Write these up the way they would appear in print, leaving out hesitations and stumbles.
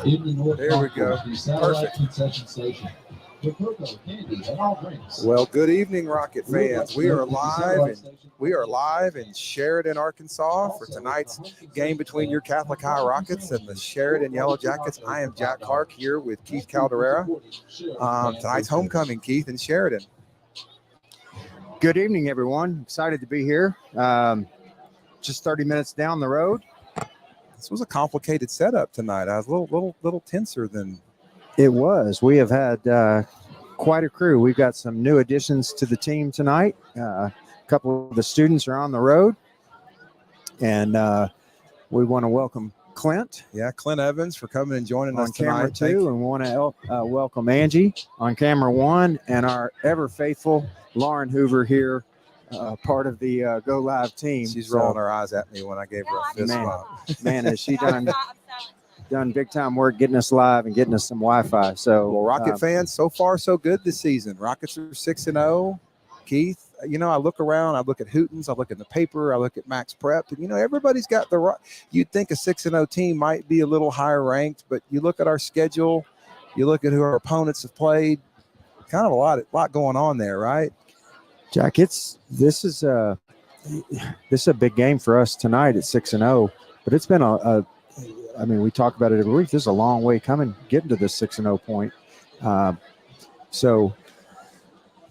There we go. Perfect. Well, good evening, Rocket fans. We are live in Sheridan, Arkansas for tonight's game between your Catholic High Rockets and the Sheridan Yellowjackets. I am Jack Clark here with Keith Caldera. Tonight's homecoming, Keith, in Sheridan. Good evening, everyone. Excited to be here. Just 30 minutes down the road. This was a complicated setup tonight. I was a little tenser than it was. We have had quite a crew. We've got some new additions to the team tonight. A couple of the students are on the road, and we want to welcome Clint. Yeah, Clint Evans for coming and joining us on camera tonight. two, and we want to welcome Angie on camera one, and our ever faithful Lauren Hoover here, part of the Go Live team. She's rolling her eyes at me when I gave her a fist bump. Man, has she done big time work getting us live and getting us some Wi-Fi. So, well, Rocket fans, so far so good this season. Rockets are 6-0. Keith, you know, I look around, I look at Hootens, I look at the paper, I look at Max Prep, and you know, everybody's got you'd think a 6-0 team might be a little higher ranked, but you look at our schedule, you look at who our opponents have played, kind of a lot going on there, right? Jack, this is a big game for us tonight at 6-0, but it's been I mean, we talk about it every week. This is a long way getting to this 6-0 point.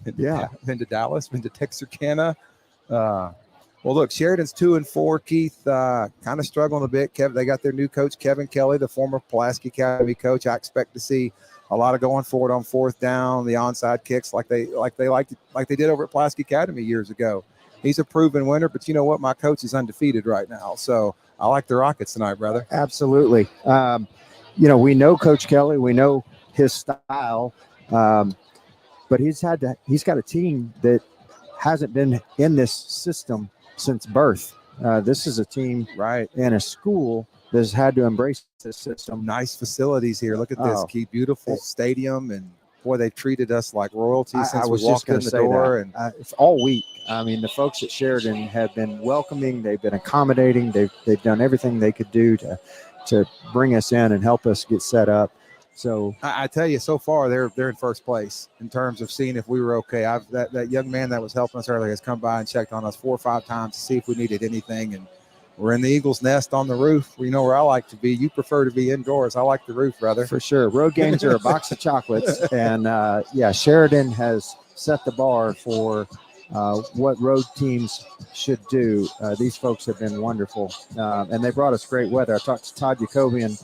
Been to Dallas, been to Texarkana. Well, look, Sheridan's 2-4. Keith kind of struggling a bit. They got their new coach, Kevin Kelly, the former Pulaski Academy coach. I expect to see a lot of going forward on fourth down, the onside kicks like they did over at Pulaski Academy years ago. He's a proven winner, but you know what? My coach is undefeated right now, so I like the Rockets tonight, brother. Absolutely. You know, we know Coach Kelly, we know his style, but he's got a team that hasn't been in this system since birth. This is a team, right, in a school that's had to embrace this system. Nice facilities here. Look at this, Keith. Beautiful stadium, and boy, they've treated us like royalty since we walked in the door. And it's all week. I mean, the folks at Sheridan have been welcoming. They've been accommodating. They've done everything they could do to bring us in and help us get set up. So I tell you, so far they're in first place in terms of seeing if we were okay. That young man that was helping us earlier has come by and checked on us 4 or 5 times to see if we needed anything. And we're in the Eagle's nest on the roof. You know where I like to be. You prefer to be indoors. I like the roof, brother. For sure. Road games are a box of chocolates. And, Sheridan has set the bar for what road teams should do. These folks have been wonderful. And they brought us great weather. I talked to Todd Jacobian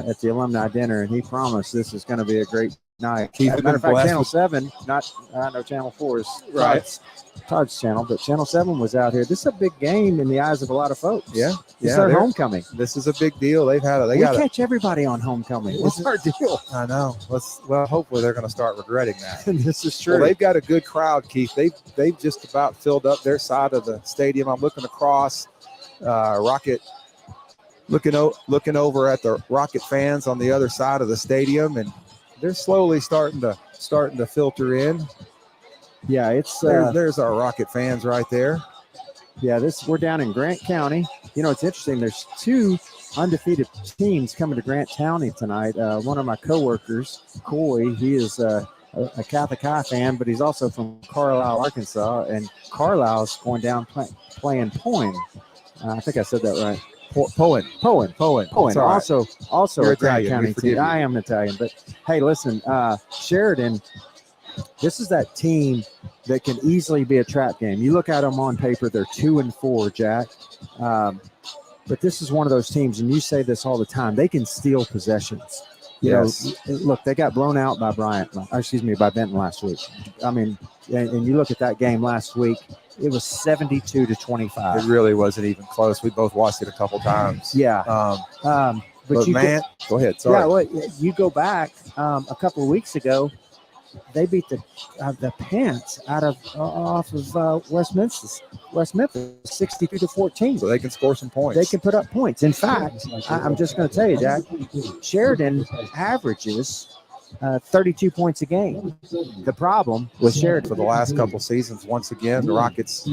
at the alumni dinner, and he promised this is going to be a great night. As a matter of fact, Channel 7, I know Channel 4 is right. Todd's channel, but Channel 7 was out here. This is a big game in the eyes of a lot of folks. Yeah. It's their homecoming. This is a big deal. We catch everybody on homecoming. It's our deal. I know. Hopefully they're going to start regretting that. This is true. Well, they've got a good crowd, Keith. They've just about filled up their side of the stadium. I'm looking across, Rocket, looking over at the Rocket fans on the other side of the stadium, and they're slowly starting to filter in. Yeah, it's there's our Rocket fans right there. Yeah, we're down in Grant County. You know, it's interesting. There's 2 undefeated teams coming to Grant County tonight. One of my coworkers, Coy, he is a Catholic High fan, but he's also from Carlisle, Arkansas, and Carlisle's going down playing Poen. I think I said that right. Poen. Right. Also You're a Grant Italian. County team. I am Italian, but hey, listen, Sheridan. This is that team that can easily be a trap game. You look at them on paper; they're 2-4, Jack. But this is one of those teams, and you say this all the time. They can steal possessions. You know, look, they got blown out by by Benton last week. I mean, and you look at that game last week. It was 72-25. It really wasn't even close. We both watched it a couple times. Yeah. But man, go ahead. Sorry. Yeah. Well, you go back a couple of weeks ago. They beat the pants off of West Memphis, 62-14. So they can score some points. They can put up points. In fact, I'm just going to tell you, Jack, Sheridan averages 32 points a game. The problem with Sheridan for the last couple seasons, once again, the Rockets'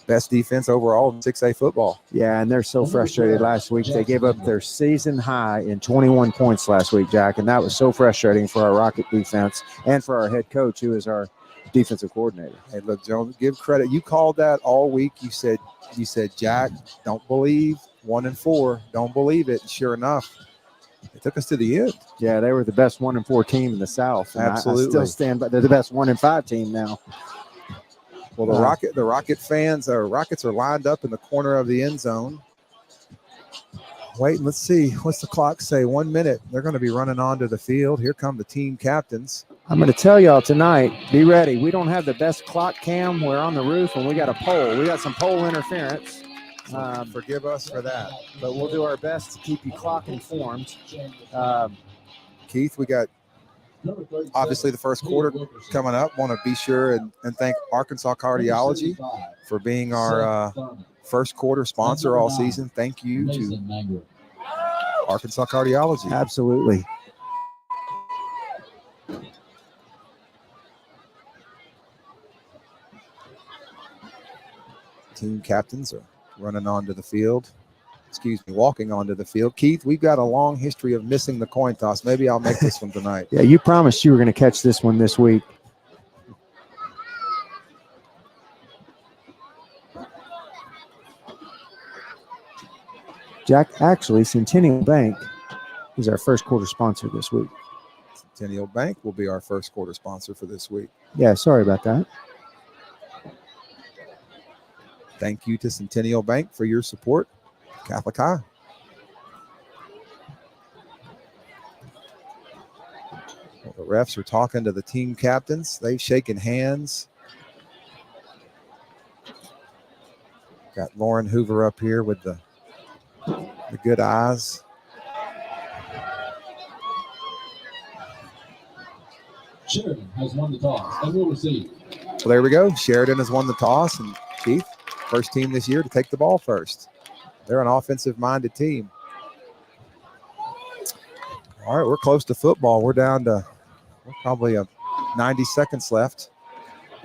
best defense overall in 6A football. Yeah, and they're so frustrated last week. They gave up their season high in 21 points last week, Jack, and that was so frustrating for our Rocket defense and for our head coach, who is our defensive coordinator. Hey, look, Jones, give credit. You called that all week. You said, Jack, don't believe 1-4. Don't believe it. And sure enough, it took us to the end. Yeah, they were the best 1-4 team in the South. Absolutely. I still stand by. They're the best 1-5 team now. Well, the Rocket fans, Rockets are lined up in the corner of the end zone. Wait, let's see. What's the clock say? 1 minute. They're going to be running onto the field. Here come the team captains. I'm going to tell y'all tonight, be ready. We don't have the best clock cam. We're on the roof, and we got a pole. We got some pole interference. Forgive us for that. But we'll do our best to keep you clock informed. Keith, we got obviously the first quarter coming up. Want to be sure and thank Arkansas Cardiology for being our first quarter sponsor all season. Thank you to Arkansas Cardiology. Absolutely. Team captains are running onto the field. Walking onto the field. Keith, we've got a long history of missing the coin toss. Maybe I'll make this one tonight. Yeah, you promised you were going to catch this one this week. Jack, actually, Centennial Bank is our first quarter sponsor this week. Centennial Bank will be our first quarter sponsor for this week. Yeah, sorry about that. Thank you to Centennial Bank for your support. Catholic High. Well, the refs are talking to the team captains. They've shaken hands. Got Lauren Hoover up here with the good eyes. Sheridan has won the toss and will receive. Well, there we go. Sheridan has won the toss, and Keith, first team this year to take the ball first. They're an offensive-minded team. All right, we're close to football. We're down to probably 90 seconds left.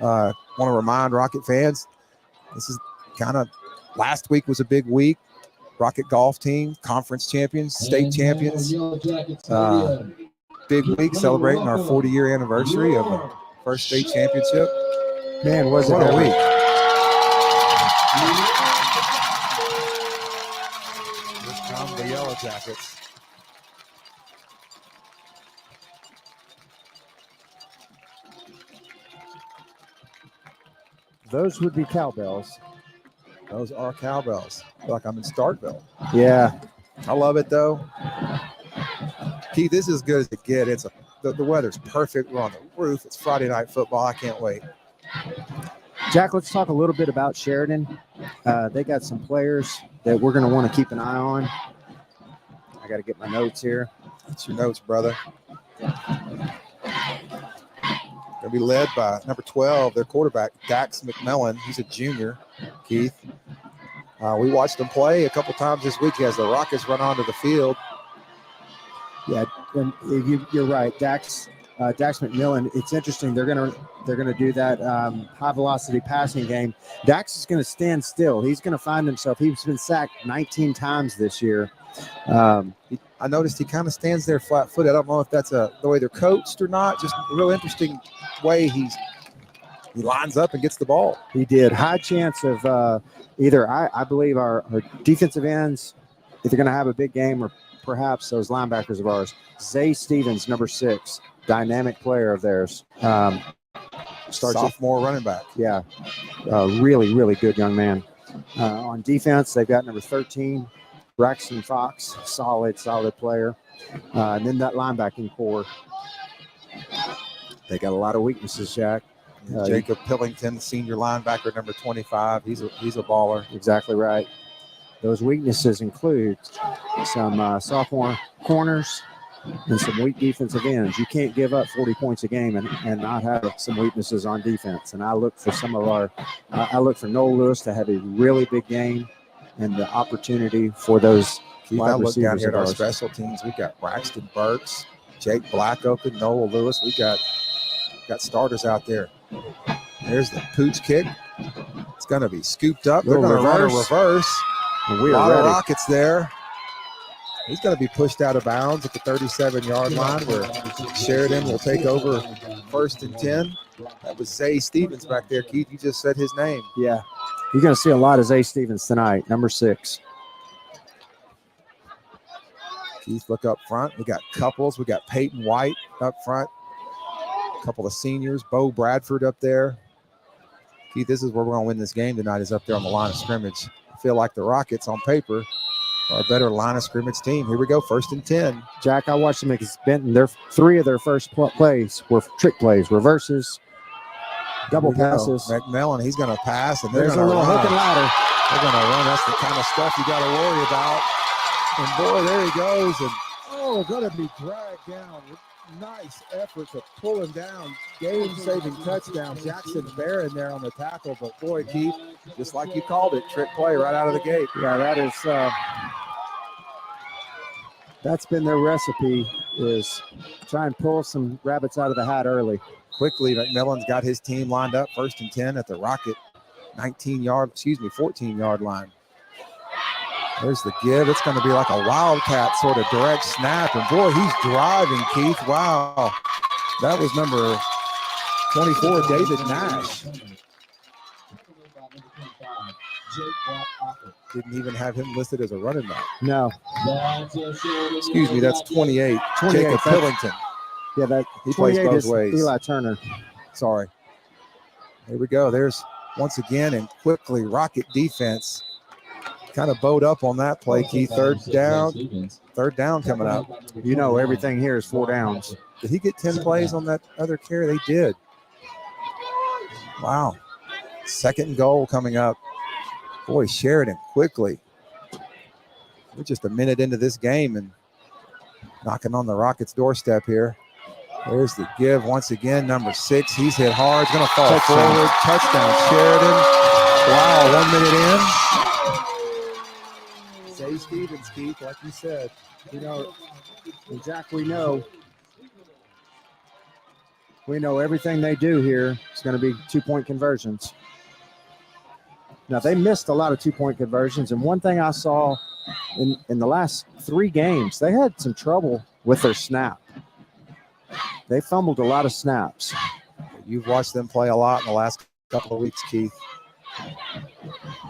Want to remind Rocket fans, this is kind of last week was a big week. Rocket golf team, conference champions, state champions. Big week celebrating our 40-year anniversary of the first state championship. Man, was it what a week. Here come the Yellowjackets. Those would be cowbells. Those are cowbells. I feel like I'm in Starkville. Yeah. I love it, though. Keith, this is as good as it gets. The weather's perfect. We're on the roof. It's Friday night football. I can't wait. Jack, let's talk a little bit about Sheridan. They got some players that we're going to want to keep an eye on. I got to get my notes here. That's your notes, brother. Going to be led by number 12, their quarterback, Dax McMillan. He's a junior, Keith. We watched him play a couple times this week as the Rockets run onto the field. Yeah, and you're right, Dax McMillan. It's interesting. They're gonna do that high velocity passing game. Dax is going to stand still. He's going to find himself. He's been sacked 19 times this year. I noticed he kind of stands there flat-footed. I don't know if that's the way they're coached or not. Just a real interesting way he lines up and gets the ball. He did. High chance of either I believe our defensive ends, if they're going to have a big game, or perhaps those linebackers of ours. Zay Stevens, number 6, dynamic player of theirs. Sophomore running back. Yeah, really, really good young man. On defense, they've got number 13, Braxton Fox, solid player. And then that linebacking core, they got a lot of weaknesses, Jack. Jacob Pillington, senior linebacker, number 25. He's a baller. Exactly right. Those weaknesses include some sophomore corners and some weak defensive ends. You can't give up 40 points a game and not have some weaknesses on defense. And I look for I look for Noel Lewis to have a really big game and the opportunity for those Keith, wide I look down receivers here at of our ours. special teams. We've got Braxton Burks, Jake Black open, Noel Lewis. We got starters out there. There's the pooch kick. It's going to be scooped up. They're going to run a reverse. A lot of Rockets there. He's going to be pushed out of bounds at the 37-yard line where Sheridan will take over 1st and 10. That was Zay Stevens back there. Keith, you just said his name. Yeah. You're going to see a lot of Zay Stevens tonight, number 6. Keith, look up front. We got couples. We got Peyton White up front. A couple of seniors. Bo Bradford up there. Keith, this is where we're going to win this game tonight, is up there on the line of scrimmage. I feel like the Rockets on paper are a better line of scrimmage team. Here we go, 1st and 10. Jack, I watched them against Benton. 3 of their first plays were trick plays, reverses, double passes. McMillan, he's going to pass, and there's a little hook and ladder. They're going to run. That's the kind of stuff you got to worry about. And boy, there he goes, and going to be dragged down. Nice effort to pull him down. Game-saving touchdown. Jackson Barron there on the tackle, but boy, Keith, just like you called it, trick play right out of the gate. Yeah, that is. That's been their recipe, is try and pull some rabbits out of the hat early. Quickly, McMillan's got his team lined up, 1st and 10 at the Rocket 14-yard line. There's the give. It's going to be like a wildcat sort of direct snap. And boy, he's driving, Keith. Wow. That was number 24, David Nash. Didn't even have him listed as a running back. No. Excuse me, that's 28. Jacob Pillington. Yeah, he plays both ways. Eli Turner. Sorry. Here we go. There's once again, and quickly Rocket defense kind of bowed up on that play, Keith. Third down coming up. You know, everything here is 4 downs. Did he get 10 plays on that other carry? They did. Wow. 2nd and goal coming up. Boy, Sheridan quickly. We're just a minute into this game and knocking on the Rockets' doorstep here. There's the give once again, number 6. He's hit hard. He's going to fall forward. Touchdown, Sheridan. Wow, 1 minute in. Zay Stevens, Keith, like you said. You know, and Jack, we know everything they do here is going to be 2-point conversions. Now, they missed a lot of 2-point conversions, and one thing I saw in the last 3 games, they had some trouble with their snap. They fumbled a lot of snaps. You've watched them play a lot in the last couple of weeks, Keith.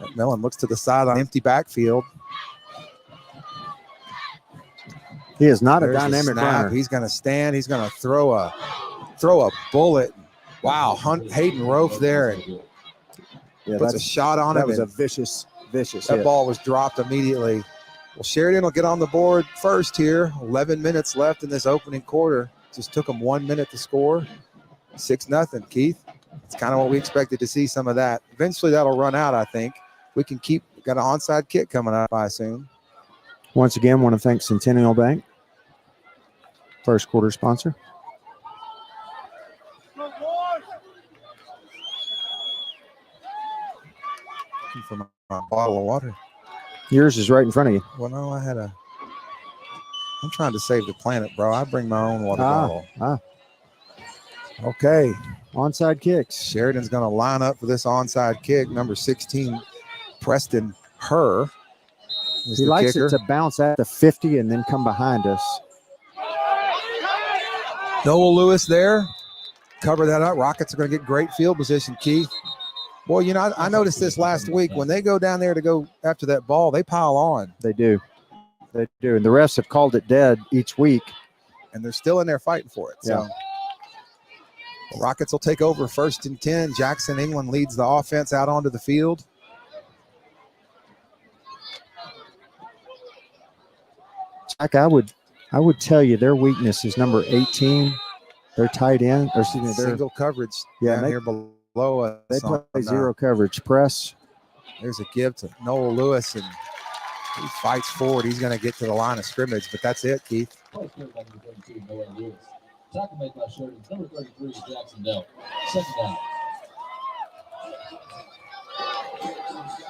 McMillan looks to the side on empty backfield. He is not a dynamic runner. He's going to stand. He's going to throw a bullet. Wow, Hayden Rofe there and puts a shot on him. That was a vicious that hit. Ball was dropped immediately. Well, Sheridan will get on the board first here. 11 minutes left in this opening quarter. Just took them 1 minute to score. 6-0, Keith. It's kind of what we expected to see, some of that. Eventually that'll run out, I think. We can got an onside kick coming up, I assume. Once again, want to thank Centennial Bank, first quarter sponsor. For my bottle of water. Yours is right in front of you. Well, no, I'm trying to save the planet, bro. I bring my own water bottle. Okay. Onside kicks. Sheridan's going to line up for this onside kick. Number 16, Preston Herr. He likes it to bounce at the 50 and then come behind us. Noel Lewis there. Cover that up. Rockets are going to get great field position, Keith. Boy, you know, I noticed this last week. When they go down there to go after that ball, they pile on. They do. They do. And the refs have called it dead each week. And they're still in there fighting for it. So the Rockets will take over 1st and 10. Jackson England leads the offense out onto the field. Jack, I would tell you their weakness is number 18. They're tight end. Or excuse me, they're single coverage. Yeah, down here below us. They play zero coverage press. There's a give to Noel Lewis, and he fights forward. He's going to get to the line of scrimmage, but that's it, Keith. Tackle made by Sheridan. Number 33, Jackson Dell. 2nd down.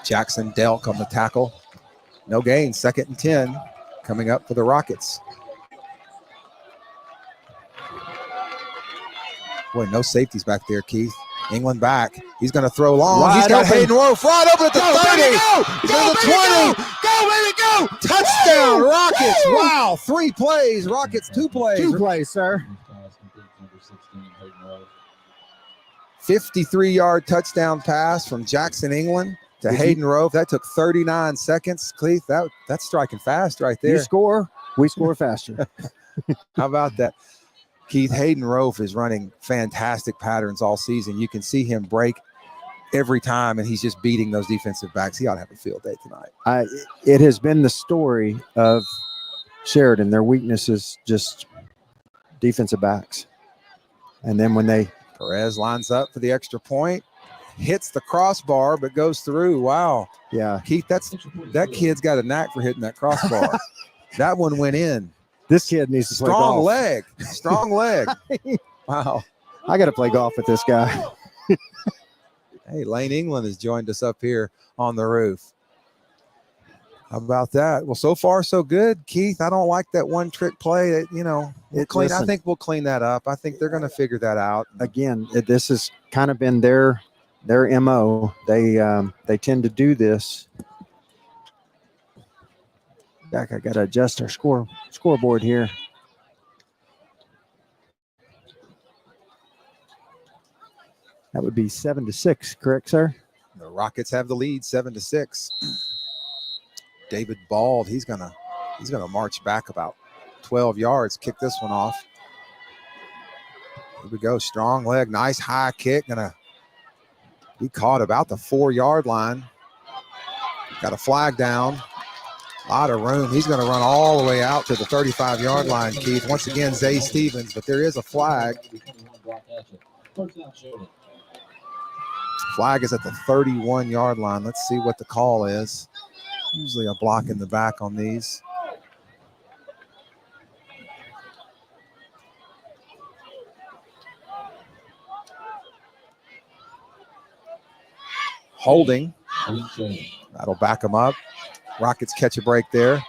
Jackson Delk on the tackle. No gain. 2nd and 10 coming up for the Rockets. Boy, no safeties back there, Keith. England back. He's going to throw long. Wide He's got open. Hayden Rowe wide open at the 30. Go, To the baby, 20. Go, baby, go! Touchdown, Woo! Rockets. Woo! Wow, 3 plays. Rockets 2 plays. 2 plays, sir. 53-yard touchdown pass from Jackson England to Hayden Rowe. That took 39 seconds. Keith, that's striking fast right there. You score, we score faster. How about that? Keith, Hayden Rowe is running fantastic patterns all season. You can see him break every time, and he's just beating those defensive backs. He ought to have a field day tonight. It has been the story of Sheridan. Their weakness is just defensive backs. And then when they... Perez lines up for the extra point, hits the crossbar, but goes through. Wow. Yeah. Keith, that kid's got a knack for hitting that crossbar. That one went in. This kid needs to play golf. Strong leg. Wow. I got to play golf with this guy. Hey, Lane England has joined us up here on the roof. How about that? Well, so far so good, Keith. I don't like that one trick play. I think we'll clean that up. I think they're going to figure that out. Again, this has kind of been their MO. They tend to do this. Back, I got to adjust our scoreboard here. That would be 7-6, correct, sir? The Rockets have the lead, 7-6. David Bald, he's gonna march back about 12 yards, kick this one off. Here we go, strong leg, nice high kick, gonna be caught about the 4-yard line. Got a flag down, a lot of room. He's gonna run all the way out to the 35-yard line, Keith. Once again, Zay Stevens, but there is a flag. Flag is at the 31-yard line. Let's see what the call is. Usually a block in the back on these. Holding. That'll back them up. Rockets catch a break there.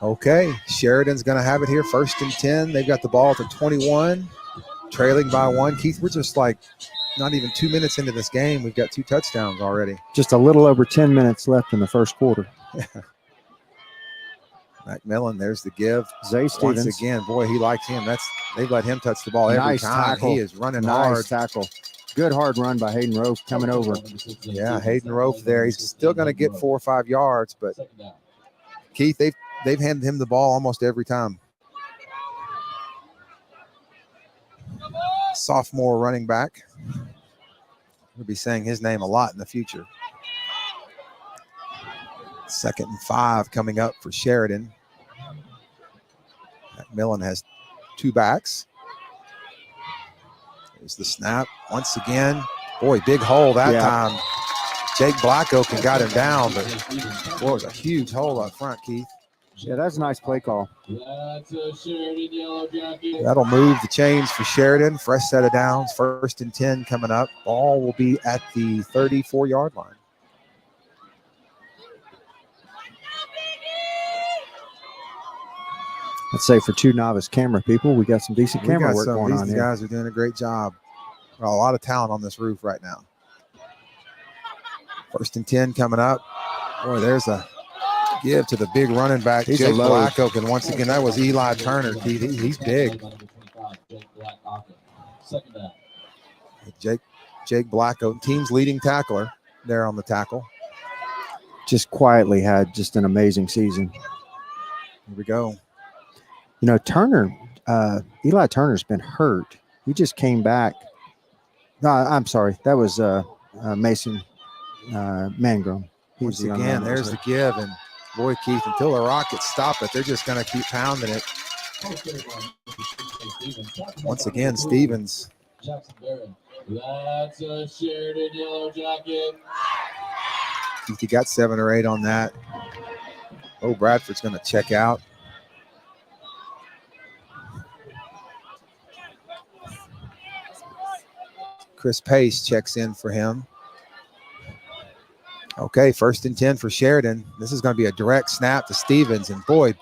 Okay, Sheridan's going to have it here, 1st and 10. They've got the ball at the 21, trailing by 1. Keith, we're just like not even 2 minutes into this game. We've got 2 touchdowns already. Just a little over 10 minutes left in the first quarter. McMillan, there's the give. Zay Stevens. Once again, boy, he likes him. They've let him touch the ball every Nice time. tackle. He is running Nice hard. tackle. Good hard run by Hayden Rowe coming over. Yeah, Hayden Rowe there. He's still going to get 4 or 5 yards, but Keith, they've handed him the ball almost every time. Sophomore running back. We'll be saying his name a lot in the future. 2nd and 5 coming up for Sheridan. McMillan has 2 backs. There's the snap once again. Boy, big hole that time. Jake Blackoak got him down, but boy, it was a huge hole up front, Keith. Yeah, that's a nice play call. That's a Sheridan Yellowjacket. That'll move the chains for Sheridan. Fresh set of downs. 1st and 10 coming up. Ball will be at the 34-yard line. Let's say for 2 novice camera people, we got some decent camera work going on These here. guys are doing a great job. Well, a lot of talent on this roof right now. 1st and 10 coming up. Boy, there's a give to the big running back, He's Jake a load. Blackoak. And once again, that was Eli Turner. He's big. Jake Blackoak, team's leading tackler there on the tackle. Just quietly had just an amazing season. Here we go. You know, Eli Turner's been hurt. He just came back. No, I'm sorry. That was Mason Mangrum. Once again, there's the give. And boy, Keith, until the Rockets stop it, they're just going to keep pounding it. Once again, Stevens. That's a Sheridan Yellowjacket. Keith, you got 7 or 8 on that. Oh, Bradford's going to check out. Chris Pace checks in for him. Okay, 1st and 10 for Sheridan. This is going to be a direct snap to Stevens. And boy,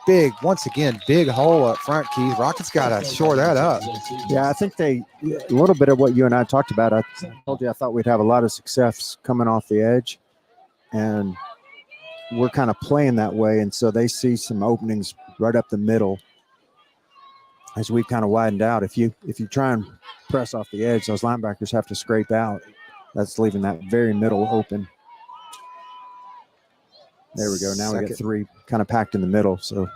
once again, big hole up front, Keith. Rockets got to shore that up. Yeah, I think a little bit of what you and I talked about. I told you I thought we'd have a lot of success coming off the edge. And we're kind of playing that way. And so they see some openings right up the middle as we've kind of widened out. If you try and press off the edge, those linebackers have to scrape out. That's leaving that very middle open. There we go. Now we get 3 kind of packed in the middle. So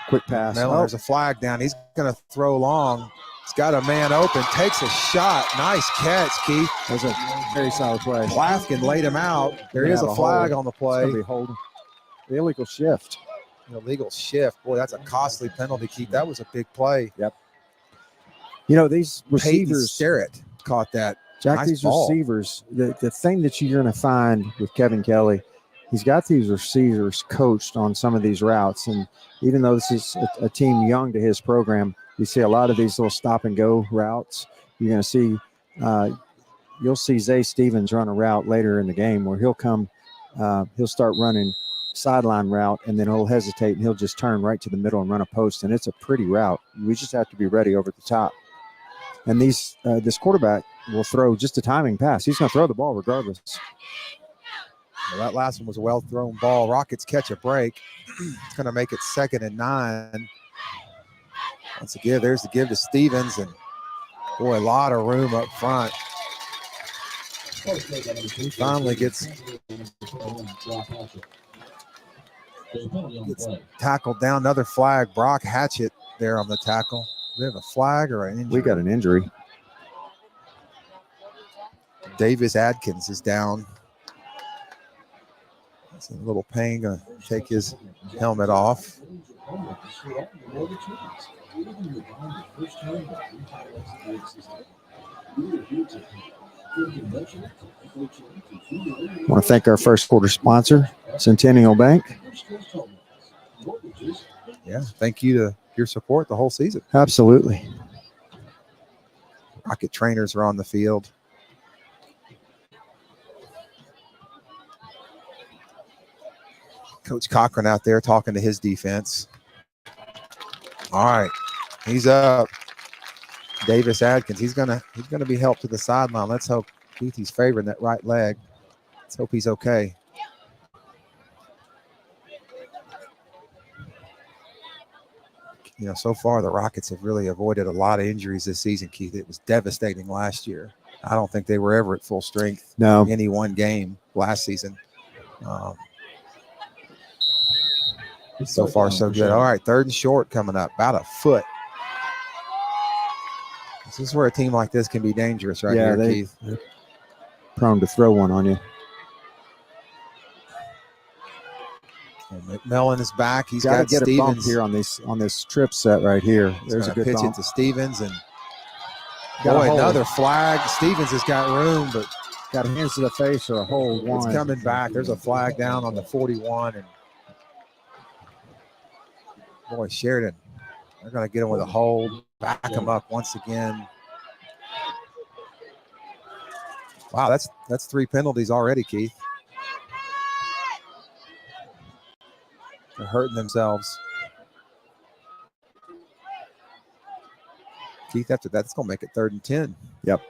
quick pass. There's a flag down. He's going to throw long. He's got a man open. Takes a shot. Nice catch, Keith. That was a very solid play. Blaskin laid him out. There is a flag on the play. It's going to be holding. The illegal shift. Illegal shift. Boy, that's a costly penalty, Keith. That was a big play. Yep. These receivers. Starrett caught that. Jack, nice these ball. Receivers, the thing that you're going to find with Kevin Kelly, he's got these receivers coached on some of these routes. And even though this is a team young to his program, you see a lot of these little stop and go routes. You're going to see, you'll see Zay Stevens run a route later in the game where he'll start running sideline route, and then he'll hesitate and he'll just turn right to the middle and run a post. And it's a pretty route. We just have to be ready over the top. And this quarterback will throw just a timing pass. He's going to throw the ball regardless. Well, that last one was a well-thrown ball. Rockets catch a break. It's going to make it 2nd and 9. Once again, there's the give to Stevens. And, boy, a lot of room up front. He finally gets tackled down. Another flag. Brock Hatchett there on the tackle. Do we have a flag or an injury? We got an injury. Davis Adkins is down. It's a little pain. Going to take his helmet off. I want to thank our first quarter sponsor, Centennial Bank. Yeah, thank you to your support the whole season. Absolutely. Rocket trainers are on the field. Coach Cochran out there talking to his defense. All right, he's up. Davis Adkins, he's gonna be helped to the sideline. Let's hope Keith, he's favoring that right leg. Let's hope he's okay. So far the Rockets have really avoided a lot of injuries this season, Keith. It was devastating last year. I don't think they were ever at full strength in any one game last season. So far, so good. All right, 3rd and short coming up, about a foot. This is where a team like this can be dangerous here, Keith. Prone to throw one on you. McMillan is back. He's got to get Stevens a bump here on this trip set right here. There's a good pitch bump. it to Stevens, and boy, another flag. Stevens has got room, but got hands to the face or a hold. It's coming back. There's a flag down on the 41, and boy, Sheridan, they're going to get him with a hold, back him up once again. Wow, that's 3 penalties already, Keith. They're hurting themselves. Keith, after that, it's going to make it 3rd and 10. Yep.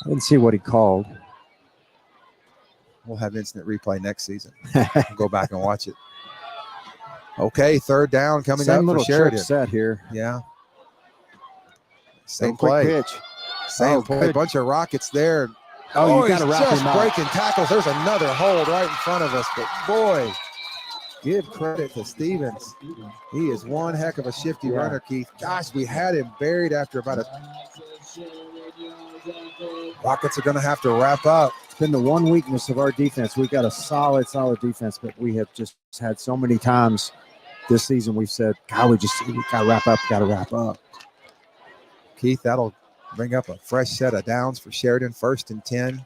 I didn't see what he called. We'll have instant replay next season. We'll go back and watch it. Okay, 3rd down coming up for Sheridan. Set here. Yeah. Same quick play. Pitch. Same play. Good. Bunch of Rockets there. You got to wrap just him up. breaking tackles. There's another hold right in front of us. But boy, give credit to Stevens. He is one heck of a shifty runner, Keith. Gosh, we had him buried after about a. Rockets are going to have to wrap up. It's been the one weakness of our defense. We've got a solid defense, but we have just had so many times this season we've said, God, we got to wrap up. Keith, that'll bring up a fresh set of downs for Sheridan. 1st and 10.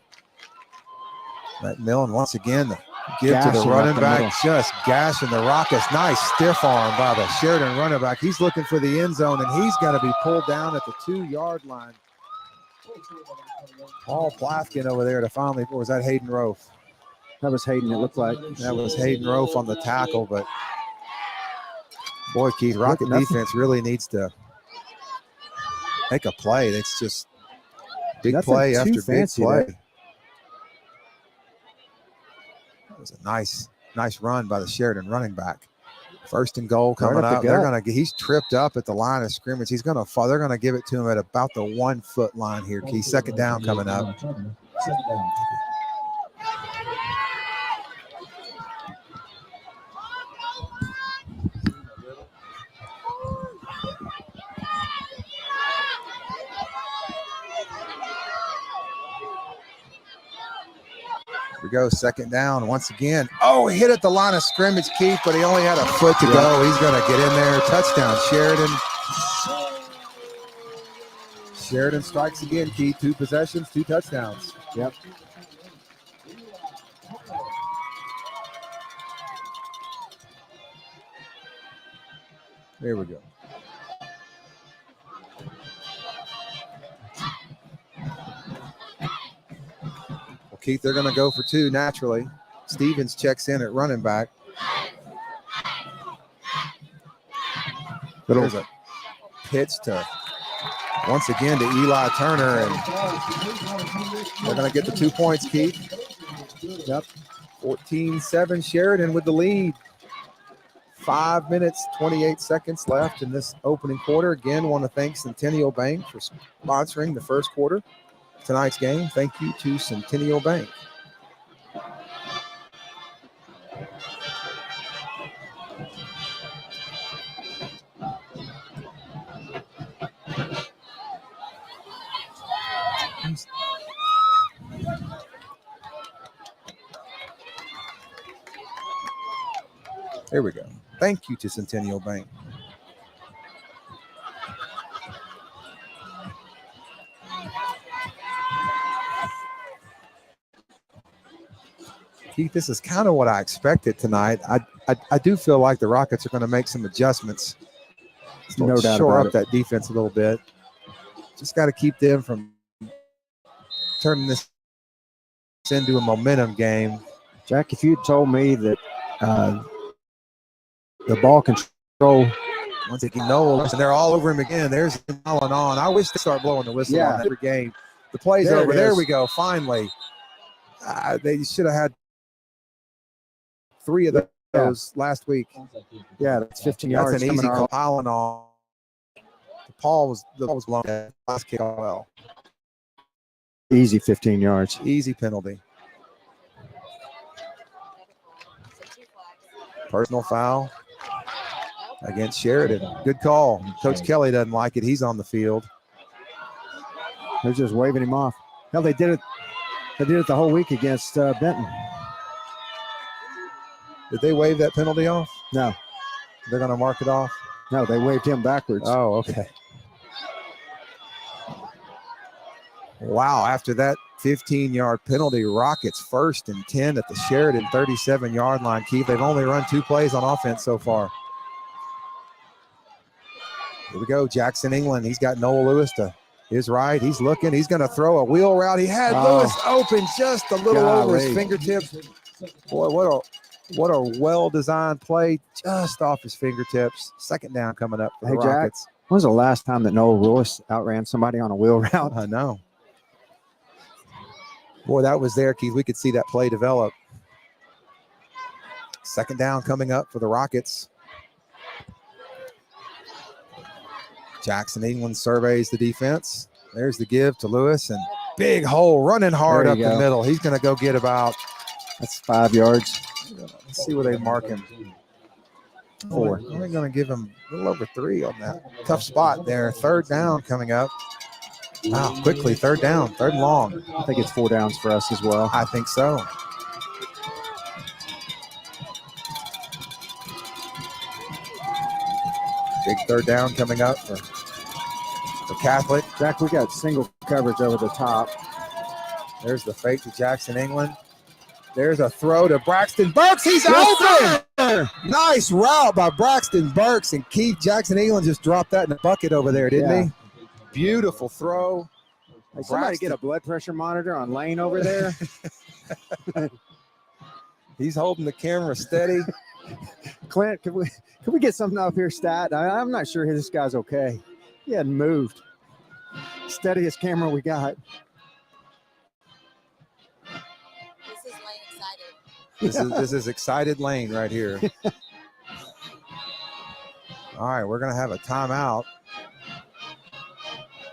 McMillan once again, Give to the Gashing running up the back, middle. just gashing the Rockets. Nice stiff arm by the Sheridan running back. He's looking for the end zone, and he's going to be pulled down at the 2-yard line. Paul Plafkin over there to finally, or was that Hayden Rofe? That was Hayden, it looked like. That was Hayden Rofe on the tackle, but boy, Keith, Rocket Nothing. defense really needs to make a play. It's just big Nothing play too after big fancy play. there. That was a nice run by the Sheridan running back. First and goal coming Right up up. the They're gut. gonna get, he's tripped up at the line of scrimmage. He's gonna fall. They're gonna give it to him at about the 1 foot line here. Keith, second down coming up. Second down. Here we go, second down once again. Oh, hit at the line of scrimmage, Keith, but he only had a foot to go. He's gonna get in there. Touchdown, Sheridan. Sheridan strikes again, Keith. 2 possessions, 2 touchdowns. Yep. There we go. Well, Keith, they're going to go for 2 naturally. Stevens checks in at running back. There's a pitch to, once again, to Eli Turner, and they're going to get the 2 points, Keith. Yep. 14-7, Sheridan with the lead. 5 minutes, 28 seconds left in this opening quarter. Again, want to thank Centennial Bank for sponsoring the first quarter of tonight's game. Thank you to Centennial Bank. There we go. Thank you to Centennial Bank. Keith, this is kind of what I expected tonight. I do feel like the Rockets are going to make some adjustments. No doubt shore about up that defense a little bit. Just got to keep them from turning this into a momentum game. Jack, if you told me that the ball control, Once again, Noel, and they're all over him again. There's him piling on. I wish they start blowing the whistle on every game. The play's There it over. There is. we go. Finally, they should have had 3 of those last week. yeah, that's 15 yards. That's an easy coming our call. Piling on. The ball was blown. Last kick well. Easy 15 yards. Easy penalty. Personal foul against Sheridan. Good call. Coach Kelly doesn't like it. He's on the field. They're just waving him off. Hell, they did it. They did it the whole week against Benton. Did they waive that penalty off? No, They're going to mark it off? no, they waved him backwards. Oh, okay. Wow, after that 15-yard penalty, Rockets 1st and 10 at the Sheridan 37-yard line. Keith, they've only run 2 plays on offense so far. Here we go, Jackson England. He's got Noah Lewis to his right. He's looking. He's going to throw a wheel route. He had Lewis open just a little over his golly. fingertips. Boy, what a well-designed play just off his fingertips. Second down coming up for the Hey, Jack. Rockets. When was the last time that Noah Lewis outran somebody on a wheel route? I know. Boy, that was there, Keith. We could see that play develop. Second down coming up for the Rockets. Jackson England surveys the defense. There's the give to Lewis, and big hole running hard There up you the go. middle. He's going to go get about, That's 5 yards. let's see where they mark him. 4. They're going to give him a little over 3 on that tough spot there. Third down coming up. Wow, quickly, third down, third and long. I think it's 4 downs for us as well. I think so. Big third down coming up for Catholic. Jack, we got single coverage over the top. There's the fake to Jackson England. There's a throw to Braxton Burks. He's open. Nice route by Braxton Burks, and Keith Jackson England just dropped that in the bucket over there, didn't he? Beautiful throw. Hey, somebody get a blood pressure monitor on Lane over there. He's holding the camera steady. Clint, can we get something up here, stat? I'm not sure this guy's okay. He hadn't moved. Steadiest camera we got. This is excited Lane right here. All right, we're going to have a timeout.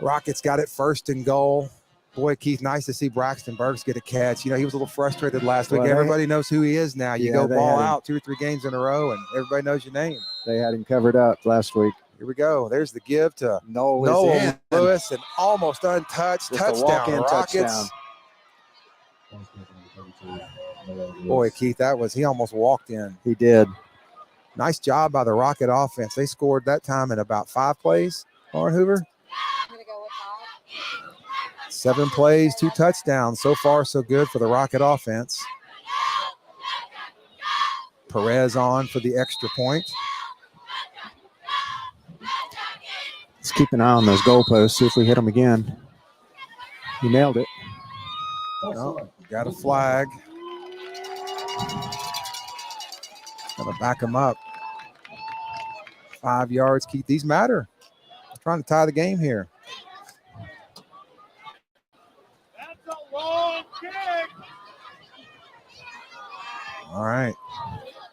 Rockets got it first and goal. Boy, Keith, nice to see Braxton Burks get a catch. You know, he was a little frustrated last week. Everybody knows who he is now. You go ball out 2 or 3 games in a row, and everybody knows your name. They had him covered up last week. Here we go. There's the give to Noel Lewis, and almost untouched. Just touchdown, Rockets. Boy, Keith, he almost walked in. He did. Nice job by the Rocket offense. They scored that time in about 5 plays. Lauren Hoover? I'm going to go with 5. 7 plays, 2 touchdowns. So far, so good for the Rocket offense. Perez on for the extra point. Let's keep an eye on those goalposts, see if we hit them again. He nailed it. No, got a flag. Gotta back him up. 5 yards, Keith. These matter. I'm trying to tie the game here. That's a long kick. All right.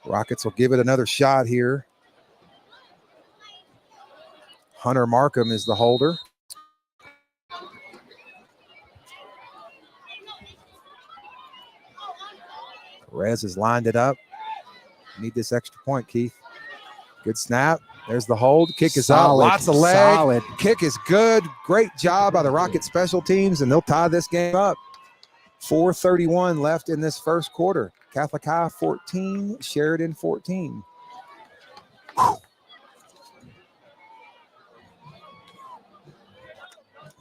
Rockets will give it another shot here. Hunter Markham is the holder. Perez has lined it up. Need this extra point, Keith. Good snap. There's the hold. Kick is out. Lots of leg. Solid. Kick is good. Great job by the Rocket special teams, and they'll tie this game up. 4:31 left in this first quarter. Catholic High 14, Sheridan 14. Whew.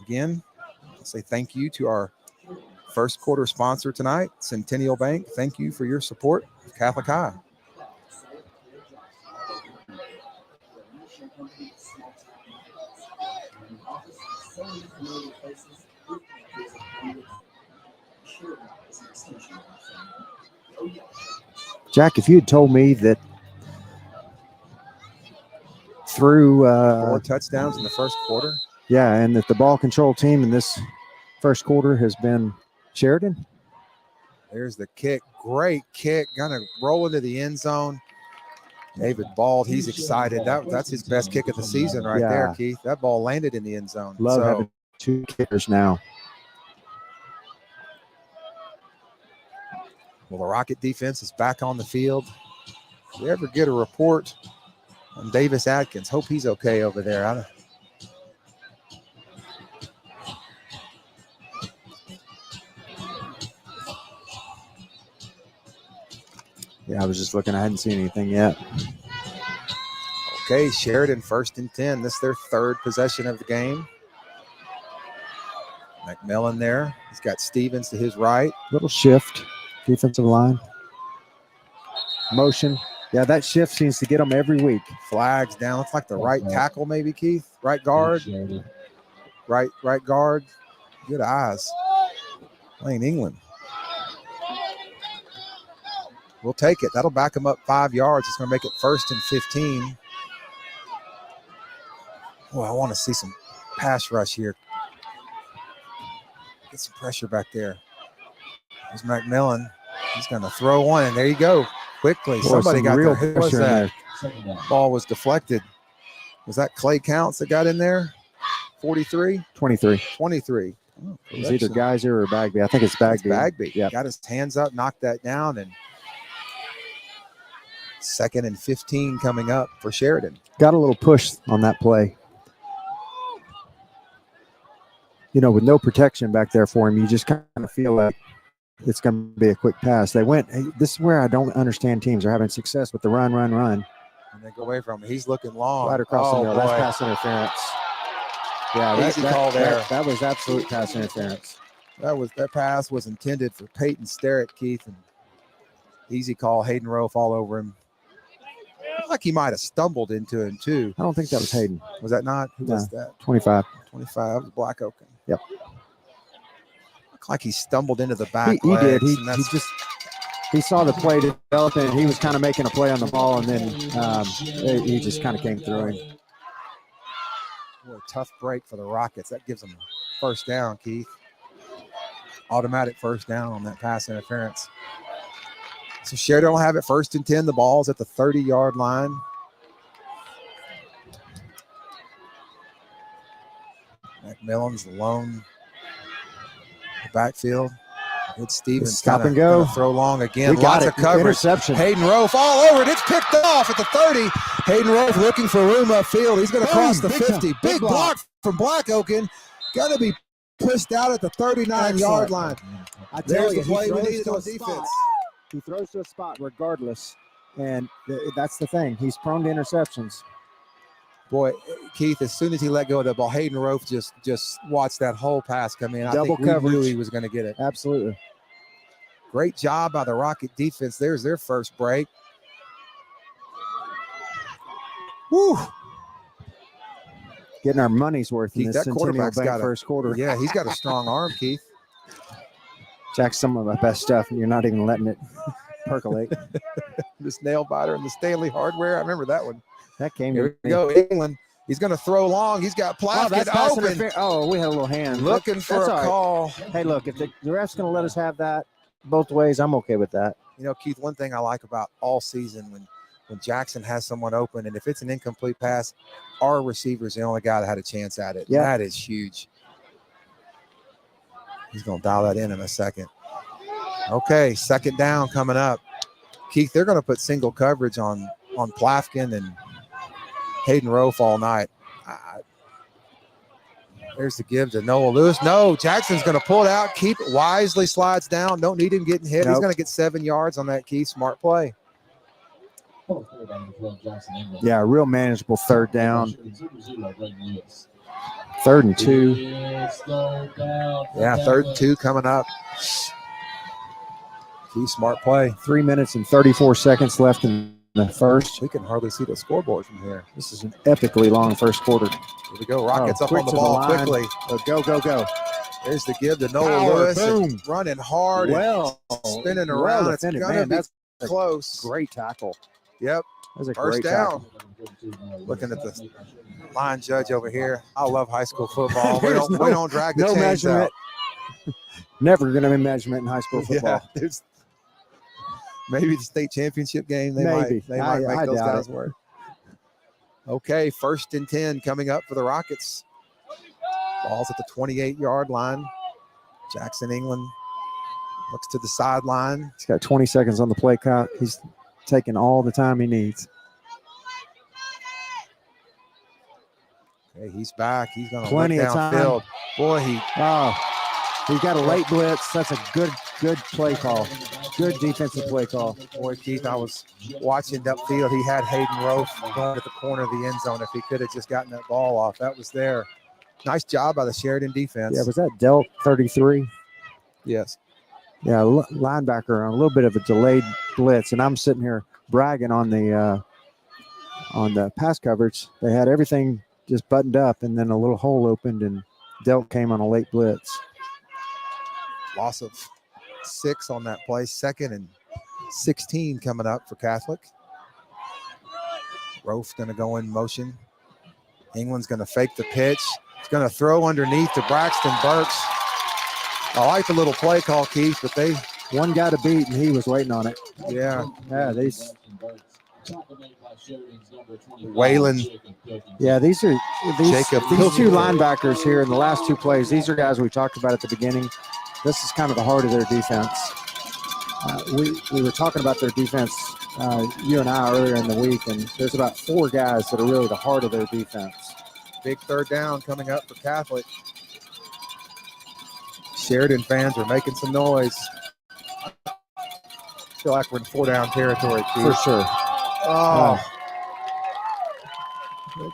Again, I'll say thank you to our first quarter sponsor tonight, Centennial Bank. Thank you for your support of Catholic High. Jack, if you had told me that through 4 touchdowns in the first quarter. Yeah, and that the ball control team in this first quarter has been Sheridan. There's the kick. Great kick. Gonna roll into the end zone. David Bald, he's excited. That's his best kick of the season right there, Keith. That ball landed in the end zone. Love having 2 kickers now. Well, the Rocket defense is back on the field. If we ever get a report on Davis Atkins, hope he's okay over there. Yeah, I was just looking. I hadn't seen anything yet. Okay, Sheridan 1st and 10. This is their 3rd possession of the game. McMillan there. He's got Stevens to his right. Little shift. Defensive line. Motion. Yeah, that shift seems to get them every week. Flags down. Looks like the right tackle maybe, Keith. Right guard. Right guard. Good eyes. Playing England. We'll take it. That'll back them up 5 yards. It's going to make it 1st and 15. Boy, I want to see some pass rush here. Get some pressure back there. There's McMillan. He's going to throw one, and there you go. Quickly. Boy, somebody got real there. Who was pressure that? Ball was deflected. Was that Clay Counts that got in there? 43? 23. 23. Oh, it's either Geyser or Bagby. I think it's Bagby. Bagby. Yeah. Got his hands up, knocked that down, and 2nd and 15 coming up for Sheridan. Got a little push on that play. You know, with no protection back there for him, you just kind of feel like it's going to be a quick pass. They went, hey, this is where I don't understand teams are having success with the run. And they go away from him. He's looking long. Right across the middle. That's pass interference. Yeah, easy call there. That was absolute pass interference. That pass was intended for Peyton Sterrett, Keith, and Easy call. Hayden Rofe all over him. Like he might have stumbled into him too. I don't think that was Hayden. Was that not? Who No. was that? 25. 25. That was Black Oaken. Yep. Looked like he stumbled into the back. He did. legs, He and that's- he saw the play develop, and he was kind of making a play on the ball, and then he just kind of came through him. Boy, tough break for the Rockets. That gives them a first down, Keith. Automatic first down on that pass interference. So Sheridan will have it 1st and 10. The ball's at the 30-yard line. McMillan's alone. The backfield. Good Stevens. Stop and go. Throw long again. We got Lots it. of coverage. Interception. Hayden Rofe all over it. It's picked off at the 30. Hayden Rofe looking for room upfield. He's going to cross the Big 50. time. Big block from Black Oaken. Going to be pushed out at the 39-yard line. I tell There's you, the play he we throws needed to on a spot. defense. He throws to a spot regardless, and that's the thing. He's prone to interceptions. Boy, Keith, as soon as he let go of the ball, Hayden Rofe just watched that whole pass come in. I Double think we knew coverage. he was going to get it. Absolutely. Great job by the Rocket defense. There's their first break. Woo! Getting our money's worth in Keith, this that Centennial quarterback's Bank got first quarter. Yeah, he's got a strong arm, Keith. Jack's some of my best stuff, and you're not even letting it percolate. This nail biter and the Stanley hardware. I remember that one. That came Here to we me. go, England. He's going to throw long. He's got Oh, Plaskett that's pass open. interference. Oh, we had a little hand. Looking for That's a all right. call. Hey, look, if the ref's going to let us have that both ways, I'm okay with that. You know, Keith, one thing I like about all season when Jackson has someone open, and if it's an incomplete pass, our receiver's the only guy that had a chance at it. Yeah. That is huge. He's going to dial that in a second. Okay, 2nd down coming up. Keith, they're going to put single coverage on Plafkin and Hayden Rofe all night. There's the give to Noah Lewis. No, Jackson's going to pull it out. Keep it. Wisely slides down. Don't need him getting hit. He's Nope. going to get 7 yards on that, Keith. Smart play. Yeah, real manageable 3rd down. 3rd and 2. Yeah, 3rd and 2 coming up. Key smart play. 3 minutes and 34 seconds left in the first. We can hardly see the scoreboard from here. This is an epically long first quarter. Here we go. Rockets up quick on the to the ball line. quickly. Go, go, go. There's the give to Noah Power, Lewis. boom. Running hard. Well, spinning well around. It's defended. going to Man, be that's close. great tackle. Yep. That's a First great down. tackle. Looking at the line judge over here. I love high school football. We There's don't drag the no chains measurement. out. Never going to be measurement in high school football. Yeah, there's maybe the state championship game. They Maybe. might make I those doubt guys it. work. Okay, 1st and 10 coming up for the Rockets. Ball's at the 28-yard line. Jackson England looks to the sideline. He's got 20 seconds on the play clock. He's taking all the time he needs. Okay, he's back. He's going to look Plenty of time. downfield. Boy, he He got a late blitz. That's a good play call. Good defensive play call. Boy, Keith, I was watching upfield. He had Hayden Rofe going to the corner of the end zone. If he could have just gotten that ball off, that was there. Nice job by the Sheridan defense. Yeah, was that Delt 33? Yes. Yeah, linebacker on a little bit of a delayed blitz, and I'm sitting here bragging on the pass coverage. They had everything just buttoned up, and then a little hole opened, and Delt came on a late blitz. Loss of 6 on that play. 2nd and 16 coming up for Catholic. Rofe going to go in motion. England's going to fake the pitch. He's going to throw underneath to Braxton Burks. I like the little play call, Keith, but they One guy to beat, and he was waiting on it. Yeah. These Waylon. Yeah, these Jacob two linebackers here in the last 2 plays. These are guys we talked about at the beginning. This is kind of the heart of their defense. We were talking about their defense, you and I, earlier in the week, and there's about 4 guys that are really the heart of their defense. Big 3rd down coming up for Catholic. Sheridan fans are making some noise. Feel like we're in 4-down territory, Keith. For sure. Oh.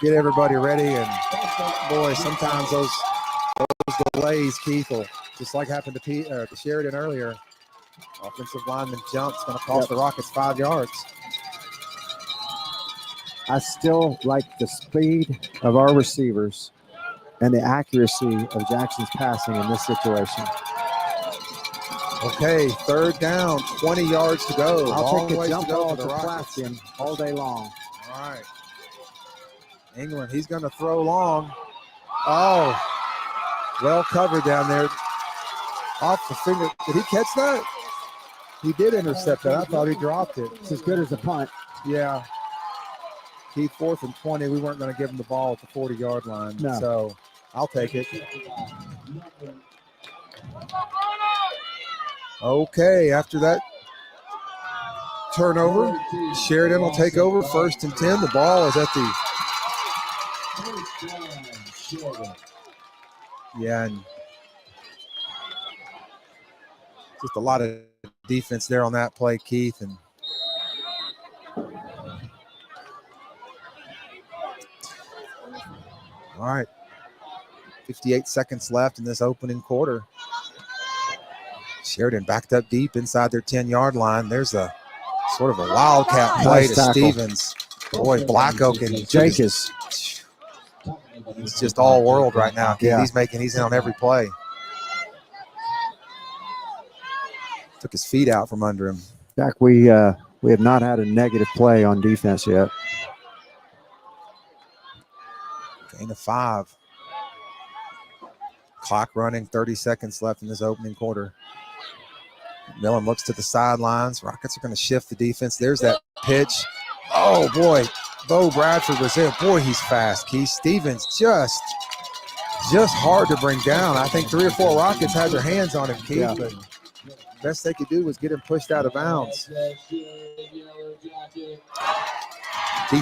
Get everybody ready, and boy, sometimes those delays, Keith, will, just like happened to Sheridan earlier. Offensive lineman jumps, going to cost the Rockets 5 yards. I still like the speed of our receivers and the accuracy of Jackson's passing in this situation. Okay, third down, 20 yards to go. I'll Long take a ways jump to go ball for to the Rockets. Plaskin all day long. All right. England, he's going to throw long. Oh, well covered down there. Off the finger. Did he catch that? He did intercept that. I thought he dropped it. It's as good as a punt. Yeah. Keith, 4th and 20. We weren't going to give him the ball at the 40-yard line. No. So I'll take it. Okay, after that turnover, Sheridan will take over. 1st and 10. The ball is at the... Yeah, and just a lot of defense there on that play, Keith. And all right, 58 seconds left in this opening quarter. Sheridan backed up deep inside their 10-yard line. There's a sort of a wildcat play Nice to tackle. Stevens. Boy, Black Oak and Jake is he's just all world right now. Keith. Yeah. He's in on every play. Took his feet out from under him. Jack. We have not had a negative play on defense yet. Gain of 5. Clock running, 30 seconds left in this opening quarter. Millen looks to the sidelines. Rockets are going to shift the defense. There's that pitch. Oh, boy. Bo Bradford was there. Boy, he's fast, Keith. Stevens just hard to bring down. I think 3 or 4 Rockets had their hands on him, Keith, Yeah. but best they could do was get him pushed out of bounds. Keith,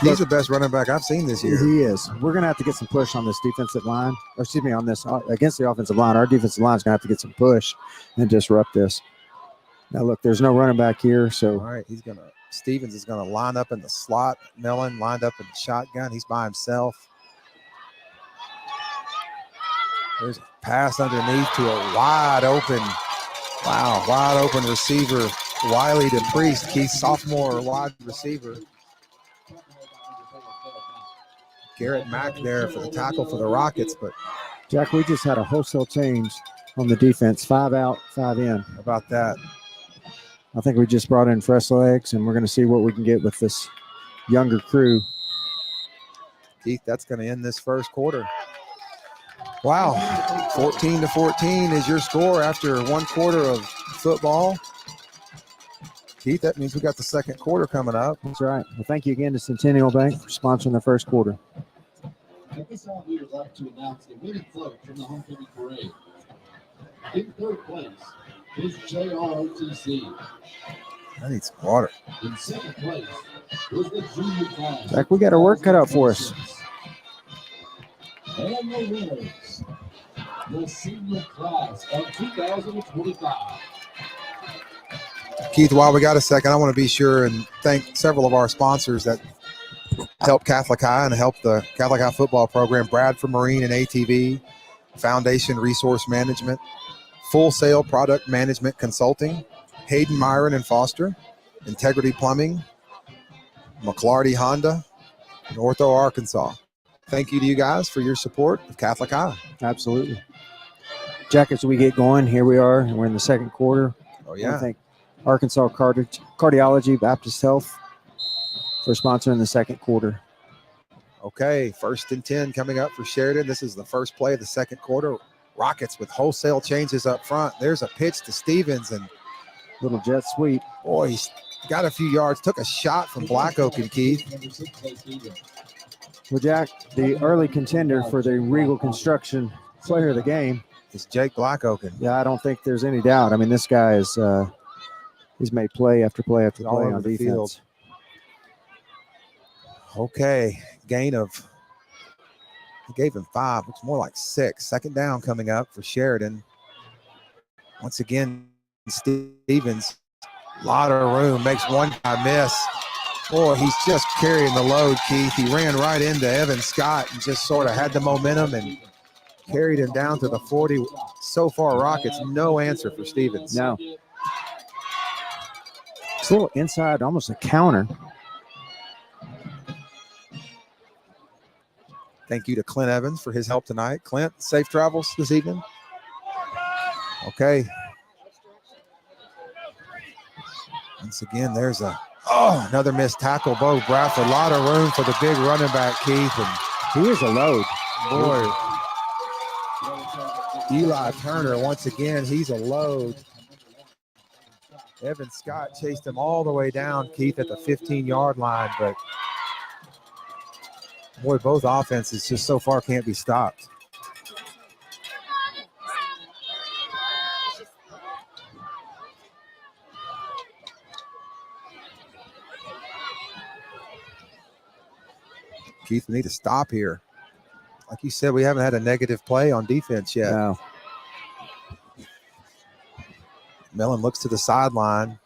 he's the best running back I've seen this year. He is. We're going to have to get some push on this defensive line. Or excuse me, on this against the offensive line. Our defensive line is going to have to get some push and disrupt this. Now, look, there's no running back here, so All right, Stevens is going to line up in the slot. Millen lined up in the shotgun. He's by himself. There's a pass underneath to a wide open receiver. Wiley to Priest, Keith, sophomore wide receiver. Garrett Mack there for the tackle for the Rockets, but Jack, we just had a wholesale change on the defense. 5 out, 5 in. how about that? I think we just brought in fresh legs, and we're going to see what we can get with this younger crew. Keith, that's going to end this first quarter. Wow, 14-14 is your score after 1 quarter of football. Keith, that means we got the second quarter coming up. That's right. Well, thank you again to Centennial Bank for sponsoring the first quarter. At this time, we would like to announce the winning float from the homecoming parade. In 3rd place is JROTC. I need some water. In 2nd place was the junior class. Jack, we got our work cut out for us. And the winners, the senior class of 2025. Keith, while we got a second, I want to be sure and thank several of our sponsors that help Catholic High and help the Catholic High football program. Bradford Marine and ATV, Foundation Resource Management, Full Sail Product Management Consulting, Hayden Myron and Foster, Integrity Plumbing, McClarty Honda, and Ortho Arkansas. Thank you to you guys for your support of Catholic High. Absolutely. Jack, as we get going, here we are, and we're in the second quarter. Oh, I yeah. think Arkansas Cardiology Baptist Health for sponsoring the second quarter. Okay, 1st and 10 coming up for Sheridan. This is the first play of the second quarter. Rockets with wholesale changes up front. There's a pitch to Stevens, and Little jet sweep. boy, he's got a few yards. Took a shot from Black Oak and Keith. Well, Jack, the early contender for the Regal Construction Player of the Game. It's Jake Blackoaken. Yeah, I don't think there's any doubt. I mean, this guy is he's made play after play after All play over on the defense. field. Okay, gain of, he gave him 5. It's more like 6. Second down coming up for Sheridan. Once again, Stevens, a lot of room, makes one guy miss. Boy, he's just carrying the load, Keith. He ran right into Evan Scott and just sort of had the momentum and carried him down to the 40. So far, Rockets, no answer for Stevens. No. a little inside, almost a counter. Thank you to Clint Evans for his help tonight. Clint, safe travels this evening. Okay. Once again, there's another missed tackle. Bo Bradford, a lot of room for the big running back, Keith. And he is a load. Boy, Eli Turner, once again, he's a load. Evan Scott chased him all the way down, Keith, at the 15-yard line, but boy, both offenses just so far can't be stopped. Keith, we need to stop here. Like you said, we haven't had a negative play on defense yet. No. Millen looks to the sideline.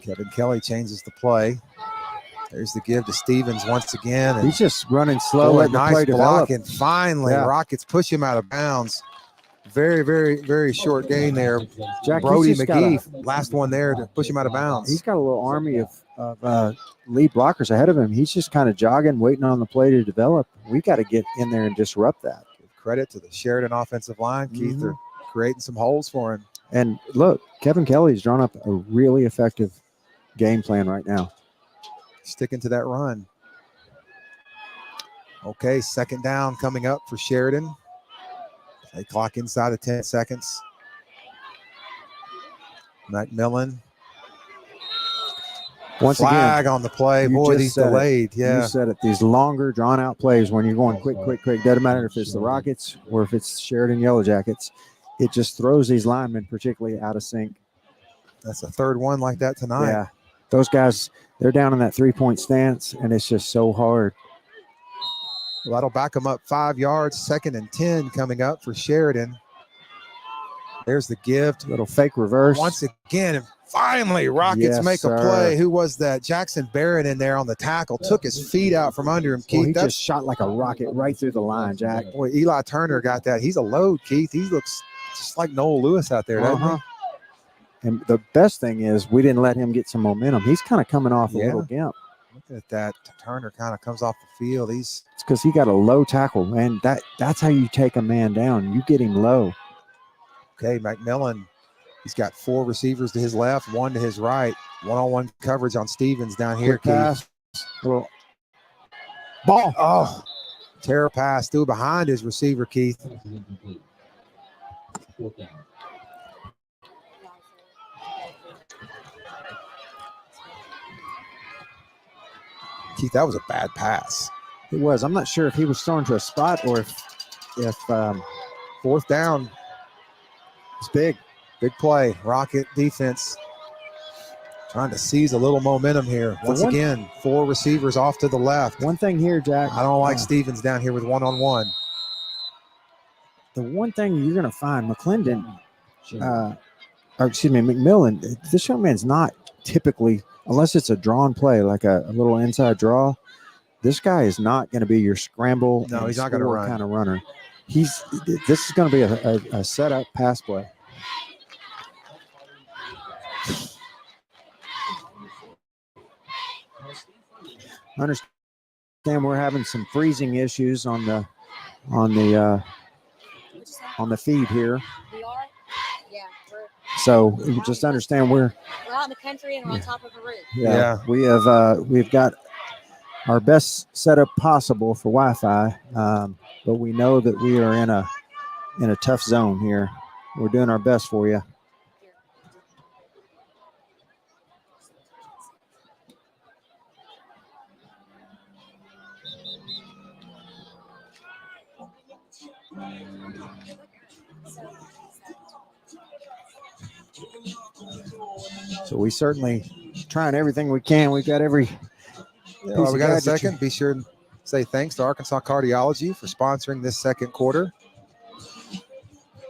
Kevin Kelly changes the play. There's the give to Stevens once again. And he's just running slow. boy, Letting the play nice block. develop. And finally, Rockets push him out of bounds. Very, very, very short gain there. Jack, Brody McGee, last one there to push him out of bounds. He's got a little army of lead blockers ahead of him. He's just kind of jogging, waiting on the play to develop. We got to get in there and disrupt that. Give credit to the Sheridan offensive line. Keith, they're creating some holes for him. And look, Kevin Kelly's drawn up a really effective game plan right now. Sticking to that run. Okay, second down coming up for Sheridan. They clock inside of 10 seconds. McMillan. Once flag again, on the play. Boy, these delayed. Yeah. You said it. These longer, drawn-out plays when you're going quick. Doesn't matter if it's the Rockets or if it's Sheridan Yellowjackets. It just throws these linemen particularly out of sync. That's a third one like that tonight. Yeah. Those guys, they're down in that three-point stance, and it's just so hard. Well, that'll back them up 5 yards. 2nd and 10 coming up for Sheridan. There's the gift. Little fake reverse. Once again, and finally, Rockets make a play. Who was that? Jackson Barrett in there on the tackle. Took his feet out from under him, Keith. Well, he just shot like a rocket right through the line, Jack. Boy, Eli Turner got that. He's a load, Keith. He looks just like Noel Lewis out there, doesn't he? And the best thing is we didn't let him get some momentum. He's kind of coming off a little gimp. Look at that. Turner kind of comes off the field. It's because he got a low tackle, and that's how you take a man down. You get him low. Okay, McMillan, he's got 4 receivers to his left, 1 to his right. One-on-one coverage on Stevens down here, Keith. Little ball. Oh, terror pass through behind his receiver, Keith. Keith, that was a bad pass. It was. I'm not sure if he was thrown to a spot or if 4th down. It's big play. Rocket defense trying to seize a little momentum here. Once again, 4 receivers off to the left. One thing here, Jack. I don't like Stevens down here with one-on-one. The one thing you're going to find, McMillan, this young man's not typically, unless it's a drawn play, like a little inside draw, this guy is not going to be your scramble. No, he's not going to run kind of runner. This is going to be a setup pass play. I understand we're having some freezing issues on the feed here. We are? Yeah. So you just understand we're out in the country and we're on top of a roof. Yeah. We've got our best setup possible for Wi-Fi, but we know that we are in a tough zone here. We're doing our best for you. So we certainly trying everything we can. We've got every. Well, we got a second. Be sure to say thanks to Arkansas Cardiology for sponsoring this second quarter.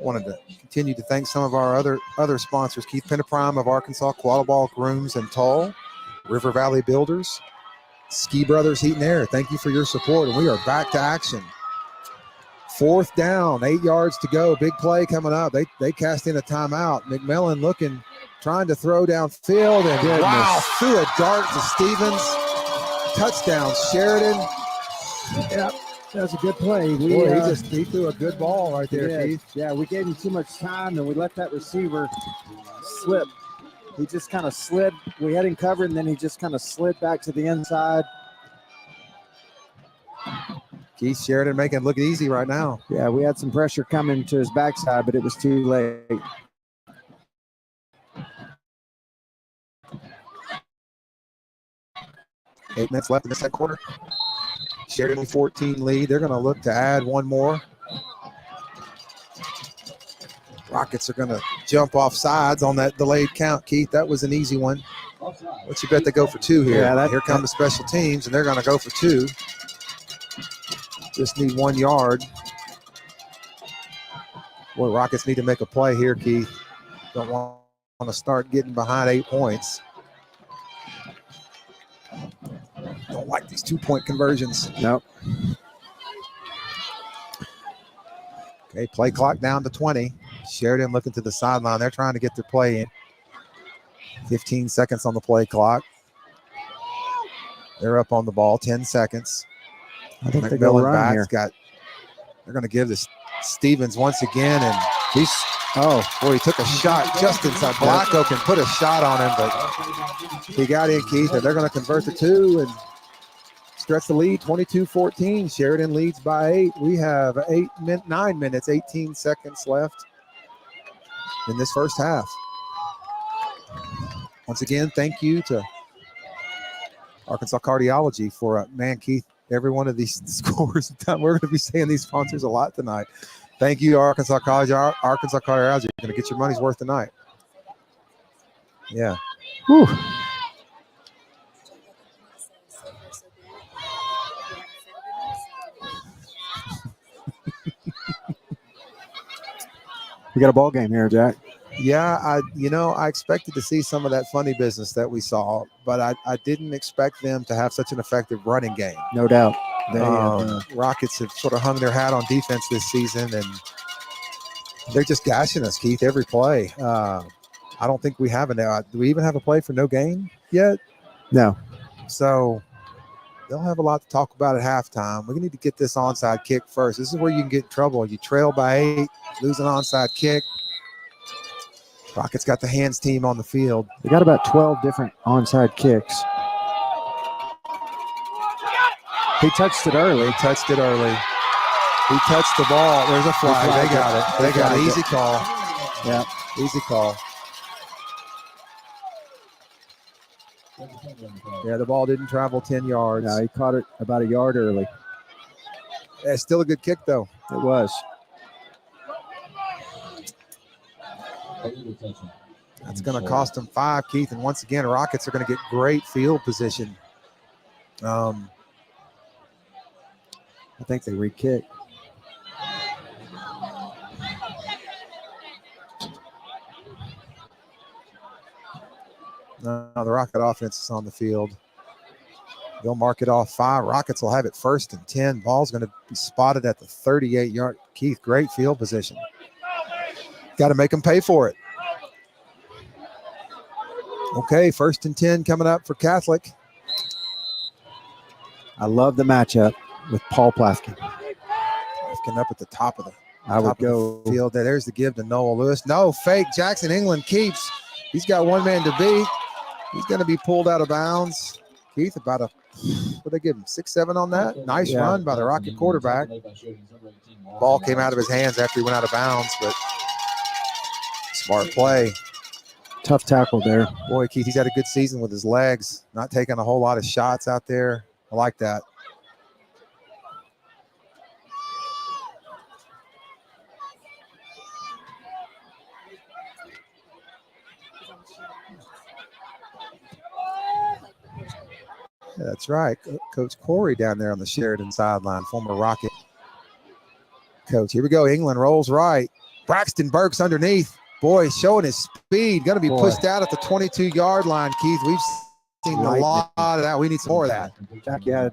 Wanted to continue to thank some of our other sponsors: Keith Penneprime of Arkansas, Qualiball Grooms and Toll, River Valley Builders, Ski Brothers Heat and Air. Thank you for your support, and we are back to action. 4th down, 8 yards to go. Big play coming up. They cast in a timeout. McMillan looking trying to throw downfield, and Goodness. wow, threw a dart to Stevens. Touchdown, Sheridan. Yeah, that was a good play. Boy, he threw a good ball right there, did. Keith. Yeah, we gave him too much time, and we let that receiver slip. He just kind of slid. We had him covered, and then he just kind of slid back to the inside. Keith Sheridan making it look easy right now. Yeah, we had some pressure coming to his backside, but it was too late. Eight minutes left in the second quarter. Sheridan 14 lead. They're going to look to add one more. Rockets are going to jump off sides on that delayed count, Keith. That was an easy one. What you bet they go for two here? Yeah, here come the special teams, and they're going to go for two. Just need 1 yard. Boy, Rockets need to make a play here, Keith. Don't want to start getting behind 8 points. Don't like these 2-point conversions. Nope. Okay, play clock down to 20. Sheridan looking to the sideline. They're trying to get their play in. 15 seconds on the play clock. They're up on the ball, 10 seconds. I think they go run here. They're going to give this Stevens once again, and he took a shot just inside. Blacko can put a shot on him, but he got in, Keith, and they're going to convert the two and stretch the lead, 22-14. Sheridan leads by 8. We have 9 minutes, 18 seconds left in this first half. Once again, thank you to Arkansas Cardiology for, Keith, every one of these scores. We're going to be saying these sponsors a lot tonight. Thank you, Arkansas College, Arkansas Cardiology. You're going to get your money's worth tonight. Yeah. Whew. We got a ball game here, Jack. Yeah, I expected to see some of that funny business that we saw, but I didn't expect them to have such an effective running game. No doubt. Rockets have sort of hung their hat on defense this season, and they're just gashing us, Keith, every play. I don't think we have do we even have a play for no gain yet? No. So they'll have a lot to talk about at halftime. We need to get this onside kick first. This is where you can get in trouble. You trail by 8, lose an onside kick. Rockets got the hands team on the field. They got about 12 different onside kicks. He touched it early. He touched the ball. There's a flag. They got it. They got an easy call. Yeah. Easy call. Yeah, the ball didn't travel 10 yards. No, he caught it about a yard early. It's still a good kick, though. It was. That's going to cost them 5, Keith. And once again, Rockets are going to get great field position. I think they re-kick. No, the Rocket offense is on the field. They'll mark it off 5. Rockets will have it 1st and 10. Ball's going to be spotted at the 38-yard. Keith, great field position. Got to make them pay for it. Okay, 1st and 10 coming up for Catholic. I love the matchup with Paul Plafkin. Plafkin up at the top of the field. There's the give to Noah Lewis. No, fake. Jackson England keeps. He's got one man to beat. He's going to be pulled out of bounds. Keith, about what they give him, 6-7 on that. Nice run by the Rocket quarterback. Ball came out of his hands after he went out of bounds, but smart play. Tough tackle there. Boy, Keith, he's had a good season with his legs, not taking a whole lot of shots out there. I like that. Yeah, that's right. Coach Corey down there on the Sheridan sideline, former Rocket coach. Here we go. England rolls right. Braxton Burks underneath. Boy, showing his speed. Going to be pushed out at the 22-yard line, Keith. We've seen a lot of that. We need some more of that. Jack, yeah.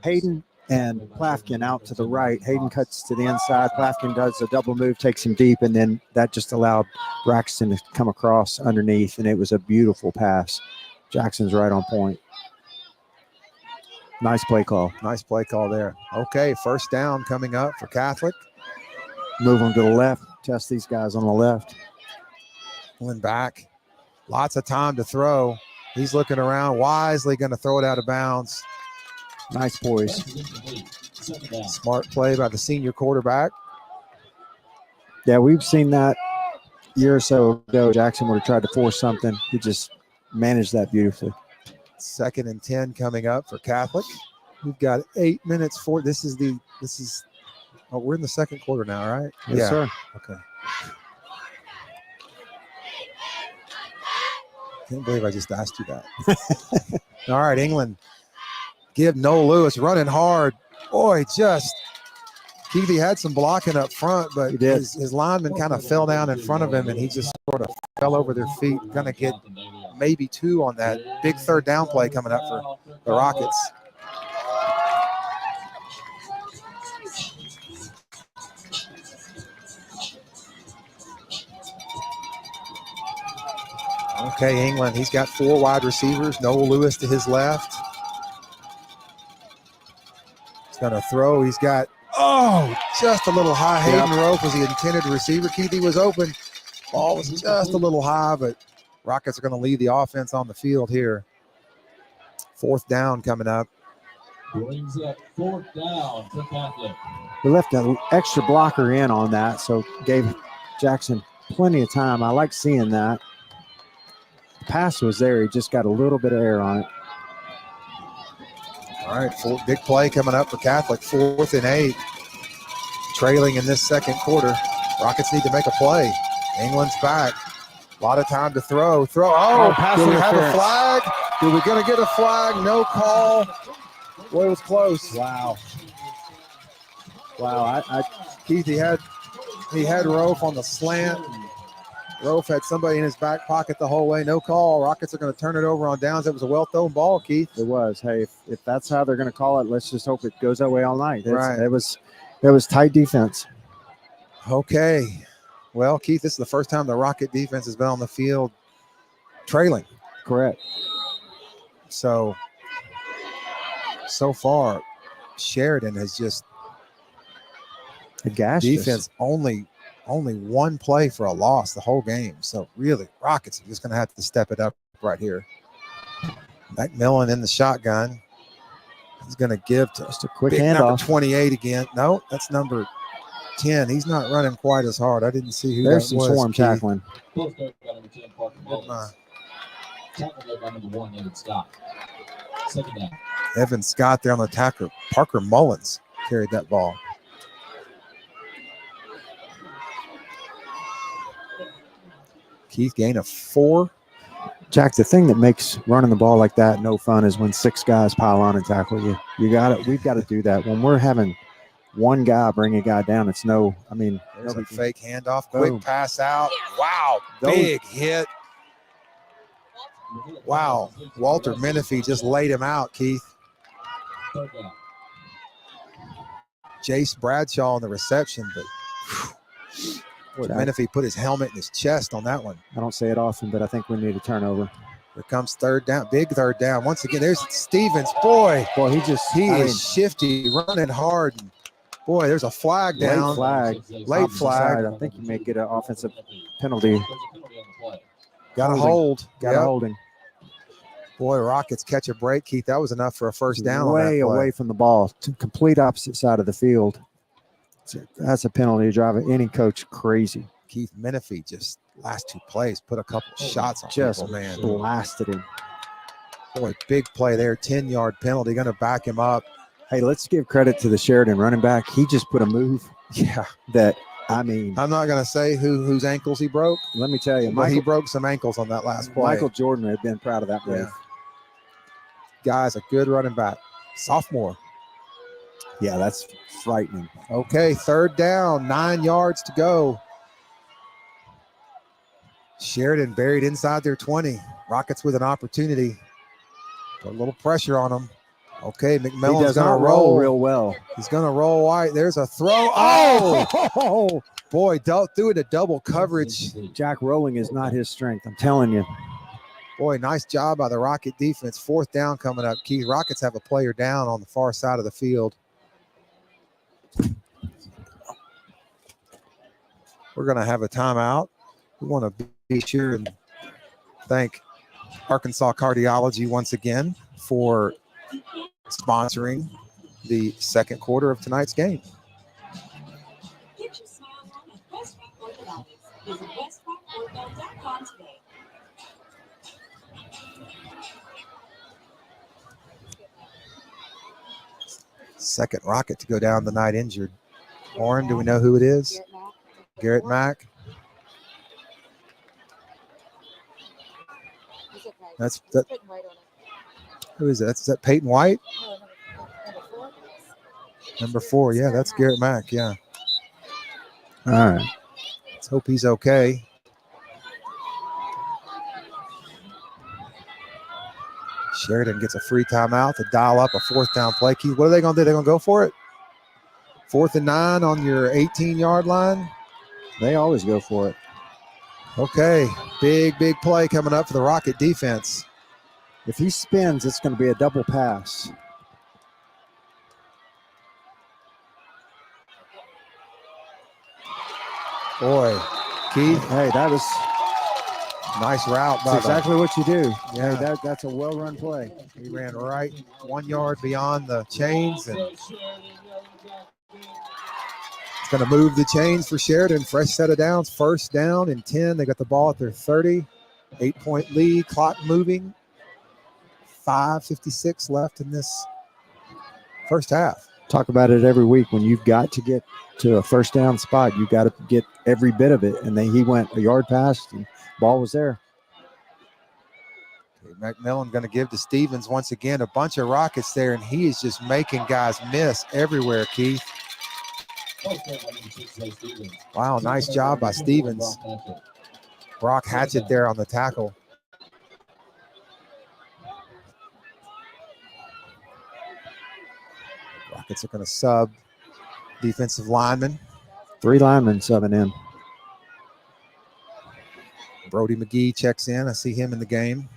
Hayden and Plafkin out to the right. Hayden cuts to the inside. Plafkin does a double move, takes him deep, and then that just allowed Braxton to come across underneath, and it was a beautiful pass. Jackson's right on point. Nice play call. Nice play call there. Okay, first down coming up for Catholic. Move them to the left. Test these guys on the left. Pulling back. Lots of time to throw. He's looking around, wisely going to throw it out of bounds. Nice poise. Smart play by the senior quarterback. Yeah, we've seen that a year or so ago. Jackson would have tried to force something. He just managed that beautifully. 2nd and 10 coming up for Catholic. We've got 8 minutes for we're in the second quarter now, right? Yes, sir. Okay. Can't believe I just asked you that. All right, England. Give Noah Lewis running hard. Boy, Keithy had some blocking up front, but his lineman kind of fell down in front of him, and he just sort of fell over their feet. Going to get maybe 2 on that big 3rd down play coming up for the Rockets. Okay, England, he's got 4 wide receivers. Noah Lewis to his left. He's going to throw. He's got, just a little high. Hayden Rope was the intended receiver. Keithy was open. Ball was just a little high, but Rockets are going to lead the offense on the field here. 4th down coming up. Brings up 4th down for Catholic. We left an extra blocker in on that, so gave Jackson plenty of time. I like seeing that. The pass was there. He just got a little bit of air on it. All right, big play coming up for Catholic. 4th and 8. Trailing in this second quarter. Rockets need to make a play. England's back. A lot of time to throw. Do we have a flag? Are we going to get a flag? No call. Boy, it was close. Wow. Keith, he had Rofe on the slant. Rofe had somebody in his back pocket the whole way. No call. Rockets are going to turn it over on downs. It was a well-thrown ball, Keith. It was. Hey, if that's how they're going to call it, let's just hope it goes that way all night. Right. It was tight defense. Okay. Well, Keith, this is the first time the Rocket defense has been on the field trailing. Correct. So far, Sheridan has just defense only 1 play for a loss the whole game. So really, Rockets are just going to have to step it up right here. McMillan in the shotgun. He's going to give to just a quick handoff. Number 28 again. No, that's number 10. He's not running quite as hard. I didn't see who There's that was. There's some swarm tackling. Evan Scott there on the tackler. Parker Mullins carried that ball. Keith, gain of 4. Jack, the thing that makes running the ball like that no fun is when 6 guys pile on and tackle you. We've got to do that. When we're having one guy bring a guy down, it's there's a fake handoff, quick pass out. Wow, big hit. Wow, Walter Menifee just laid him out, Keith. Jace Bradshaw on the reception, but Menifee put his helmet in his chest on that one. I don't say it often, but I think we need a turnover. Here comes 3rd down, big 3rd down. Once again, there's Stevens. Boy, he is shifty, running hard. Boy, there's a flag down. Late flag. I think you may get an offensive penalty. Got a hold. Got a holding. Boy, Rockets catch a break, Keith. That was enough for a first down. Way away from the ball, to complete opposite side of the field. That's a penalty to drive any coach crazy. Keith Menifee just last 2 plays put a couple shots on just people, man. Blasted him. Boy, big play there. 10-yard penalty. Going to back him up. Hey, let's give credit to the Sheridan running back. He just put a move. Yeah. I'm not going to say whose ankles he broke. Let me tell you, he broke some ankles on that last play. Michael Jordan had been proud of that move. Yeah. Guy's a good running back. Sophomore. Yeah, that's frightening. Okay, 3rd down, 9 yards to go. Sheridan buried inside their 20. Rockets with an opportunity. Put a little pressure on them. Okay, He McMillan's does going not to roll roll. real well. He's going to roll wide. There's a throw. Oh, Oh, boy, threw it a double coverage. Jack rolling is not his strength. I'm telling you. Boy, nice job by the Rocket defense. 4th down coming up. Keith, Rockets have a player down on the far side of the field. We're going to have a timeout. We want to be sure and thank Arkansas Cardiology once again for sponsoring the second quarter of tonight's game. Get your smile on at West Rock Orthodontics. Visit westrocortho.com today. Second Rocket to go down the night injured. Oren, do we know who it is? Garrett Mack. He's okay. That's He's that. putting weight on it. Who is that? Is that Peyton White? No, number 4. Number 4. Yeah, that's Garrett Mack. Yeah. All right. Let's hope he's okay. Sheridan gets a free timeout to dial up a 4th down play. Keith, what are they going to do? They're going to go for it? 4th and 9 on your 18-yard line? They always go for it. Okay. Big play coming up for the Rocket defense. If he spins, it's going to be a double pass. Boy, Keith, Hey, that was nice route by that's exactly what you do. Yeah. Hey, that's a well-run play. He ran right 1 yard beyond the chains, and it's going to move the chains for Sheridan. Fresh set of downs, 1st down and 10. They got the ball at their 30. 8-point lead, clock moving. 5:56 left in this first half. Talk about it every week. When you've got to get to a 1st down spot, you've got to get every bit of it. And then he went a yard past, and ball was there. Okay, McMillan going to give to Stevens once again. A bunch of Rockets there, and he is just making guys miss everywhere, Keith. Wow, nice job by Stevens. Brock Hatchett there on the tackle. Rockets are going to sub defensive lineman. 3 linemen subbing in. Brody McGee checks in. I see him in the game.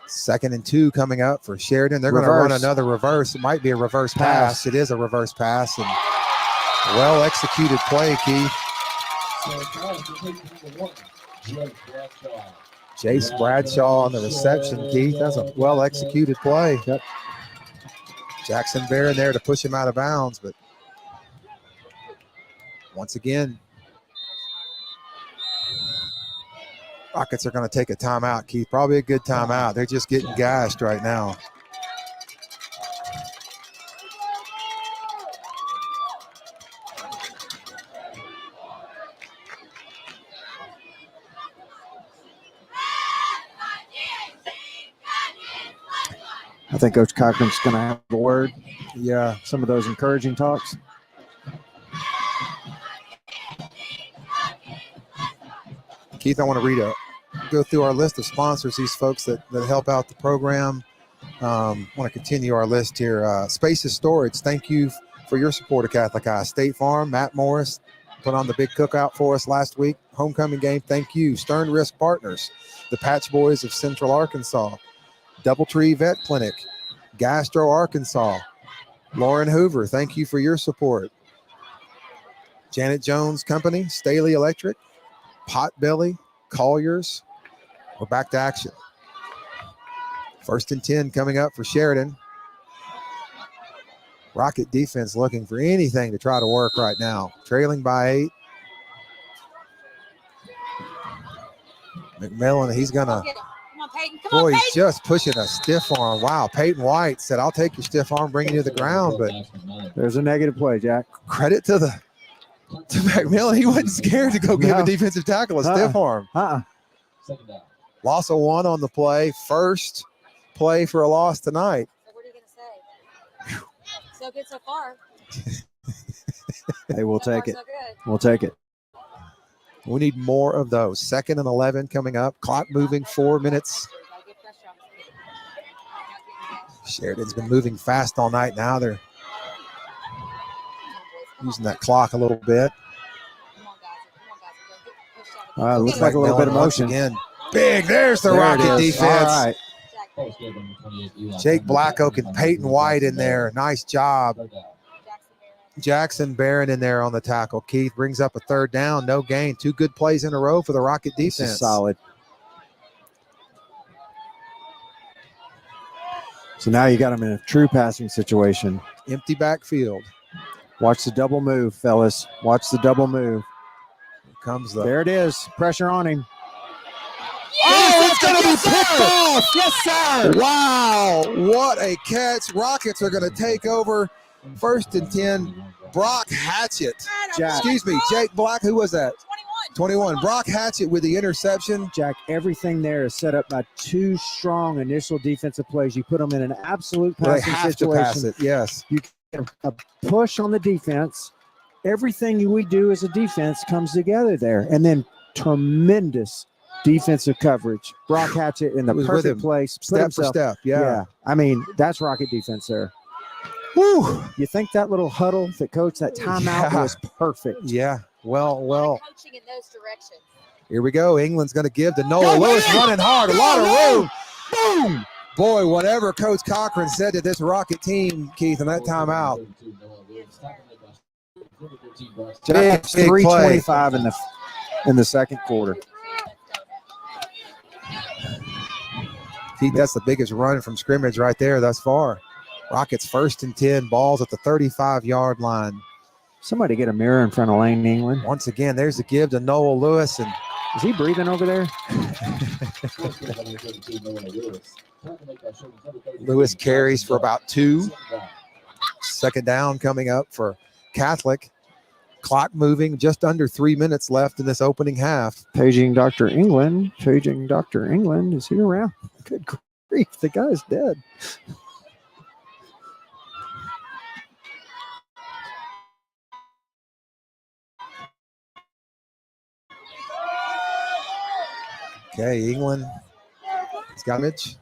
2nd and 2 coming up for Sheridan. They're going to run another reverse. It might be a reverse pass. It is a reverse pass, and well executed play, Keith. Jace Bradshaw on the reception, Keith. That's a well executed play. Yep. Jackson Barron there to push him out of bounds, but once again, Rockets are going to take a timeout, Keith. Probably a good timeout. They're just getting gashed right now. I think Coach Cochran's going to have a word. Yeah. Some of those encouraging talks. Keith, I want to go through our list of sponsors, these folks that help out the program. Want to continue our list here. Spaces Storage, thank you for your support of Catholic Eye. State Farm, Matt Morris put on the big cookout for us last week. Homecoming game, thank you. Stern Risk Partners, the Patch Boys of Central Arkansas. Doubletree Vet Clinic, Gastro Arkansas. Lauren Hoover, thank you for your support. Janet Jones Company, Staley Electric, Potbelly, Colliers. We're back to action. 1st and 10 coming up for Sheridan. Rocket defense looking for anything to try to work right now. Trailing by 8. McMillan, he's going to. Come on, Peyton. Come Boy, on, he's Peyton. just pushing a stiff arm. Wow, Peyton White said, I'll take your stiff arm, bring you to the ground. But There's a negative play, Jack. credit to McMillan. He wasn't scared to go give a defensive tackle a stiff arm. Loss of 1 on the play. First play for a loss tonight. So what are you going to say? So good so far. Hey, we'll So far, take it. so good. We'll take it. We need more of those. 2nd and 11 coming up. Clock moving, 4 minutes. Sheridan's been moving fast all night now. They're using that clock a little bit. Looks like a little bit of Once motion. again, big. There's the There it Rocket is. defense. All right. Jake Blackoak and Peyton White in there. Nice job. Jackson Barron in there on the tackle. Keith brings up a third down. No gain. 2 good plays in a row for the Rocket This defense. is solid. So now you got them in a true passing situation. Empty backfield. Watch the double move, fellas. Watch the double move. Here comes the. There it is. Pressure on him. Oh, it's going to be picked off. Yes, sir. Wow. What a catch. Rockets are going to take over. 1st and 10. Brock Hatchett. Excuse me, Jake Black. Who was that? 21. Brock Hatchett with the interception. Jack, everything there is set up by 2 strong initial defensive plays. You put them in an absolute They passing have to situation. pass it. Yes. You get a push on the defense. Everything we do as a defense comes together there. And then tremendous defensive coverage. Brock Hatchett in the Was with perfect him. place. put Step for himself- step. Yeah. I mean, that's Rocket defense there. Whew. You think that little huddle that coach, that timeout Yeah. was perfect. Yeah. Well. Coaching in those directions. Here we go. England's going to give to Noah Lewis running hard. A lot of room. Boom. Boy, whatever Coach Cochran said to this Rocket team, Keith, in that timeout. Jack, Big play. 3:25 in the second quarter. Keith, that's the biggest run from scrimmage right there thus far. Rockets 1st and 10, balls at the 35-yard line. Somebody get a mirror in front of Lane England. Once again, there's a give to Noah Lewis, and Is he breathing over there? Lewis carries for about 2. 2nd down coming up for Catholic. Clock moving, just under 3 minutes left in this opening half. Paging Dr. England. Paging Dr. England. Is he around? Good grief. The guy's dead. Okay, England. It's got Mitch.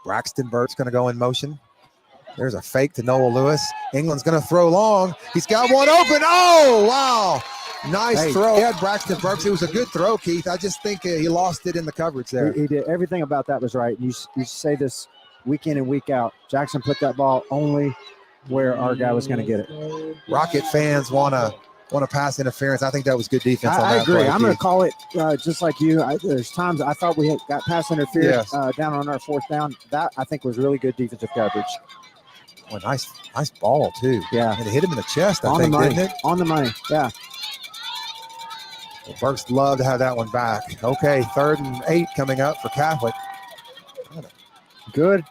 Braxton Burt's going to go in motion. There's a fake to Noah Lewis. England's going to throw long. He's got one open. Oh, wow. Nice throw. He had Braxton Burks. It was a good throw, Keith. I just think he lost it in the coverage there. He did. Everything about that was right. You say this week in and week out. Jackson put that ball only where our guy was going to get it. Rocket fans want to pass interference. I think that was good defense on I that agree. play, I'm going to Keith. call it just like you. There's times I thought we had got pass interference Yes. down on our 4th down. That, I think, was really good defensive coverage. Well, nice ball, too. Yeah. And it hit him in the chest, I On think, the money. didn't it? On the money. Yeah. Well, Burks love to have that one back. Okay, 3rd and 8 coming up for Catholic. Good.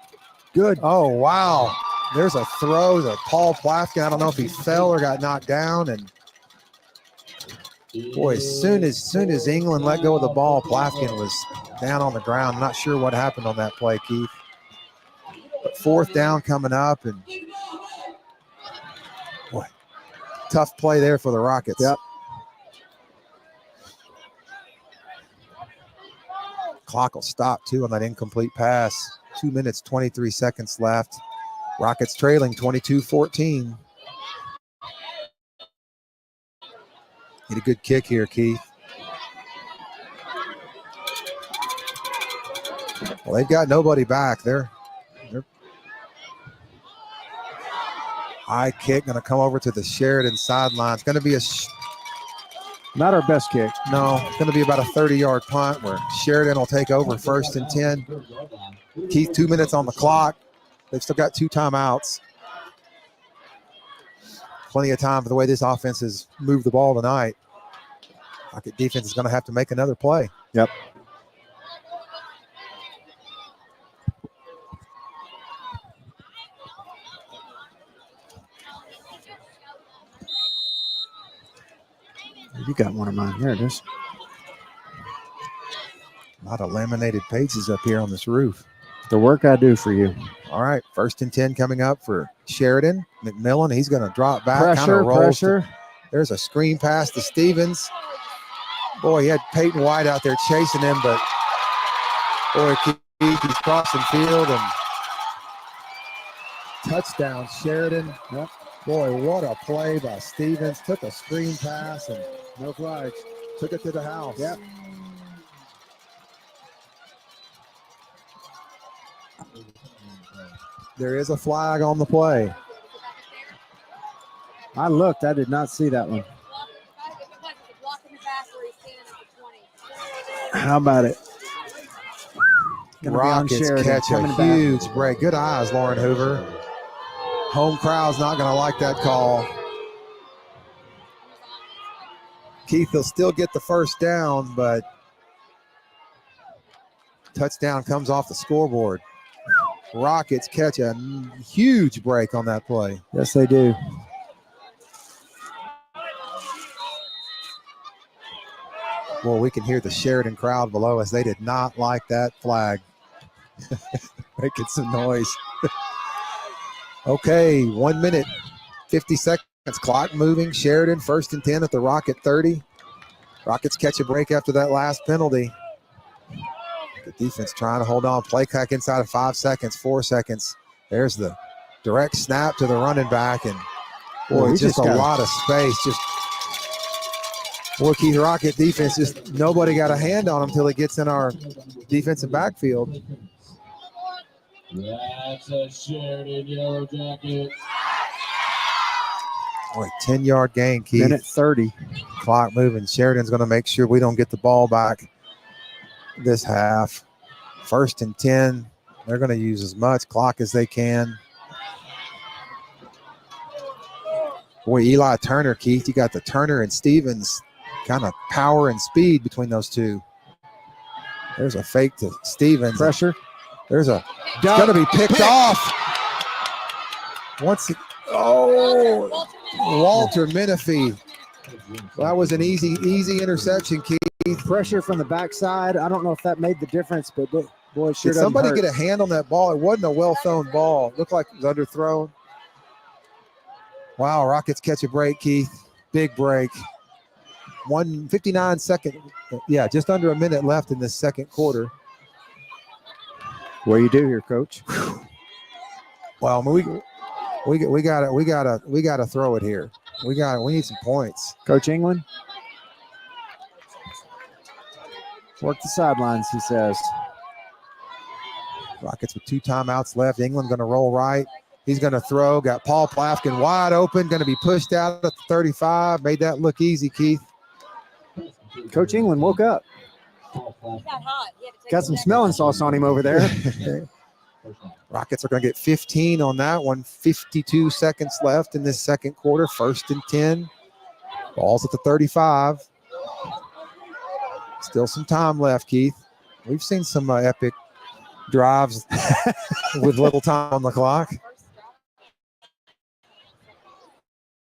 Oh, wow. There's a throw to Paul Plafkin. I don't know if he fell or got knocked down. And, boy, as soon as England let go of the ball, Plafkin was down on the ground. Not sure what happened on that play, Keith. But 4th down coming up. And, boy, tough play there for the Rockets. Yep. Clock will stop, too, on that incomplete pass. 2 minutes, 23 seconds left. Rockets trailing 22-14. Get a good kick here, Keith. Well, they've got nobody back. They're high kick going to come over to the Sheridan sideline. It's going to be Not our best kick. no, it's going to be about a 30-yard punt where Sheridan will take over 1st and 10. Keith, 2 minutes on the clock. They've still got 2 timeouts. Plenty of time for the way this offense has moved the ball tonight. Rocket defense is going to have to make another play. Yep. You got one of mine. Here it is. A lot of laminated pages up here on this roof. The work I do for you. All right, 1st and 10 coming up for Sheridan. McMillan, he's going to drop back. kinda rolls Pressure. There's a screen pass to Stevens. Boy, he had Peyton White out there chasing him, but boy, Keith, he's crossing field, and Touchdown, Sheridan. Yep. Boy, what a play by Stevens. Took a screen pass and No flags. took it to the house. Yep. There is a flag on the play. I looked. I did not see that one. How about it? Gonna be on Rockets Sheridan, catch a coming back. huge break. Good eyes, Lauren Hoover. Home crowd's not going to like that call. Keith will still get the first down, but touchdown comes off the scoreboard. Rockets catch a huge break on that play. Yes, they do. Well, we can hear the Sheridan crowd below us. They did not like that flag. Making some noise. Okay, 1 minute, 50 seconds. Clock moving. Sheridan 1st and 10 at the Rocket 30. Rockets catch a break after that last penalty. The defense trying to hold on. Play clock inside of 5 seconds, 4 seconds. There's the direct snap to the running back. And boy, just a lot of space. Just Keith, Rocket defense, just nobody got a hand on him until he gets in our defensive backfield. That's a Sheridan Yellowjacket. Boy, 10-yard gain, Keith. Minute 30. Clock moving. Sheridan's going to make sure we don't get the ball back this half. 1st and 10. They're going to use as much clock as they can. Boy, Eli Turner, Keith, you got the Turner and Stevens kind of power and speed between those two. There's a fake to Stevens. Pressure. It's going to be picked off. Walter Menifee. That was an easy interception, Keith. Pressure from the backside. I don't know if that made the difference, but boy, it sure Did somebody doesn't hurt. get a hand on that ball? It wasn't a well-thrown ball. It looked like it was underthrown. Wow, Rockets catch a break, Keith. Big break. 1:59 second. Yeah, just under a minute left in this second quarter. What do you do here, Coach? Well, I mean, we gotta throw it here. We need some points. Coach England? Work the sidelines, he says. Rockets with 2 timeouts left. England going to roll right. He's going to throw. Got Paul Plafkin wide open. Going to be pushed out at the 35. Made that look easy, Keith. Coach England woke up. He got hot. He had to take Got some smelling sauce on him over there. Rockets are going to get 15 on that one. 52 seconds left in this second quarter. 1st and 10. Ball's at the 35. Still some time left, Keith. We've seen some epic drives with little time on the clock.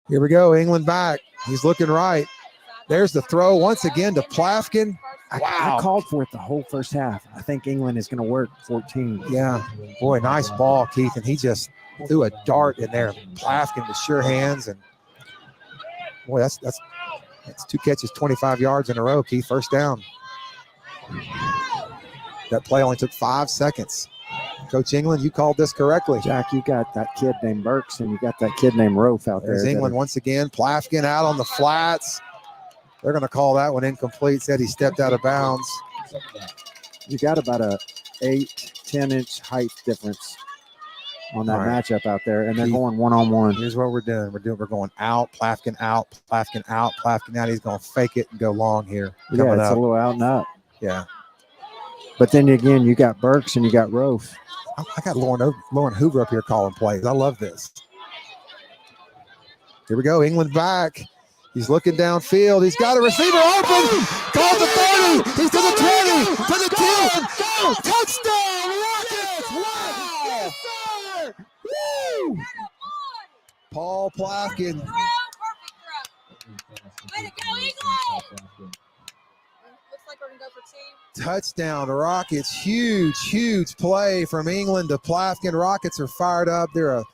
Here we go. England back. He's looking right. There's the throw once again to Plafkin. I called for it the whole first half. I think England is going to work 14. Yeah. Boy, nice ball, Keith. And he just threw a dart in there. Plafkin with sure hands. And boy, that's 2 catches, 25 yards in a row, Keith. First down. That play only took 5 seconds. Coach England, you called this correctly. Jack, you got that kid named Burks and you got that kid named Rofe out There's there. England once again. Plafkin out on the flats. They're going to call that one incomplete. Said he stepped out of bounds. You got about a 8-10 inch height difference on that matchup out there, and they're going one-on-one. Here's what we're doing. We're going out, Plafkin out, Plafkin out, Plafkin out. He's going to fake it and go long here. Yeah, it's a little out and up. Yeah. But then again, you got Burks and you got Rofe. I got Lauren Hoover up here calling plays. I love this. Here we go. England back. He's looking downfield. He's got a receiver open. Called the 30. He's to the 20. To the 10. Go. Touchdown, Rockets. Wow. Yes, sir. Woo. Paul Plafkin. Perfect throw. Way to go, England. Looks like we're going to go for 2. Touchdown, Rockets. Huge play from England to Plafkin. Rockets are fired up. They're a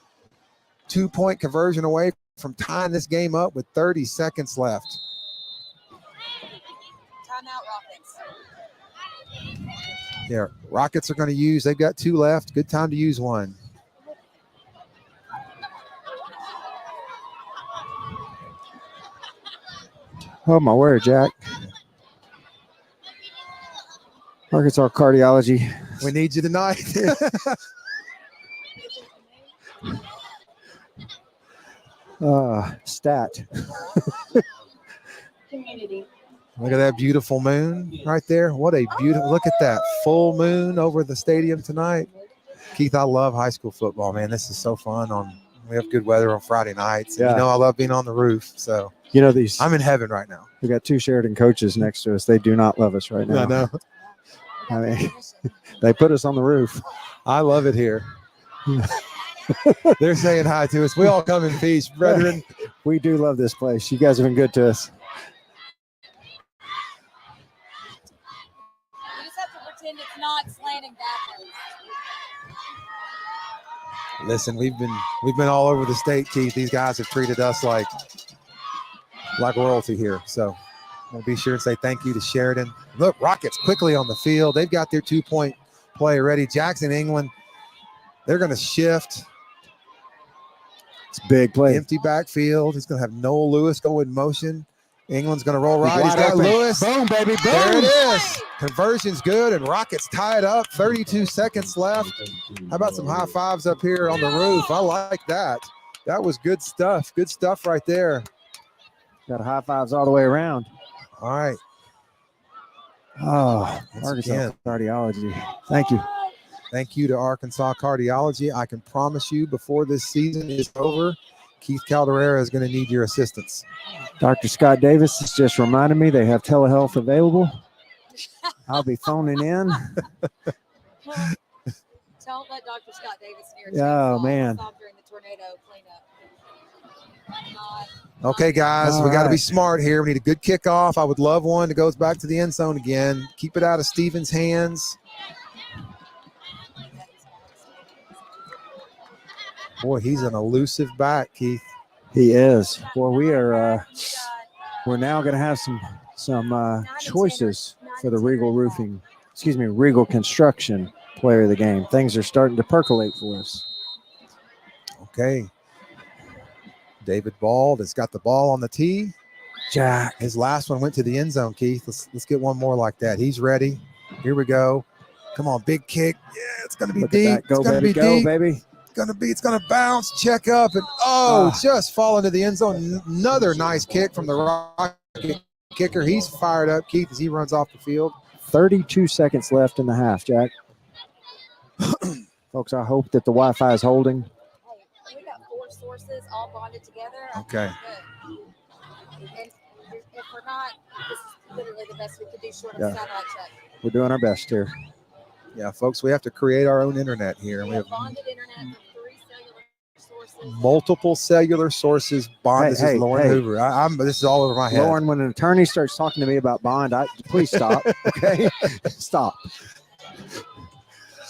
2-point conversion away from tying this game up with 30 seconds left. Timeout, Rockets. Yeah, Rockets are going to use, they've got 2 left. Good time to use one. Oh, my word, Jack. Arkansas Cardiology. We need you tonight. Stat. Community. Look at that beautiful moon right there. What a beautiful, look at that full moon over the stadium tonight. Keith, I love high school football, man. This is so fun. We have good weather on Friday nights. And Yeah. You know I love being on the roof. So You know, these. I'm in heaven right now. We got 2 Sheridan coaches next to us. They do not love us right now. I know. I mean, they put us on the roof. I love it here. They're saying hi to us. We all come in peace, brethren. We do love this place. You guys have been good to us. You just have to pretend it's not slanting backwards. Listen, we've been all over the state, Keith. These guys have treated us like royalty here. So we'll be sure and say thank you to Sheridan. Look, Rockets quickly on the field. They've got their 2-point play ready. Jackson, England, they're going to shift. It's a big play. Empty backfield. He's going to have Noel Lewis go in motion. England's going to roll right. He's wide got open. Lewis. Boom, baby, boom. There it is. Conversion's good, and Rockets tie it up. 32 seconds left. How about some high fives up here on the roof? I like that. That was good stuff. Good stuff right there. Got high fives all the way around. All right. Oh, Once Arkansas again. Cardiology. Thank you. Thank you to Arkansas Cardiology. I can promise you before this season is over, Keith Calderera is going to need your assistance. Dr. Scott Davis has just reminded me they have telehealth available. I'll be phoning in. Don't let Dr. Scott Davis near. Oh, man. During the tornado cleanup. Okay, guys, we All got to be right. smart here. We need a good kickoff. I would love one that goes back to the end zone again. Keep it out of Stevens' hands. Boy, he's an elusive back, Keith. He is. Well, we're now going to have some choices for the Regal Construction player of the game. Things are starting to percolate for us. Okay. David Bald has got the ball on the tee. Jack. His last one went to the end zone, Keith. Let's get one more like that. He's ready. Here we go. Come on, big kick. Yeah, it's going to be Look deep. at that. Go, it's going to baby. be Go, deep. baby. It's going to bounce, check up, and just fall into the end zone. Another nice kick from the Rocket kicker. He's fired up, Keith, as he runs off the field. 32 seconds left in the half, Jack. Folks, I hope that the Wi-Fi is holding. Hey, we got 4 sources all bonded together. Okay. Good. And if we're not, this is literally the best we could do short of Yeah. satellite check. We're doing our best here. Yeah, folks, we have to create our own internet here. And We we have have bonded internet from 3 cellular sources. multiple cellular sources. Bond. This is Lauren Hoover. This is all over my head. Lauren, when an attorney starts talking to me about bond, please stop. Okay, stop.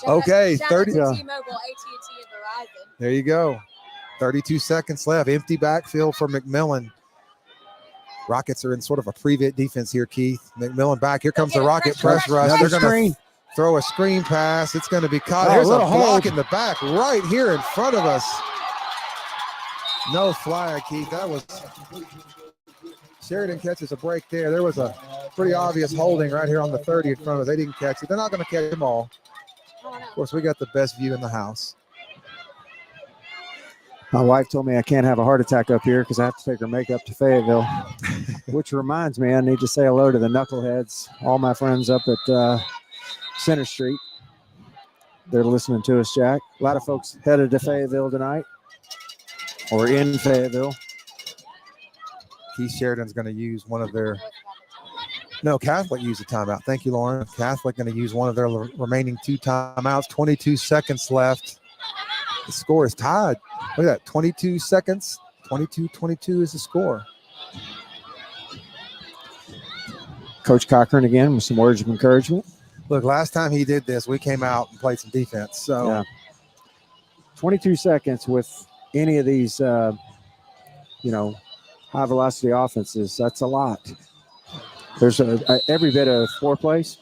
Okay, Shout 30 out to Yeah. T-Mobile, AT&T, and Verizon. There you go. 32 seconds left. Empty backfield for McMillan. Rockets are in sort of a prevent defense here, Keith. McMillan back. Here comes the Rocket press rush. Another They're going screen. to throw a screen pass. It's going to be caught. Oh, Here's a little block hold. in the back right here in front of us. No flag, Keith. That was Sheridan catches a break there. There was a pretty obvious holding right here on the 30 in front of us. They didn't catch it. They're not going to catch them all. Of course, we got the best view in the house. My wife told me I can't have a heart attack up here because I have to take her makeup to Fayetteville. Which reminds me, I need to say hello to the knuckleheads, all my friends up at Center Street. They're listening to us, Jack. A lot of folks headed to Fayetteville tonight or in Fayetteville. Keith Sheridan's going to use one of their No, Catholic used a timeout. Thank you, Lauren. Catholic going to use one of their remaining 2 timeouts. 22 seconds left. The score is tied. Look at that, 22 seconds. 22-22 is the score. Coach Cochran again with some words of encouragement. Look, last time he did this, we came out and played some defense. So, Yeah. 22 seconds with any of these, high velocity offenses. That's a lot. There's every bit of foreplays.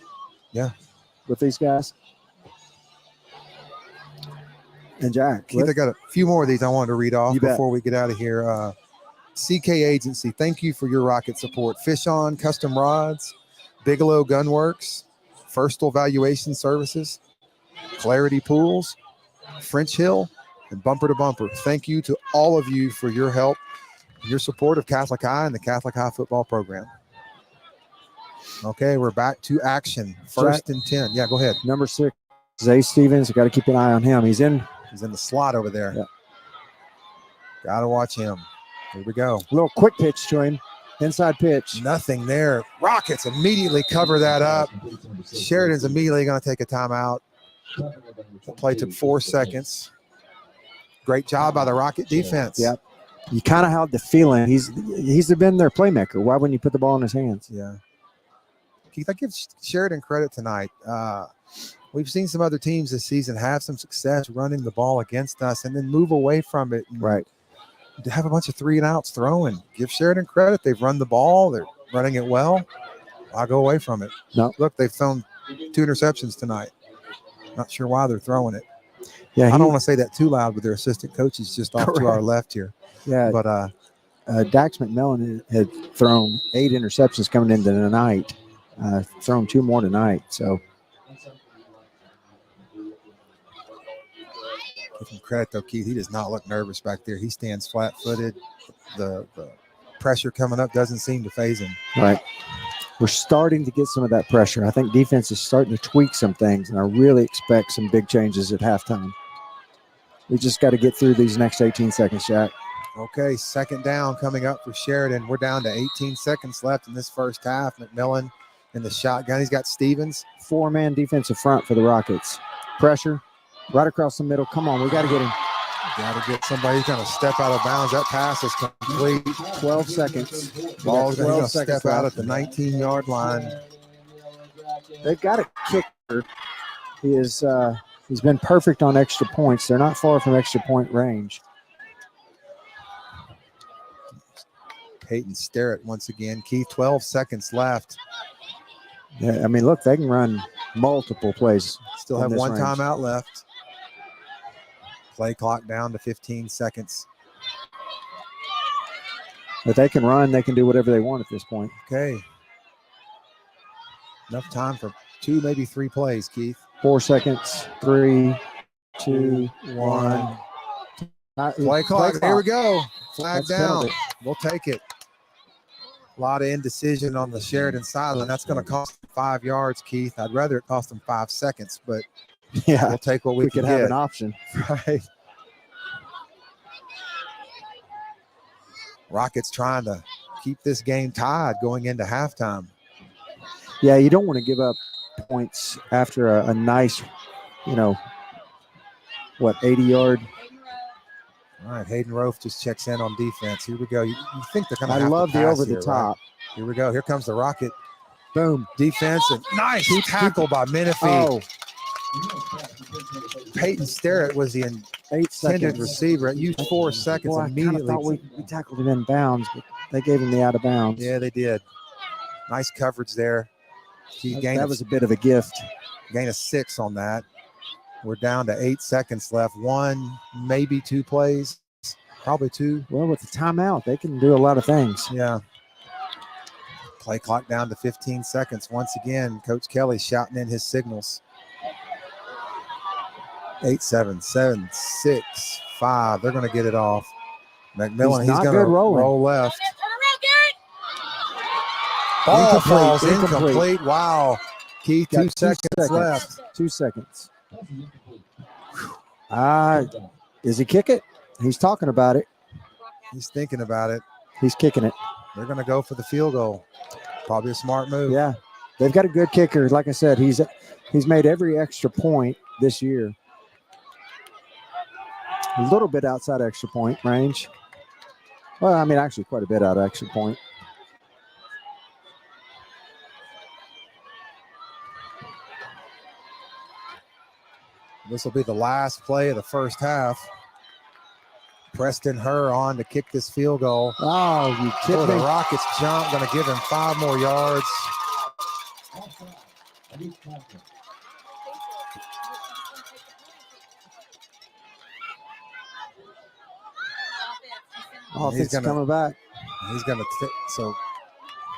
Yeah. With these guys. And Jack, Keith, I got a few more of these I wanted to read off You bet. before we get out of here. CK Agency, thank you for your rocket support. Fish On Custom Rods, Bigelow Gunworks, Firstal Valuation Services, Clarity Pools, French Hill, and Bumper to Bumper. Thank you to all of you for your help, your support of Catholic High and the Catholic High football program. Okay, we're back to action. First and 10. Yeah, go ahead. Number 6, Zay Stevens. You got to keep an eye on him. He's in the slot over there. Yeah. Got to watch him. Here we go. A little quick pitch to him. Inside pitch. Nothing there. Rockets immediately cover that up. Sheridan's immediately going to take a timeout. The play took 4 seconds. Great job by the Rocket defense. Yep. You kind of have the feeling he's been their playmaker. Why wouldn't you put the ball in his hands? Yeah. Keith, I give Sheridan credit tonight. We've seen some other teams this season have some success running the ball against us and then move away from it. Right. To have a bunch of 3-and-outs throwing. Give Sheridan credit. They've run the ball. They're running it well. I'll go away from it. No. Look, they've thrown 2 interceptions tonight. Not sure why they're throwing it. Yeah, I don't want to say that too loud, but their assistant coach is just off to our left here. Yeah. But Dax McMillan had thrown 8 interceptions coming into the night. Thrown 2 more tonight. So give him credit though, Keith. He does not look nervous back there. He stands flat-footed. The pressure coming up doesn't seem to phase him. right. We're starting to get some of that pressure. I think defense is starting to tweak some things, and I really expect some big changes at halftime. We just got to get through these next 18 seconds, Jack. Okay, second down coming up for Sheridan. We're down to 18 seconds left in this first half. McMillan in the shotgun. He's got Stevens. 4-man defensive front for the Rockets. Pressure right across the middle. Come on, we got to get him. Got to get somebody who's going to step out of bounds. That pass is complete. 12 seconds. Ball's going to 12 seconds step out left. at the 19-yard line. They've got a kicker. He's been perfect on extra points. They're not far from extra point range. Peyton Sterrett once again. Keith, 12 seconds left. Yeah, I mean, look, they can run multiple plays. Still in have this one range. timeout left. Play clock down to 15 seconds. If they can run, they can do whatever they want at this point. Okay. Enough time for 2, maybe 3 plays, Keith. 4 seconds. 3, 2, 1. Play clock. Here we go. Flag That's down. penalty. We'll take it. A lot of indecision on the Sheridan sideline. That's going to cost 5 yards, Keith. I'd rather it cost them 5 seconds, but Yeah, we'll take what we we can could have get. an option. Right. Rockets trying to keep this game tied going into halftime. Yeah, you don't want to give up points after a nice, 80-yard. All right, Hayden Rofe just checks in on defense. Here we go. You think they're going to I have love to the pass over the here, top. right? Here we go. Here comes the Rocket Boom. defense. And nice tackle by Menifee. Oh, Peyton Sterrett was the 8 intended seconds. receiver. It used 4 seconds Boy, I kinda immediately. thought we tackled him in bounds, but they gave him the out of bounds. Yeah, they did. Nice coverage there. He that was a bit of a gift. gain of 6 on that. We're down to 8 seconds left. 1, maybe 2 plays. Probably 2. Well, with the timeout, they can do a lot of things. Yeah. Play clock down to 15 seconds. Once again, Coach Kelly shouting in his signals. 8, 7, 7, 6, 5. They're going to get it off. McMillan, he's not going to good rolling. roll left. Ball falls incomplete. Wow. Keith, Got 2 seconds left. 2 seconds. Does he kick it? He's talking about it. He's thinking about it. He's kicking it. They're going to go for the field goal. Probably a smart move. Yeah. They've got a good kicker. Like I said, he's made every extra point this year. A little bit outside extra point range. Well, I mean, actually quite a bit out of extra point. This will be the last play of the first half. Preston Herr on to kick this field goal. Oh, you Oh, kidding the me? Rockets jump, going to give him 5 more yards. Offense coming back. He's going to so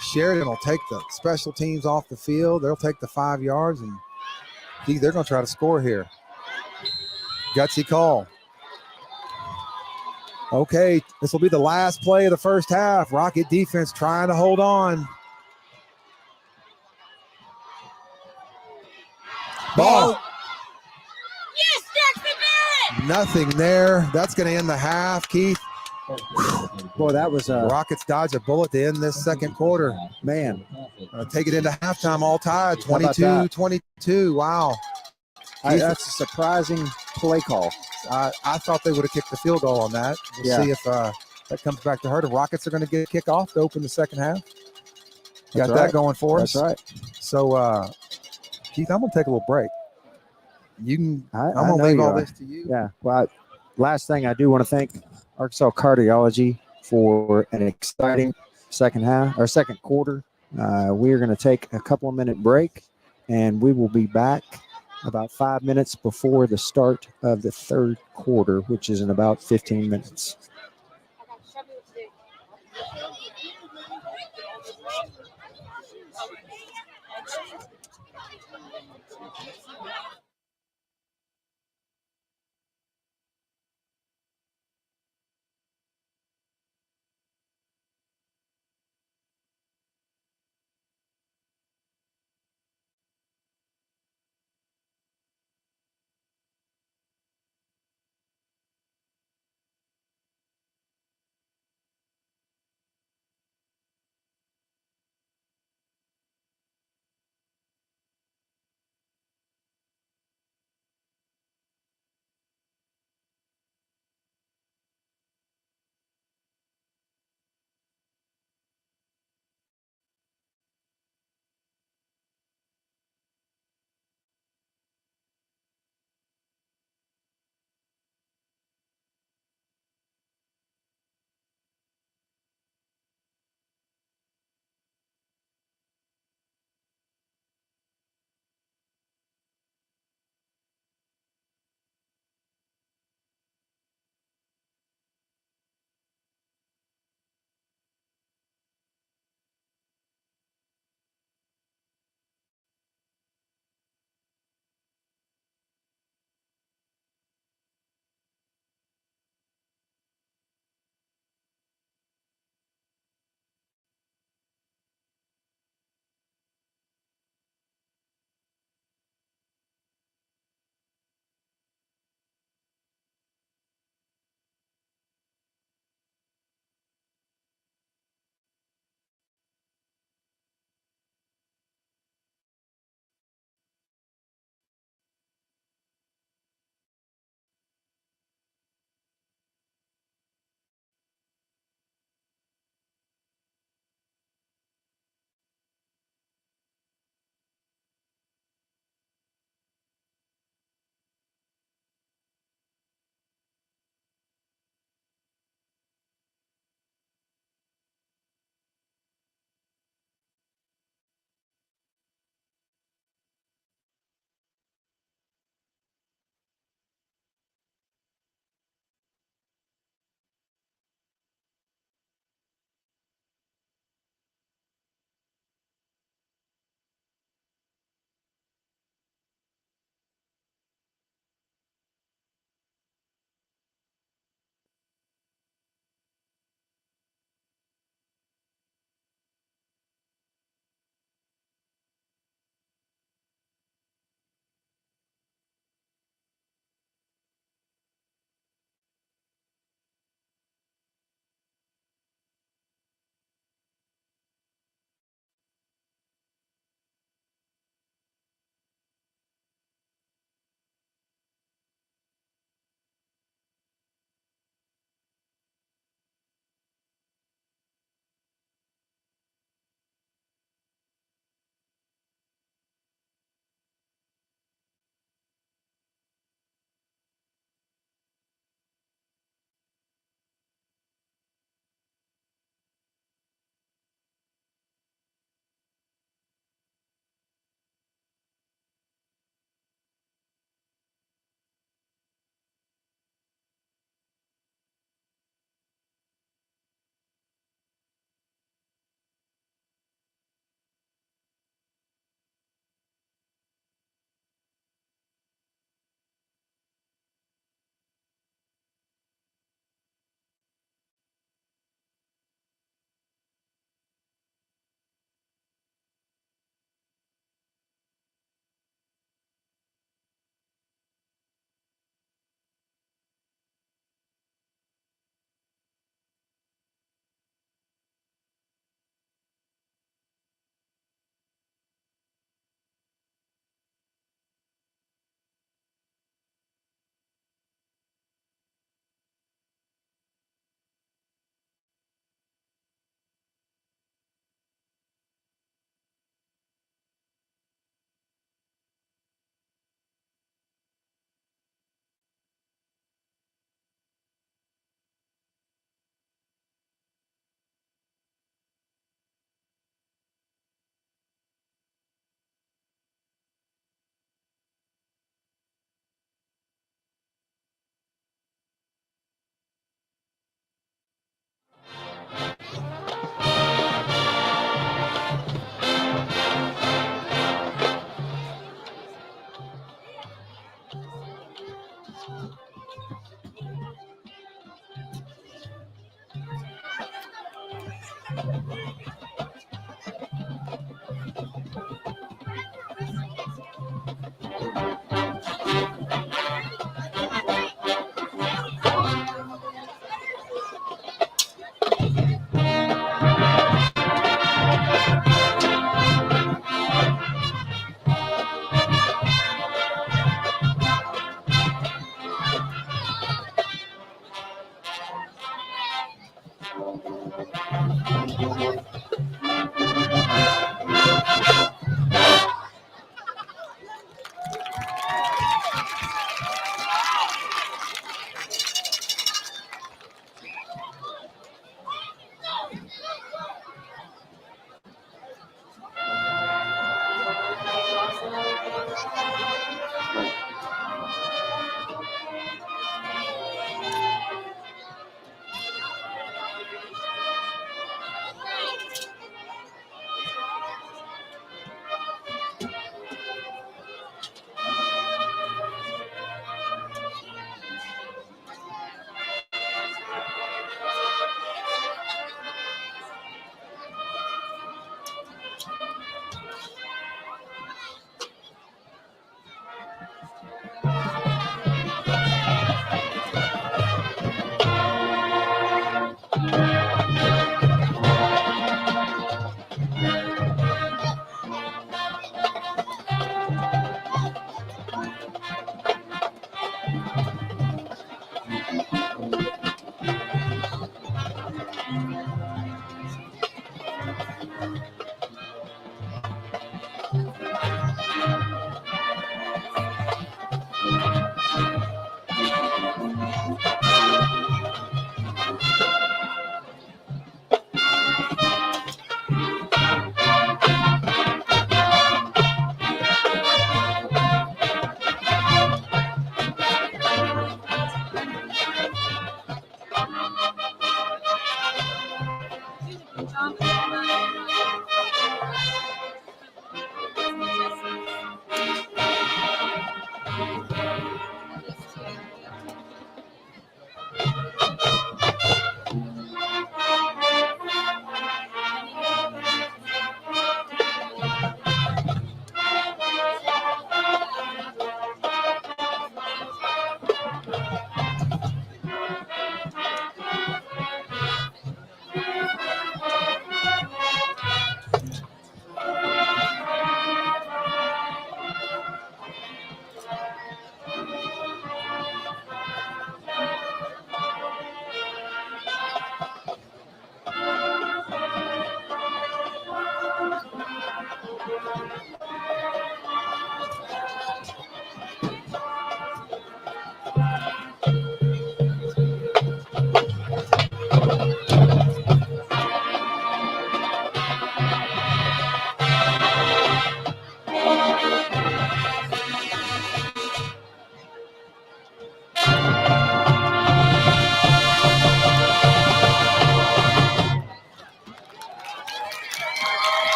Sheridan will take the special teams off the field. They'll take the 5 yards, and they're going to try to score here. Gutsy call. Okay, this will be the last play of the first half. Rocket defense trying to hold on. Ball. Yes, Jackson Barrett! Nothing there. That's going to end the half, Keith. Boy, that was a Rockets dodge a bullet to end this second quarter. man. Take it into halftime, all tied, How about that? 22-22. Wow. That's a surprising play call. I thought they would have kicked the field goal on that. We'll Yeah. see if that comes back to her. The Rockets are going to get a kick off to open the second half. Got That's that right. going for That's us. right. So, Keith, I'm going to take a little break. You can. I'm I going to know leave you all are. this to you. Yeah. Well, last thing, I do want to thank Arkansas Cardiology for an exciting second quarter. We are going to take a couple of minute break, and we will be back about 5 minutes before the start of the third quarter, which is in about 15 minutes. Okay, show me what to do.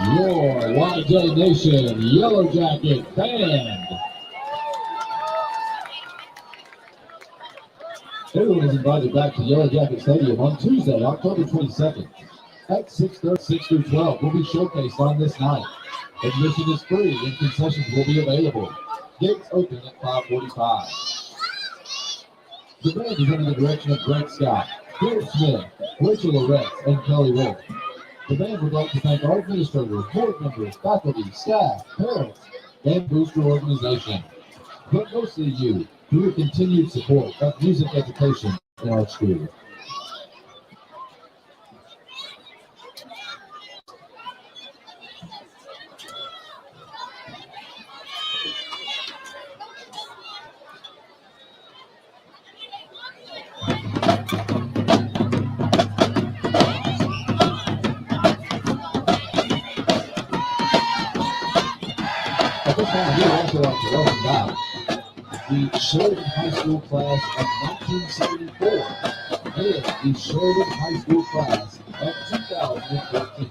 Your YJ Nation Yellowjacket Band. Everyone is invited back to Yellowjacket Stadium on Tuesday, October 22nd at 6 through 12. Will be showcased on this night. Admission is free and concessions will be available. Gates open at 5:45. The band is under the direction of Greg Scott, Bill Smith, Rachel Loretz, and Kelly Wolf. The band would like to thank our administrators, board members, faculty, staff, parents, and booster organization. But mostly you, for your continued support of music education in our school. At this time, we would also like to welcome back the Sheridan High School class of 1974 and the Sheridan High School class of 2014.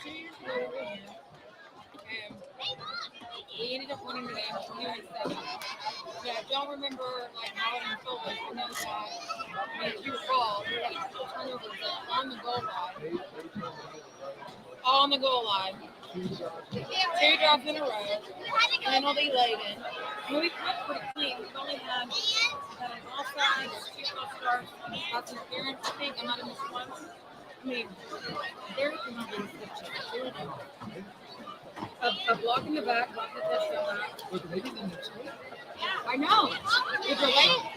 2 years later, and we ended up winning the game 21-7. But I don't remember like how it unfolded. I know that, if you recall, we had a couple turnovers on the goal line. On the goal line. 2 drives in a row. Penalty laden. And we kept pretty clean. We've only had an offside, 2 false starts, lots of interference. I think I might have missed one. I mean, there cannot be a block in the back, block the touchdown back. I know.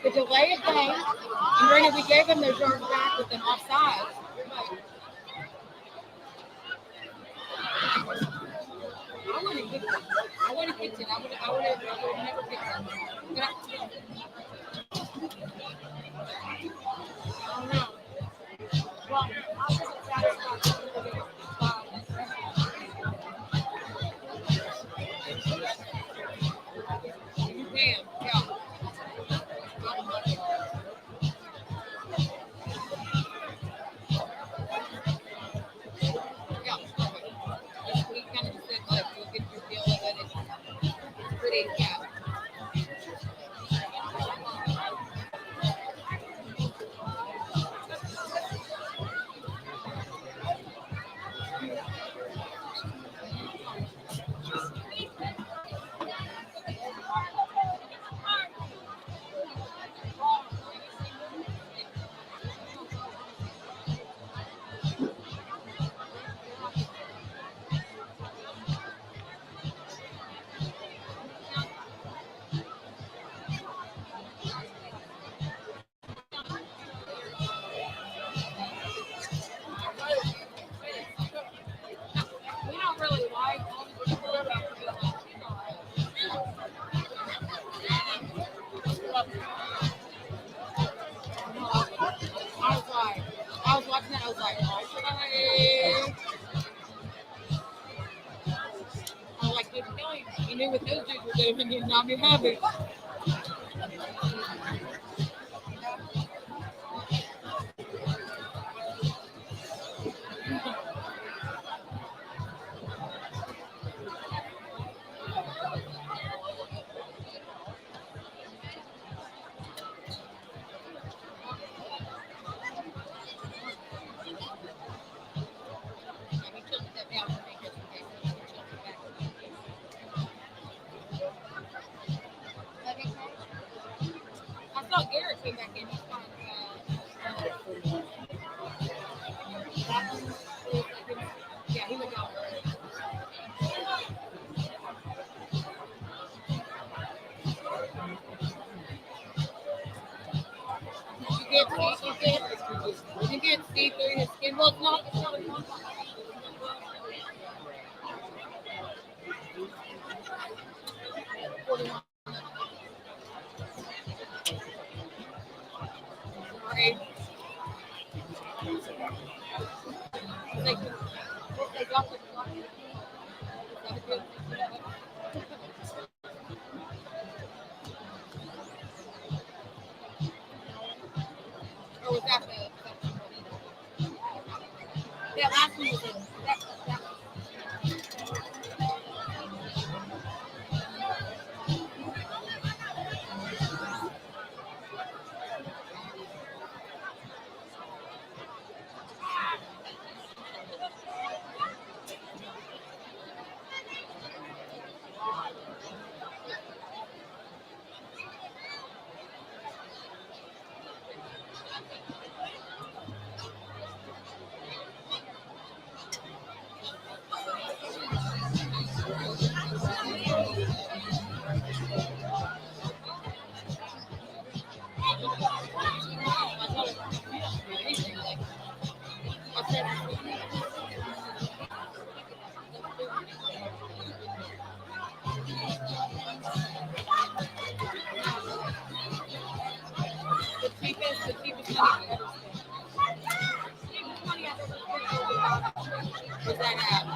The delay of game. And granted, we gave them their yards back with an offside. I would have kicked it. I would have never kicked it. But I don't know. Well, I wasn't satisfied with it. You can, yeah. Yeah, we kind of just said, like, you'll get your deal with it. It's pretty, yeah. We don't really like all the people about I was watching that, I was like, I was like, dude, Kelly, you knew what those dudes were doing and you'd not be happy. I saw Garrett came back in. He's fine. Yeah, he went down. You can't see through his skin. Well, it's not a contact. 41. Sorry. They got the block. Is that a good? Or was that the? That last one was that. The cheapest money I've ever spent. Cheapest money I've ever spent was that app.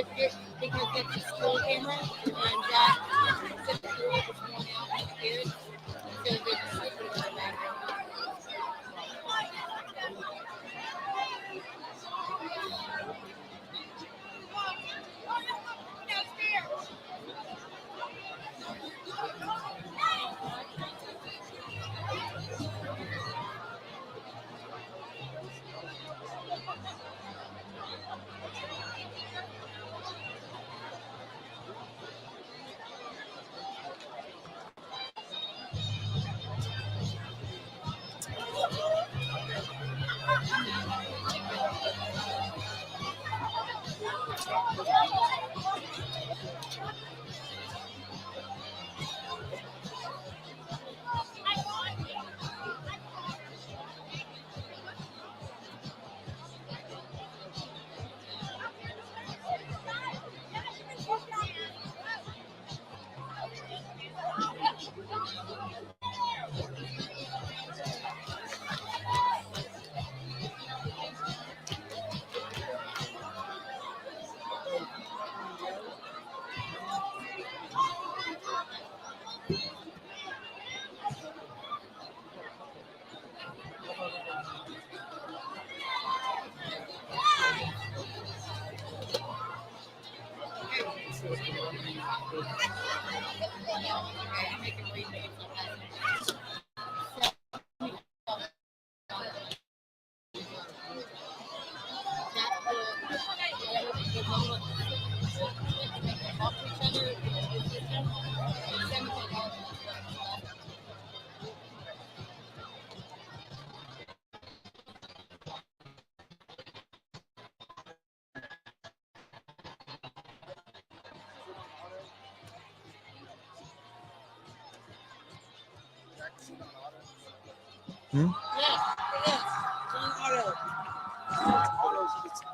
because it's a school camera, and Jack said the school was going out with the kids, so they just put it in the background.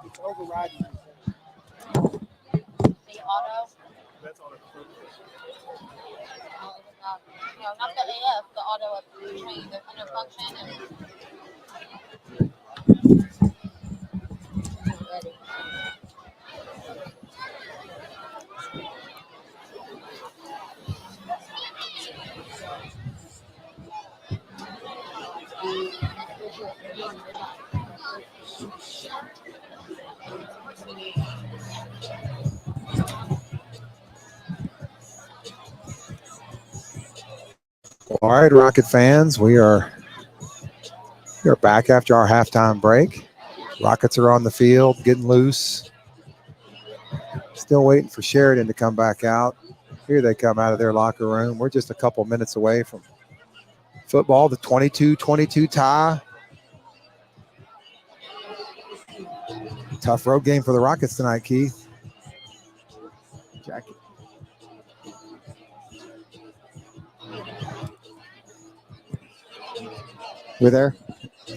It's overriding. The auto. That's on a No, not the AF, the auto up between the interfunction and ready. All right, Rocket fans, we are back after our halftime break. Rockets are on the field, getting loose. Still waiting for Sheridan to come back out. Here they come out of their locker room. We're just a couple minutes away from football, the 22-22 tie. Tough road game for the Rockets tonight, Keith. Jackie. We're there?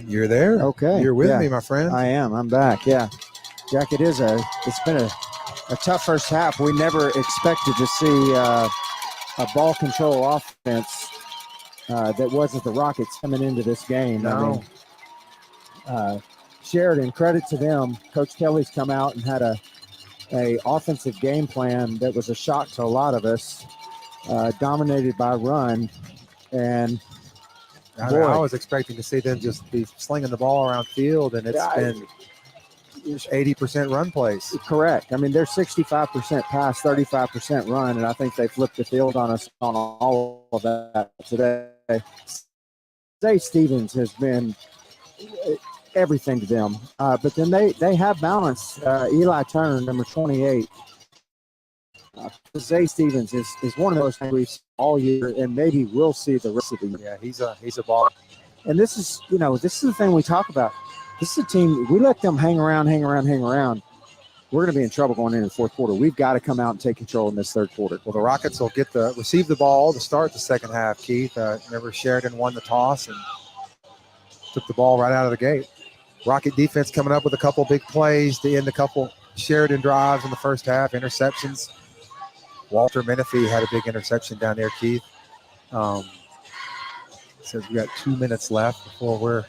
You're there. Okay. You're with Yeah. me, my friend. I am. I'm back. Yeah. Jack, it's been a tough first half. We never expected to see a ball control offense that wasn't the Rockets coming into this game. No. I mean, Sheridan, credit to them. Coach Kelly's come out and had a offensive game plan that was a shock to a lot of us, dominated by run. And I was expecting to see them just be slinging the ball around field, and it's been 80% run plays. Correct. I mean, they're 65% pass, 35% run, and I think they flipped the field on us on all of that today. Zay Stevens has been everything to them. But then they have balance. Eli Turner, number 28. Zay Stevens is one of those we've seen all year, and maybe we'll see the rest of the year. Yeah, he's a ball. And this is the thing we talk about. This is a team, we let them hang around. We're going to be in trouble going into the fourth quarter. We've got to come out and take control in this third quarter. Well, the Rockets will receive the ball to start the second half, Keith. Remember, Sheridan won the toss and took the ball right out of the gate. Rocket defense coming up with a couple big plays to end a couple Sheridan drives in the first half, interceptions. Walter Menifee had a big interception down there, Keith. Says we got 2 minutes left before we're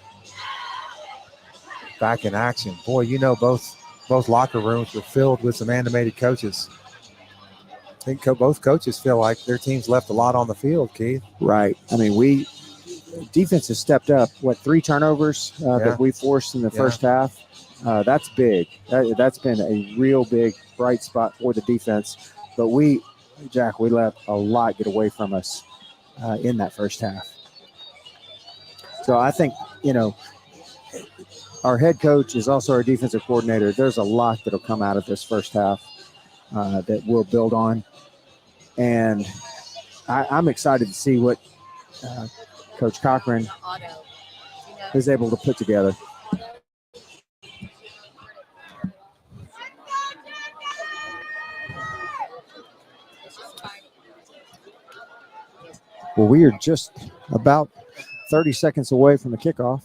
back in action. Boy, both both locker rooms were filled with some animated coaches. I think both coaches feel like their teams left a lot on the field, Keith. Right. I mean, defense has stepped up. 3 turnovers that we forced in the first half? That's big. That's been a real big bright spot for the defense. But Jack, we let a lot get away from us in that first half. So I think, our head coach is also our defensive coordinator. There's a lot that'll come out of this first half that we'll build on. And I'm excited to see what Coach Cochran is able to put together. Well, we are just about 30 seconds away from the kickoff.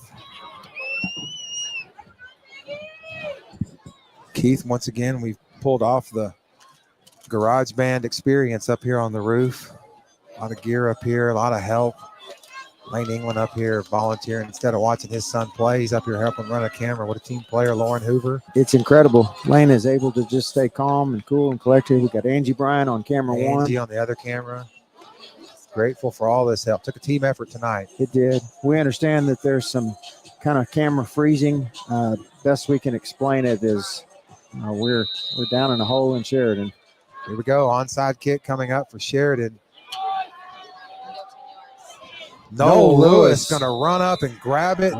Keith, once again, we've pulled off the garage band experience up here on the roof. A lot of gear up here, a lot of help. Lane England up here volunteering instead of watching his son play. He's up here helping run a camera. What a team player, Lauren Hoover. It's incredible. Lane is able to just stay calm and cool and collected. We got Angie Bryan on camera one. Angie on the other camera. Grateful for all this help. Took a team effort tonight. It did. We understand that there's some kind of camera freezing. Best we can explain it is we're down in a hole in Sheridan. Here we go. Onside kick coming up for Sheridan. Noel Lewis going to run up and grab it.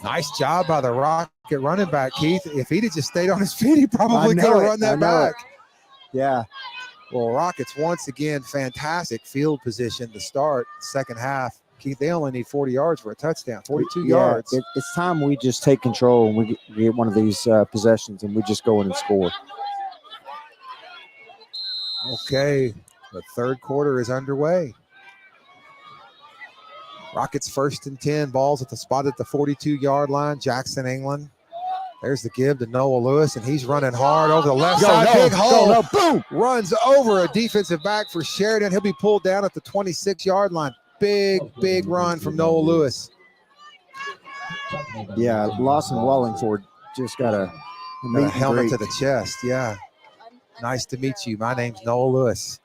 Nice job by the Rocket running back, Keith. If he'd have just stayed on his feet, he probably could have run that back. Yeah. Well, Rockets once again, fantastic field position to start the second half. Keith, they only need 40 yards for a touchdown, 42 yards. It's time we just take control and we get one of these possessions and we just go in and score. Okay, the third quarter is underway. Rockets 1st and 10, balls at the spot at the 42-yard line. Jackson England. There's the give to Noah Lewis, and he's running hard over the left side. Big hole. Boom. Runs over a defensive back for Sheridan. He'll be pulled down at the 26-yard line. Big run from Noah Lewis. Yeah, Lawson Wallingford just got a helmet to the chest. Yeah. Nice to meet you. My name's Noah Lewis.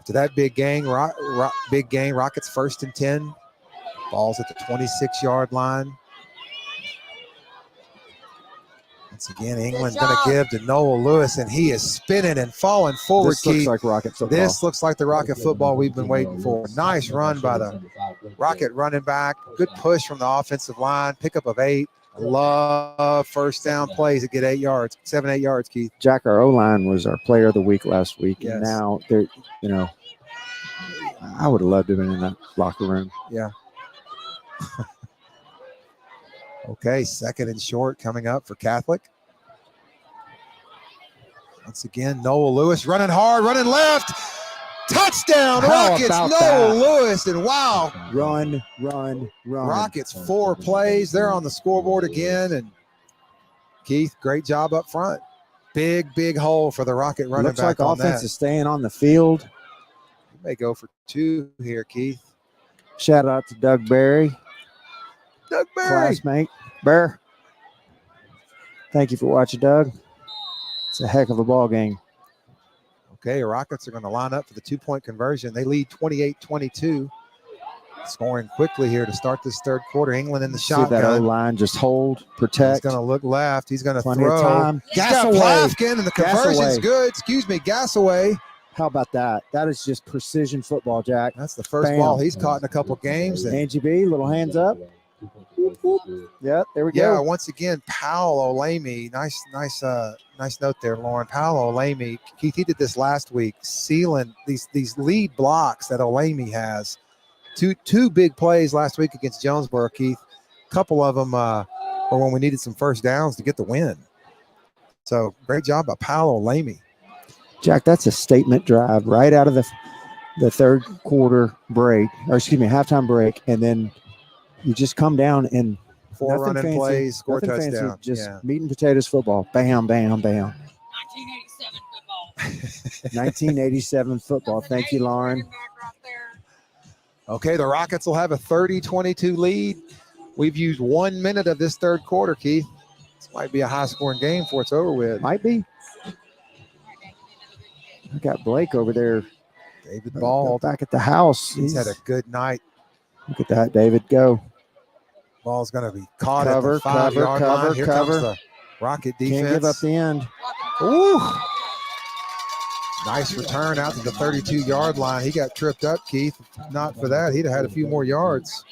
To that big gain, Rockets 1st and 10. Ball's at the 26-yard line. Once again, England going to give to Noah Lewis, and he is spinning and falling forward. This looks like Rocket football. This looks like the Rocket football we've been waiting for. Nice run by the Rocket running back. Good push from the offensive line. Pickup of 8. Love first down plays that get 8 yards, 7-8 yards, Keith. Jack, our O-line was our player of the week last week. Yes. And now, I would have loved to have been in that locker room. Yeah. Okay, 2nd and short coming up for Catholic. Once again, Noah Lewis running hard, running left. Touchdown, Rockets, Noah Lewis. And wow. Run. Rockets 4 plays. They're on the scoreboard again. And Keith, great job up front. Big hole for the Rocket running Looks back like on offense that. is staying on the field. May go for 2 here, Keith. Shout out to Doug Berry. Doug Berry. Classmate. Bear. Thank you for watching, Doug. It's a heck of a ball game. Okay, Rockets are going to line up for the 2-point conversion. They lead 28-22. Scoring quickly here to start this third quarter. England in the shotgun. See that O-line just hold, protect. He's going to look left. He's going to Plenty throw. of time. He's got Plavkin, and the Gas conversion's away. good. Excuse me, gas away. How about that? That is just precision football, Jack. That's the first Bam. ball he's caught in a couple games. And Angie B, little hands up. Yeah, there we yeah, go. once again, Powell Olamy. Nice note there, Lauren. Powell Olamy. Keith, he did this last week, sealing these lead blocks that Olamy has. Two big plays last week against Jonesboro, Keith. A couple of them were when we needed some first downs to get the win. So great job by Powell Olamy. Jack, that's a statement drive right out of the third quarter break, or excuse me, halftime break, and then you just come down and 4 nothing running fancy, plays, score nothing fancy, touchdown. just meat and potatoes football. Bam, bam, bam. 1987 football. 1987 football. Thank you, Lauren. Okay, the Rockets will have a 30-22 lead. We've used 1 minute of this third quarter, Keith. Might be a high-scoring game before it's over with. Might be. I got Blake over there. David Ball Back at the house. He's had a good night. Look at that, David. Go. Ball's going to be caught Cover, at the 5-yard cover, line. Here cover. comes the Rocket defense. Can't give up the end. Ooh. Nice return out to the 32-yard line. He got tripped up, Keith. Not for that, he'd have had a few more yards.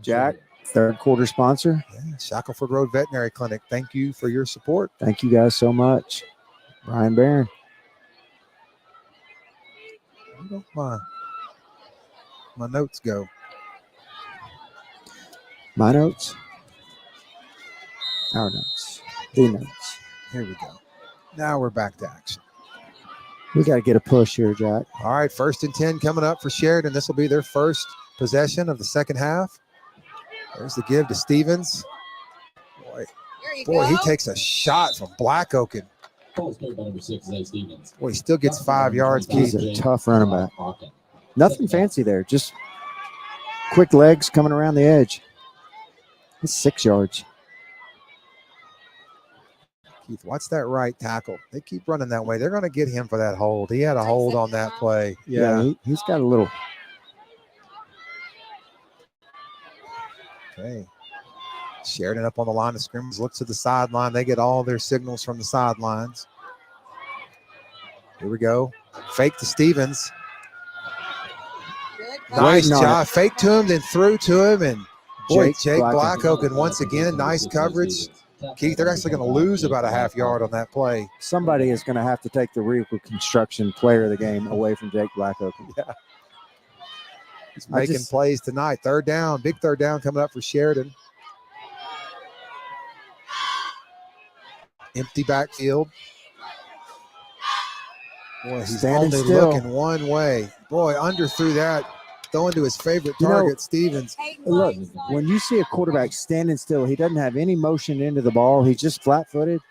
Jack, third quarter sponsor. Yeah, Shackelford Road Veterinary Clinic. Thank you for your support. Thank you guys so much. Brian Barron. Where do my notes go? My notes. Our notes. The notes. Here we go. Now we're back to action. We got to get a push here, Jack. All right, 1st and 10 coming up for Sheridan. This will be their first possession of the second half. There's the give to Stevens. Boy, he takes a shot from Black Oaken. Boy, he still gets 5 yards. He's a tough running back. Nothing fancy there. Just quick legs coming around the edge. It's 6 yards. Keith, watch that right tackle. They keep running that way. They're going to get him for that hold. He had a hold on that play. Yeah, he's got a little. Okay. Sheridan up on the line of scrimmage, looks to the sideline. They get all their signals from the sidelines. Here we go. Fake to Stevens. Nice job. Fake to him, then threw to him. And boy, Jake Blackoaken once again, nice coverage. Keith, they're actually going to lose about a half yard on that play. Somebody is going to have to take the reconstruction player of the game away from Jake Blackoaken. Yeah. He's making plays tonight. Third down, big third down coming up for Sheridan. Empty backfield. Boy, he's only looking one way. Boy, underthrew that, throwing to his favorite target, Stevens. Look, when you see a quarterback standing still, he doesn't have any motion into the ball. He's just flat-footed.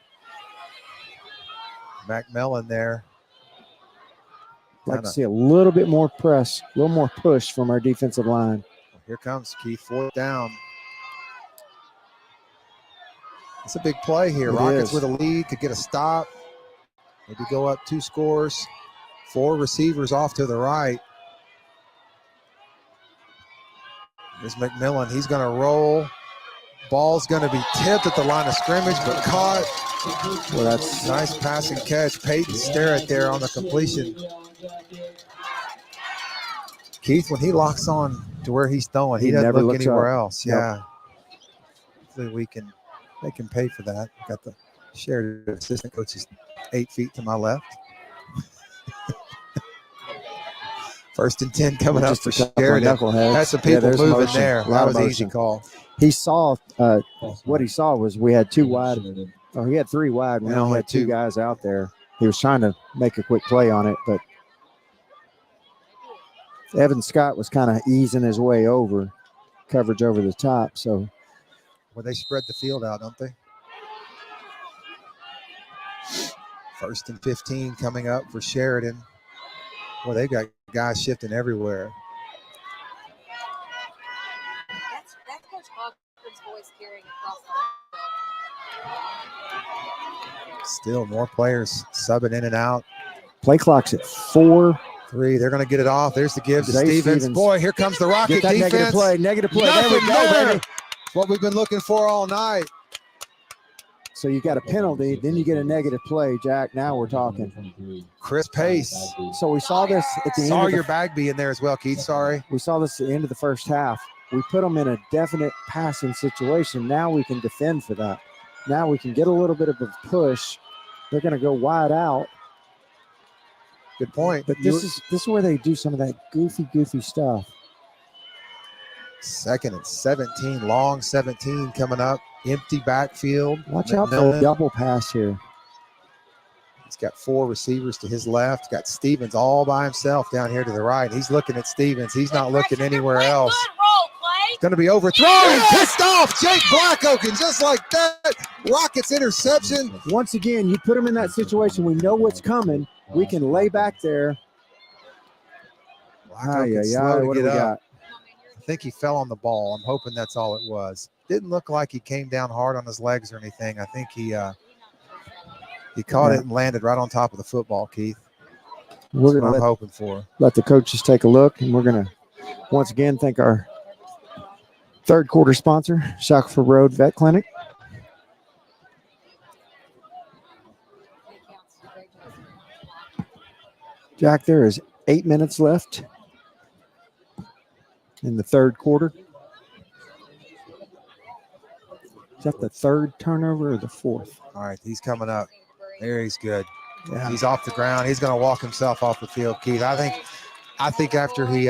McMillan there. Like to see a little bit more press, a little more push from our defensive line. Here comes Keith, 4th down. It's a big play here. Rockets with a lead, could get a stop. Maybe go up 2 scores. 4 receivers off to the right. There's McMillan. He's going to roll. Ball's going to be tipped at the line of scrimmage, but caught. Well, that's nice passing catch. Peyton Sterrett there on the completion. Keith, when he locks on to where he's throwing, he doesn't look anywhere else. Yeah. Hopefully they can pay for that. Got the Sheridan assistant coach is 8 feet to my left. 1st and 10 coming up for Sheridan. Had some people moving there. That was an easy call. He saw what he saw was we had 2 wide. Oh, he had 3 wide. We only had 2 guys out there. He was trying to make a quick play on it, but Evan Scott was kind of easing his way over, coverage over the top. So, well, they spread the field out, don't they? 1st and 15 coming up for Sheridan. Well, they've got guys shifting everywhere. That's Coach Hawkins' voice carrying across the Still more players subbing in and out. Play clock's at 4-3. They're going to get it off. There's the give to Stevens. Boy, here comes the Rocket defense. Negative play. There we go, baby. It's what we've been looking for all night. So you got a penalty, then you get a negative play, Jack. Now we're talking. Chris Pace. So we saw this at the end. Saw your Bagby in there as well, Keith. Sorry. We saw this at the end of the first half. We put them in a definite passing situation. Now we can defend for that. Now we can get a little bit of a push. They're going to go wide out. Good point. But this is where they do some of that goofy stuff. 2nd and 17, long 17 coming up. Empty backfield. Watch out for a double pass here. He's got 4 receivers to his left. Got Stevens all by himself down here to the right. He's looking at Stevens. He's not looking anywhere else. It's going to be overthrown. Pissed off Jake Blackoaken just like that. Rockets interception. Once again, you put him in that situation. We know what's coming. We can lay back there. What do we got? I think he fell on the ball. I'm hoping that's all it was. didn't look like he came down hard on his legs or anything. I think he caught it and landed right on top of the football, Keith. We're That's going what I'm to hoping for. let the coaches take a look, and we're going to once again thank our third quarter sponsor, Shackelford Road Vet Clinic. Jack, there is 8 minutes left in the third quarter. Is that the third turnover or the fourth? All right, he's coming up. There, he's good. Yeah. He's off the ground. He's going to walk himself off the field, Keith. I think after he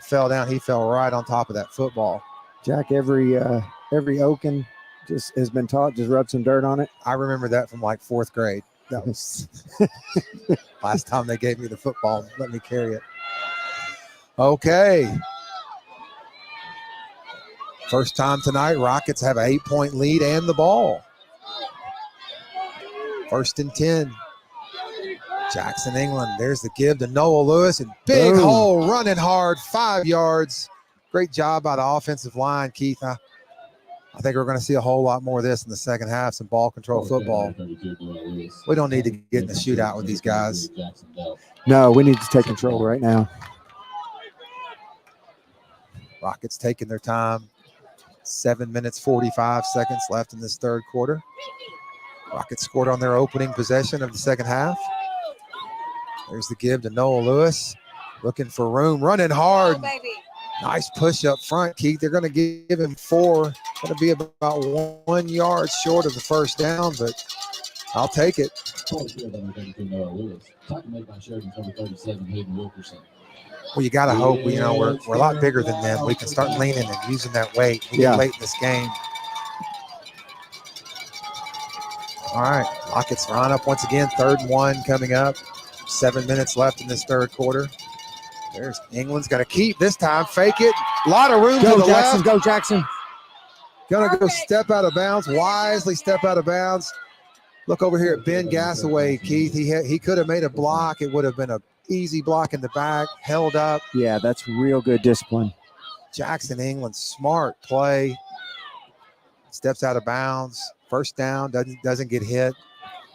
fell down, he fell right on top of that football. Jack, every Oaken just has been taught, just rub some dirt on it. I remember that from like 4th grade. That was last time they gave me the football. Let me carry it. Okay. First time tonight, Rockets have an 8-point lead and the ball. 1st and 10. Jackson, England. There's the give to Noah Lewis. And big Boom. hole, running hard, 5 yards. Great job by the offensive line, Keith. I think we're going to see a whole lot more of this in the second half, some ball control football. We don't need to get in a shootout with these guys. No, we need to take control right now. Rockets taking their time. 7 minutes, 45 seconds left in this third quarter. Rockets scored on their opening possession of the second half. There's the give to Noah Lewis. Looking for room, running hard. Oh, baby. Nice push up front, Keith. They're going to give him 4. Going to be about 1 yard short of the first down, but I'll take it. Well, you got to hope. We're a lot bigger than them. We can start leaning and using that weight. We get late in this game. All right, Rockets line up once again. 3rd and 1 coming up. 7 minutes left in this third quarter. There's England's going to keep this time. Fake it. A lot of room to the Jackson, left. go Jackson. Going to go step out of bounds. Wisely step out of bounds. Look over here at Ben Gassaway, Keith. He could have made a block. It would have been an easy block in the back. Held up. Yeah, that's real good discipline. Jackson, England, smart play. Steps out of bounds. First down. Doesn't get hit.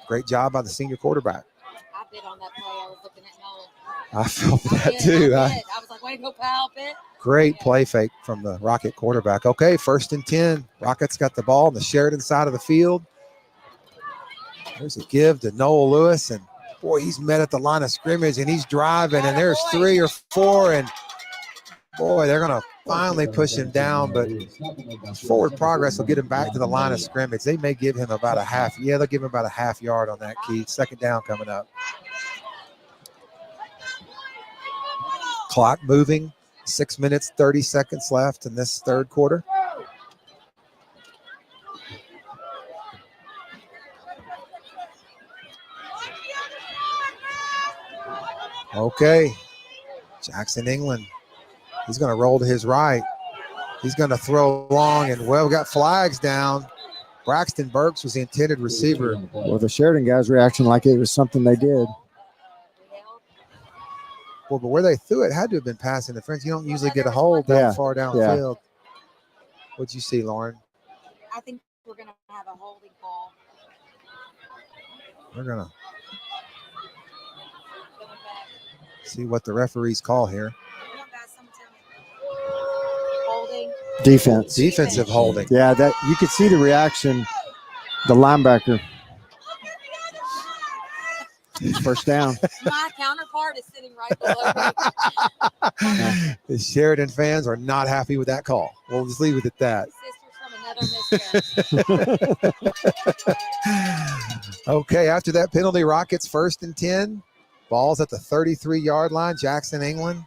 Great job by the senior quarterback. I bit on that play. I was looking at Noel. I felt I that did, too. I was like, wait, go pal, bit. Great play fake from the Rocket quarterback. Okay, 1st and 10. Rockets got the ball on the Sheridan side of the field. There's a give to Noah Lewis, and boy, he's met at the line of scrimmage, and he's driving, and there's 3 or 4, and boy, they're going to finally push him down, but forward progress will get him back to the line of scrimmage. They may give him about a half. Yeah, they'll give him about a half yard on that, Keith. Second down coming up. Clock moving. 6 minutes, 30 seconds left in this third quarter. Okay. Jackson, England. He's going to roll to his right. He's going to throw long, and well, we got flags down. Braxton Burks was the intended receiver. Well, the Sheridan guys' reaction like it was something they did. Well, but where they threw it had to have been pass interference. You don't usually get a hold that far downfield. What'd you see, Lauren? I think we're going to have a holding call. We're going to see what the referees call here. Holding. Defensive holding. Yeah, that you could see the reaction. The linebacker. First down. My counterpart is sitting right below me. The Sheridan fans are not happy with that call. We'll just leave it at that. Sisters from another mistress. Okay, after that penalty, Rockets 1st and 10. Ball's at the 33-yard line. Jackson, England.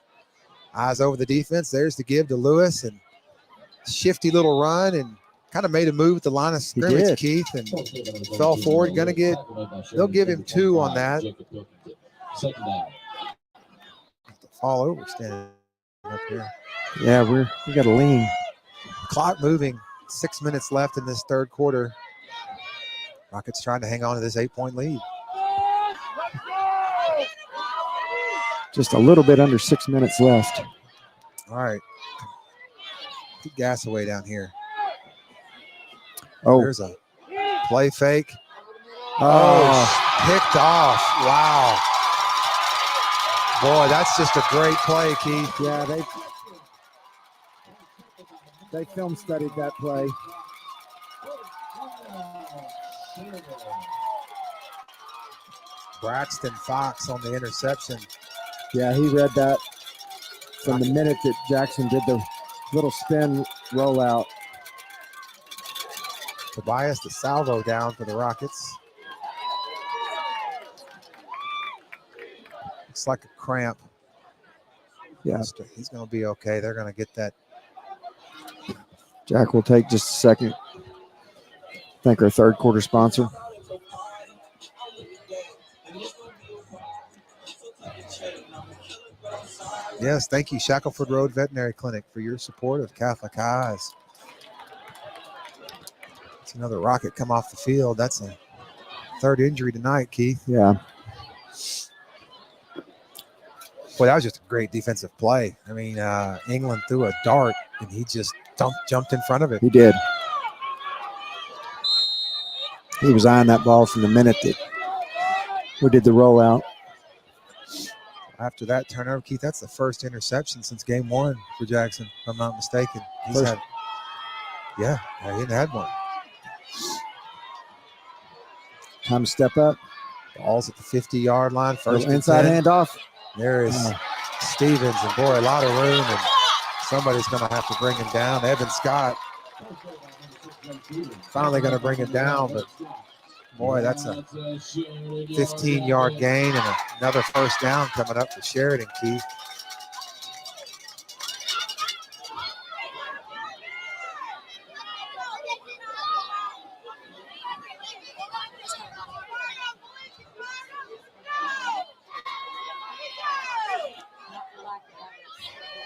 Eyes over the defense. There's the give to Lewis, and shifty little run, and kind of made a move at the line of scrimmage, Keith, and fell forward. They'll give him 2 on that. Fall over standing up here. Yeah, we got a lean. Clock moving. 6 minutes left in this third quarter. Rockets trying to hang on to this 8-point lead. Just a little bit under 6 minutes left. All right. Keep gas away down here. Oh, There's a play fake. oh, Picked off. Wow. Boy, that's just a great play, Keith. yeah, they film studied that play. Braxton Fox on the interception. Yeah, he read that from the minute that Jackson did the little spin rollout. Tobias DeSalvo down for the Rockets. Looks like a cramp. Yeah. He's going to be okay. They're going to get that. Jack will take just a second. Thank our third quarter sponsor. Yes, thank you, Shackelford Road Veterinary Clinic, for your support of Catholic Eyes. It's another Rocket come off the field. That's a third injury tonight, Keith. Yeah. Boy, that was just a great defensive play. I mean, England threw a dart, and he just jumped in front of it. He did. He was eyeing that ball from the minute that we did the rollout. After that turnover, Keith, that's the first interception since game one for Jackson, if I'm not mistaken. He hadn't had one. Time to step up. Ball's at the 50-yard line. First inside 10. handoff. There is Stevens, and boy, a lot of room, and somebody's going to have to bring him down. Evan Scott finally going to bring it down, but boy, that's a 15-yard gain and another first down coming up for Sheridan, Keith.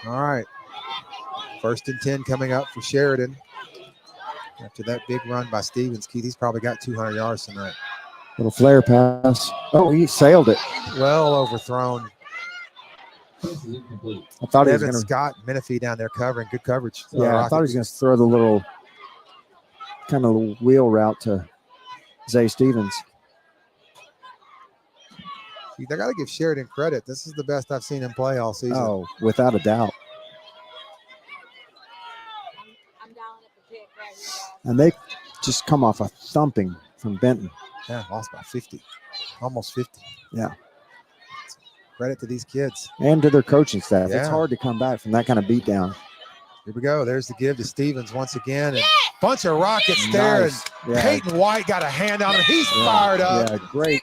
All right. 1st and 10 coming up for Sheridan. After that big run by Stevens, Keith, he's probably got 200 yards tonight. Little flare pass. Oh, he sailed it. Well overthrown. I thought he was Evan going to. Scott, Menifee down there covering. Good coverage. Yeah, I thought he was going to throw the little kind of wheel route to Zay Stevens. I got to give Sheridan credit. This is the best I've seen him play all season. Oh, without a doubt. I'm dialing up the pick right here, guys. And they just come off a thumping from Benton. Yeah, lost by 50. Almost 50. Yeah. Credit to these kids. And to their coaching staff. Yeah. It's hard to come back from that kind of beatdown. Here we go. There's the give to Stevens once again. And bunch of Rockets there. Nice. And Yeah. Peyton White got a hand on him. He's fired up. Yeah, great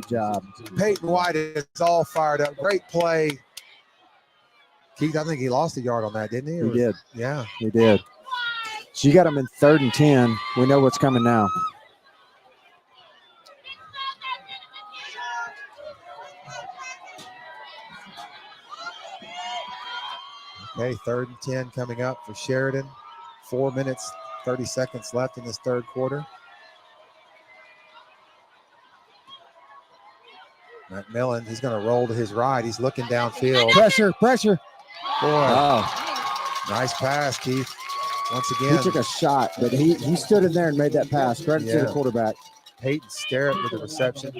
job. Peyton White is all fired up. Great play. Keith, I think he lost a yard on that, didn't he? He did. Yeah. He did. So you got him in 3rd and 10. We know what's coming now. Okay, 3rd and 10 coming up for Sheridan. 4 minutes, 30 seconds left in this third quarter. McMillan, he's going to roll to his right. He's looking downfield. Pressure. Boy, Oh, nice pass, Keith. Once he again, took a shot, but he stood in there and made that pass. Credit to Yeah. the quarterback. Peyton Sterrett with the reception.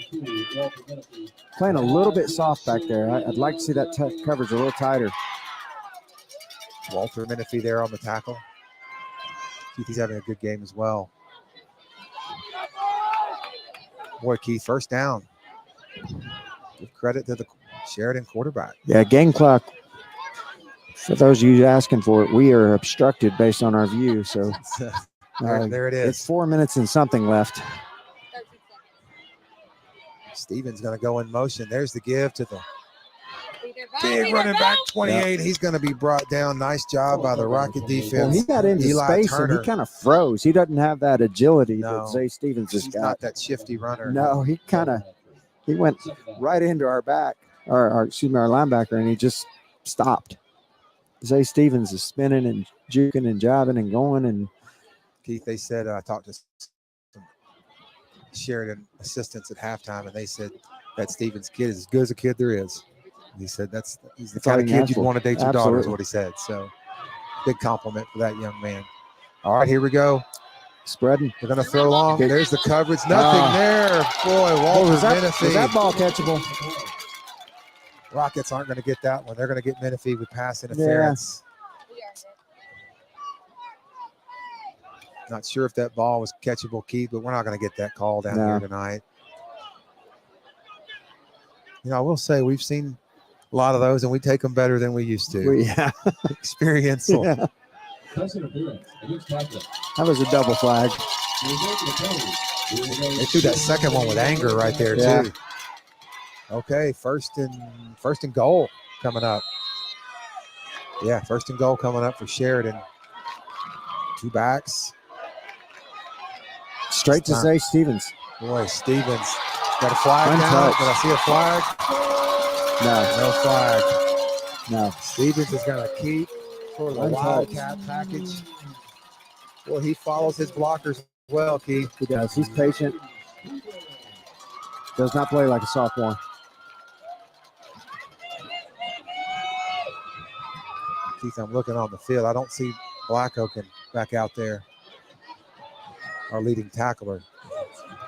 Playing a little bit soft back there. I'd like to see that coverage a little tighter. Walter Menifee there on the tackle. Keith, he's having a good game as well. Boy, Keith, first down. Give credit to the Sheridan quarterback. Yeah, game clock. For those of you asking for it, we are obstructed based on our view. So There it it's is. 4 minutes and something left. 13 seconds. Stevens going to go in motion. There's the give to the Be there, back, big be running there, back, 28. He's going to be brought down. Nice job by the Rocket Well, defense. he got into Eli space Turner. and he kind of froze. He doesn't have that agility No. that Zay Stevens has He's got. not that shifty runner. No, he went right into our back, our linebacker, and he just stopped. Zay Stevens is spinning and juking and jiving and going. And Keith, they said, I talked to some Sheridan assistants at halftime, and they said that Stevens kid is as good as a kid there is. And he said he's the That's all kind of he kid asked you'd for. want to date your daughter, is Absolutely. what he said. So big compliment for that young man. All right, here we go. Spreading. They're going to throw long. Good. There's the coverage. Nothing there. Boy, Walter Was that Menifee. ball catchable? Rockets aren't going to get that one. They're going to get Menifee with pass interference. He earned it. Not sure if that ball was catchable, Keith, but we're not going to get that call down here tonight. You know, I will say we've seen a lot of those, and we take them better than we used to. Yeah. Experiential. Yeah. Pass interference against Catholic. That was a double flag. They threw that second one with anger right there, Yeah. too. Okay, first and goal coming up. Yeah, first and goal coming up for Sheridan. Two backs. Straight to Zay Stevens. Boy, Stevens got a flag Untouched. down. Did I see a flag? No. No flag. No. Stevens is going to keep for the Untouched. Wildcat package. Well, he follows his blockers well, Keith. He does. He's patient. Does not play like a sophomore. Keith, I'm looking on the field. I don't see Blackoaken back out there, our leading tackler.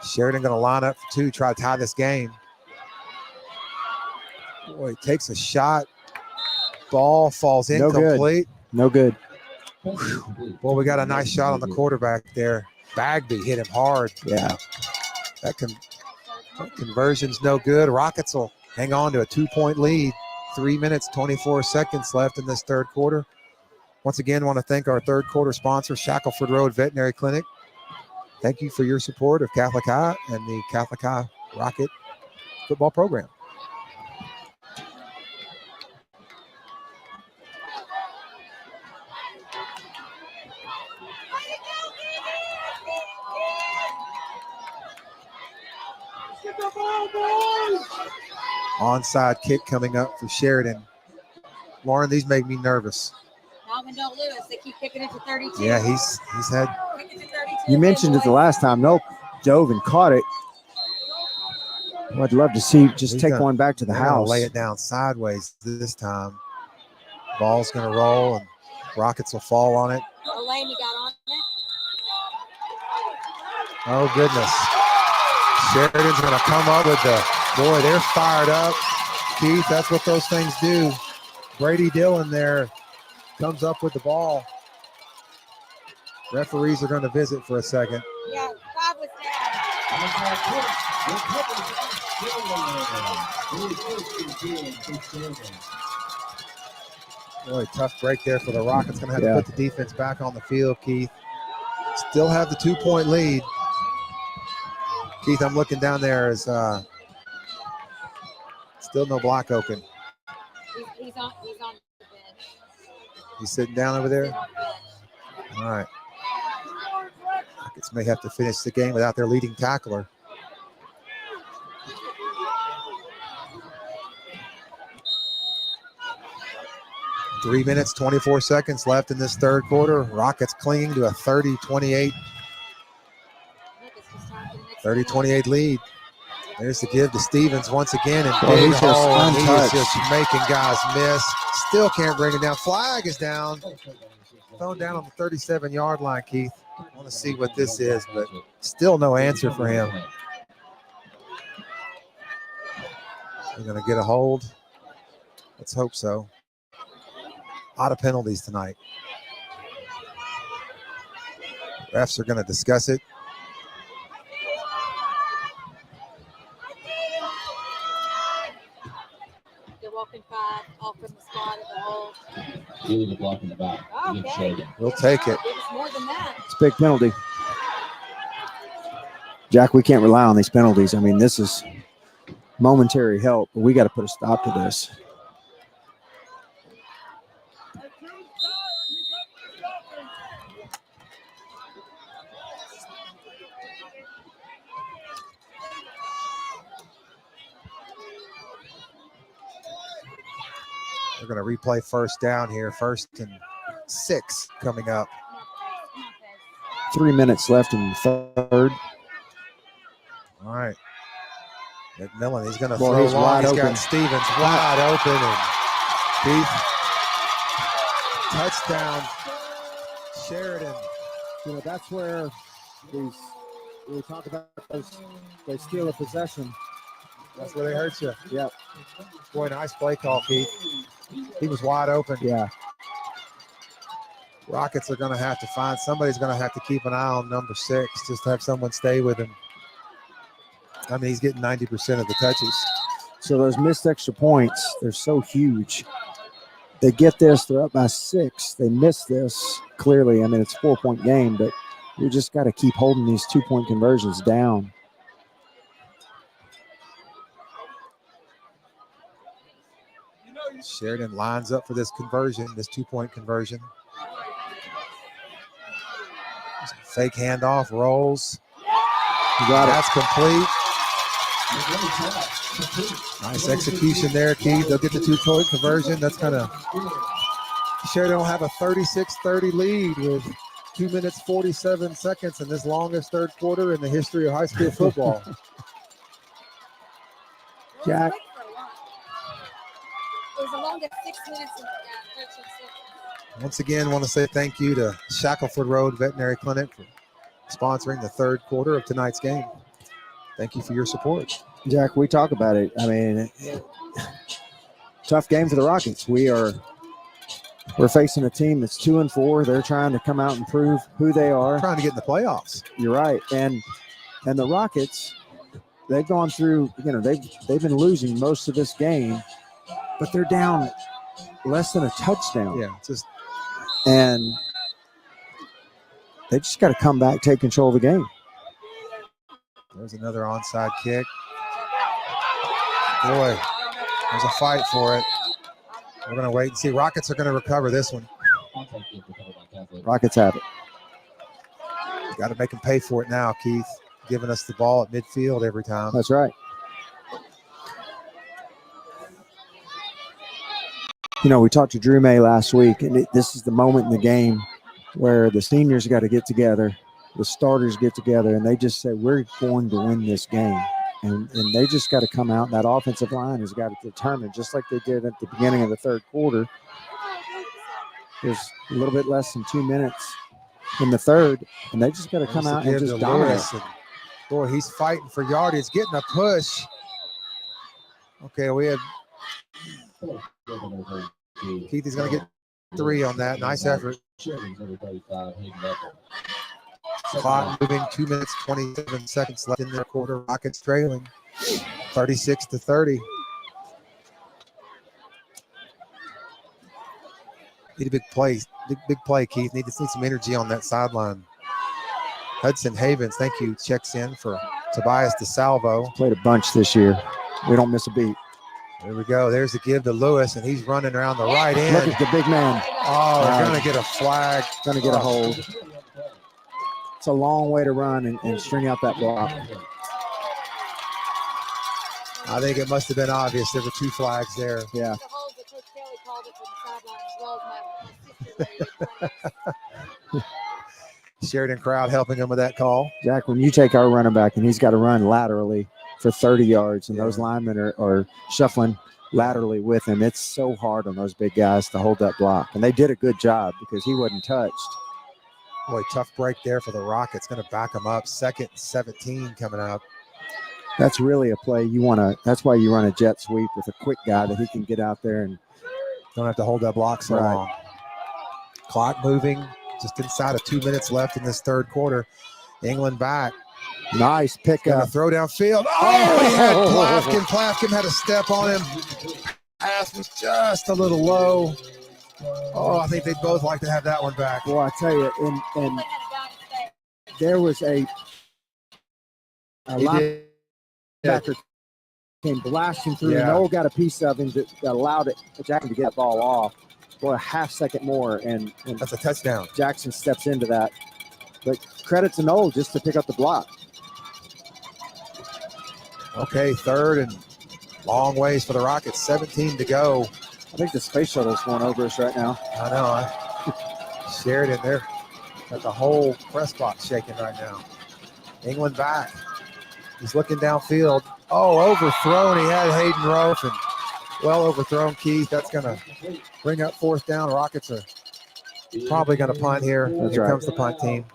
Sheridan going to line up for two, try to tie this game. Boy, takes a shot. Ball falls No good. incomplete. No good. Well, we got a nice shot on the quarterback there. Bagby hit him hard. Yeah. That conversion's no good. Rockets will hang on to a 2-point lead. 3 minutes, 24 seconds left in this third quarter. Once again, want to thank our third quarter sponsor, Shackelford Road Veterinary Clinic. Thank you for your support of Catholic High and the Catholic High Rocket football program. Onside kick coming up for Sheridan. Lauren, these make me nervous. Alvin don't lose. They keep kicking it to 32. Yeah, he's had. Kick it to 32. You mentioned it the last time. Nope. Dove and caught it. Well, I'd love to see just He's take gonna- one back to the they're gonna house. lay it down sideways this time. Ball's going to roll and Rockets will fall on it. Delaney got on it. Oh, goodness. Sheridan's going to come up with the, boy, they're fired up. Keith, that's what those things do. Brady Dillon there comes up with the ball. Referees are going to visit for a second. Yeah, 5 was down. Boy, tough break there for the Rockets. Going to have to put the defense back on the field, Keith. Still have the 2-point lead. Keith, I'm looking down there as still no block open. He's on the bench. He's sitting down over there. He's on the bench. All right. Rockets may have to finish the game without their leading tackler. Three minutes, 24 seconds left in this third quarter. Rockets clinging to a 30-28 lead. There's the give to Stevens once again. And big he's just hole, and he is untouched. just making guys miss. Still can't bring it down. Flag is down. Thrown down on the 37-yard line, Keith. I want to see what this is, but still no answer for him. They're going to get a hold. Let's hope so. A lot of penalties tonight. Refs are going to discuss it. They're walking 5 off from the spot of the hole. Really the block in the back. Okay. We'll take it. It was more than that. It's a big penalty. Jack, we can't rely on these penalties. I mean, this is momentary help, but we got to put a stop to this. We're going to replay first down here. 1st and 6 coming up. 3 minutes left in the third. All right. McMillan, he's going to Well, throw he's long. wide He's open. got Stevens wide open. And Keith, touchdown, Sheridan. You know, that's where We talk about those, they steal a possession. That's where they hurt you. Yep. Boy, nice play call, Keith. He was wide open. Yeah. Rockets are going to have to find, somebody's going to have to keep an eye on number 6, just to have someone stay with him. I mean, he's getting 90% of the touches. So those missed extra points, they're so huge. They get this, they're up by 6. They miss this, clearly. I mean, it's a 4-point game, but we just got to keep holding these 2-point conversions down. Sheridan lines up for this conversion, this 2-point conversion. Fake handoff, rolls. That's complete. Nice execution there, Keith. They'll get the 2-point conversion. That's kind of, Sheridan will have a 36-30 lead with 2 minutes, 47 seconds in this longest third quarter in the history of high school football. Jack. It was the longest 6 minutes and 13 seconds. Once again, want to say thank you to Shackelford Road Veterinary Clinic for sponsoring the third quarter of tonight's game. Thank you for your support. Jack, we talk about it. I mean, tough game for the Rockets. We're facing a team that's 2-4. They're trying to come out and prove who they are. Trying to get in the playoffs. You're right. And the Rockets, they've gone through, they've been losing most of this game, but they're down less than a touchdown. Yeah, and they just got to come back, take control of the game. There's another onside kick. Boy, there's a fight for it. We're going to wait and see. Rockets are going to recover this one. Rockets have it. Got to make them pay for it now, Keith. Giving us the ball at midfield every time. That's right. We talked to Drew May last week, and this is the moment in the game where the seniors got to get together, the starters get together, and they just say, we're going to win this game. And they just got to come out, and that offensive line has got to determine, just like they did at the beginning of the third quarter. There's a little bit less than 2 minutes in the third, and they just got to come out and just dominate. Boy, he's fighting for yardage, getting a push. Okay, we had Keith is going to get 3 on that. Nice effort. Clock moving, 2 minutes, 27 seconds left in the quarter. Rockets trailing 36-30. Need a big play, big play, Keith. Need some energy on that sideline. Hudson Havens, thank you, checks in for Tobias DeSalvo. Played a bunch this year. We don't miss a beat. There we go. There's the give to Lewis, and he's running around the right end. Look at the big man. Oh, they're going to get a flag. Going to get a hold. It's a long way to run and string out that block. I think it must have been obvious. There were 2 flags there. Yeah. The hold that Coach Kelly called it from the sideline as well as my Sheridan crowd helping him with that call. Jack, when you take our running back and he's got to run laterally for 30 yards and those linemen are shuffling laterally with him, it's so hard on those big guys to hold that block. And they did a good job because he wasn't touched. Boy, tough break there for the Rockets. Going to back them up. 2nd and 17 coming up. That's really a play that's why you run a jet sweep with a quick guy that he can get out there and don't have to hold that block so long. Clock moving. Just inside of 2 minutes left in this third quarter. England back. Nice pickup. Throw downfield. Oh, he had Plafkin. Plafkin had a step on him. Pass was just a little low. Oh, I think they'd both like to have that one back. Well, I tell you, and there was a linebacker came blasting through. Yeah. Noel got a piece of him that allowed Jackson to get that ball off. Boy, a half second more, and that's a touchdown. Jackson steps into that. But credit to Noel just to pick up the block. Okay, 3rd and long ways for the Rockets. 17 to go. I think the space shuttle's going over us right now. I know. Sheridan, they're got the whole press box shaking right now. England back. He's looking downfield. Oh, overthrown. He had Hayden Rofe and well overthrown, Keith. That's going to bring up 4th down. Rockets are probably going to punt here. Here comes the punt team.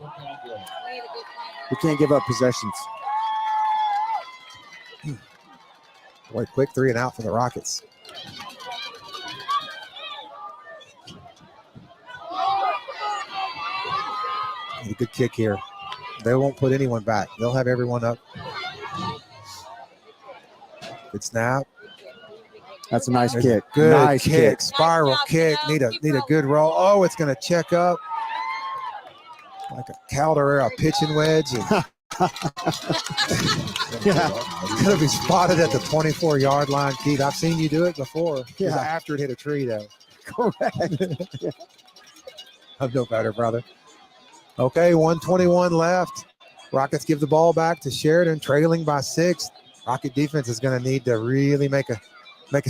We can't give up possessions. Boy, quick 3 and out for the Rockets. Need a good kick here. They won't put anyone back. They'll have everyone up. Good snap. That's a nice There's kick. a good Nice kick. Spiral Nice job, kick. Theo. Need a good roll. Oh, it's going to check up like a Caldera pitching wedge. And it's going to be spotted at the 24-yard line, Keith. I've seen you do it before. Yeah. After it hit a tree, though. Correct. I'm no better, brother. Okay, 1:21 left. Rockets give the ball back to Sheridan, trailing by 6. Rocket defense is going to need to really make a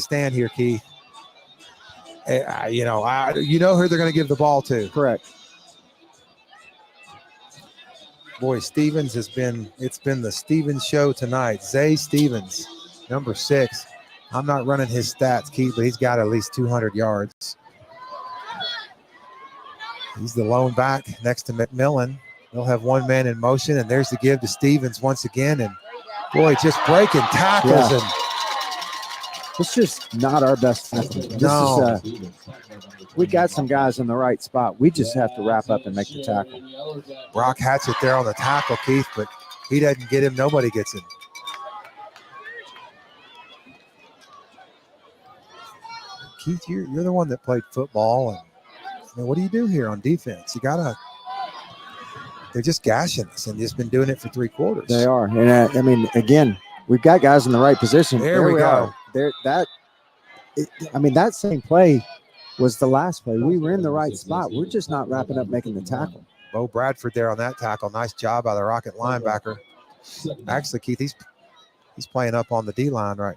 stand here, Keith. You know who they're going to give the ball to. Correct. Boy, Stevens it's been the Stevens show tonight. Zay Stevens, number 6. I'm not running his stats, Keith, but he's got at least 200 yards. He's the lone back next to McMillan. They'll have one man in motion, and there's the give to Stevens once again. And boy, just breaking tackles. Yeah. And It's just not our best system. No. We got some guys in the right spot. We just have to wrap up and make the tackle. Brock Hatchett there on the tackle, Keith, but he doesn't get him. Nobody gets him. Keith, you're the one that played football. And I mean, what do you do here on defense? They're just gashing us and just been doing it for 3 quarters. They are. And I mean, again, we've got guys in the right position. There we go. That same play was the last play. We were in the right spot. We're just not wrapping up making the tackle. Bo Bradford there on that tackle. Nice job by the Rocket linebacker. Actually, Keith, he's playing up on the D-line, right?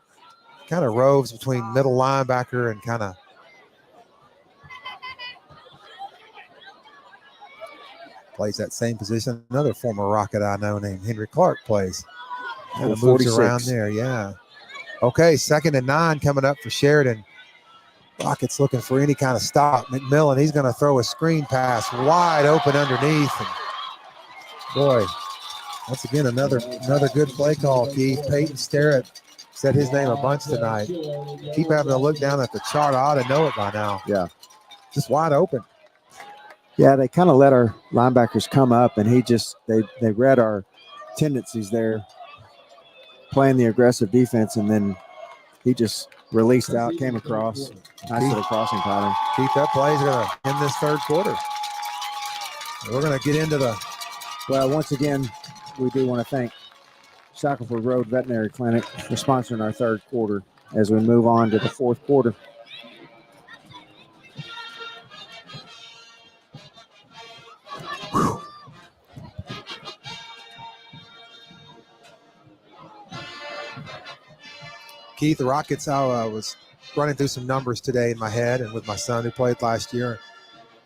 Kind of roves between middle linebacker and kind of plays that same position. Another former Rocket I know named Henry Clark plays. Kind of moves 46. around there, yeah. Okay, 2nd and 9 coming up for Sheridan. Rockets looking for any kind of stop. McMillan, he's going to throw a screen pass wide open underneath. And boy, once again, another good play call, Keith. Peyton Sterrett said his name a bunch tonight. Keep having to look down at the chart. I ought to know it by now. Yeah. Just wide open. Yeah, they kind of let our linebackers come up, and they read our tendencies there, playing the aggressive defense, and then he just released out, came across. Nice little crossing pattern. Keith, that play is going to end this 3rd quarter. We're going to get into the Well, once again, we do want to thank Shackelford Road Veterinary Clinic for sponsoring our 3rd quarter as we move on to the 4th quarter. Keith, the Rockets, I was running through some numbers today in my head and with my son who played last year.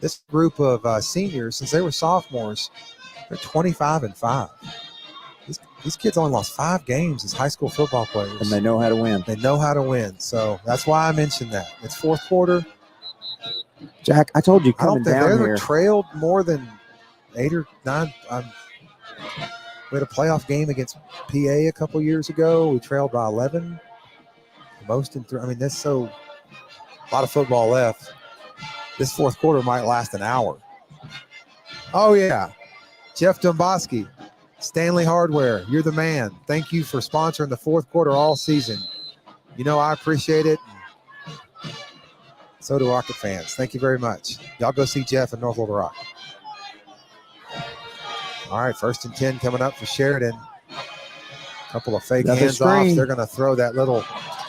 This group of seniors, since they were sophomores, they're 25-5. These kids only lost 5 games as high school football players. And they know how to win. They know how to win. So that's why I mentioned that. It's 4th quarter. Jack, I told you I don't coming think they down ever here. trailed more than 8 or 9. We had a playoff game against PA a couple years ago. We trailed by 11. Most in 3. I mean, that's so a lot of football left. This 4th quarter might last an hour. Oh, yeah. Jeff Domboski, Stanley Hardware, you're the man. Thank you for sponsoring the 4th quarter all season. You know, I appreciate it. So do Rocket fans. Thank you very much. Y'all go see Jeff in North Little Rock. All right, 1st and 10 coming up for Sheridan. Couple of fake Another hands off. screen. They're going to throw that little.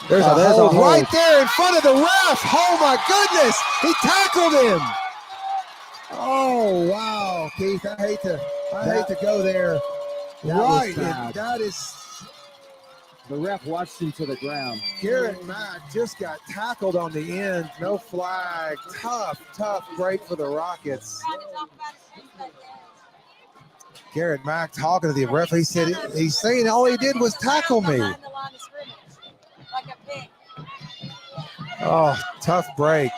There's Oh, a there's a hold hold. right there in front of the ref. Oh, my goodness. He tackled him. Oh, wow, Keith. I hate to go there. That was Right. bad. And that is The ref watched him to the ground. Garrett Mack just got tackled on the end. No flag. Tough break for the Rockets. Garrett Mack talking to the ref. He said he's saying all he did was tackle me. Oh, tough break.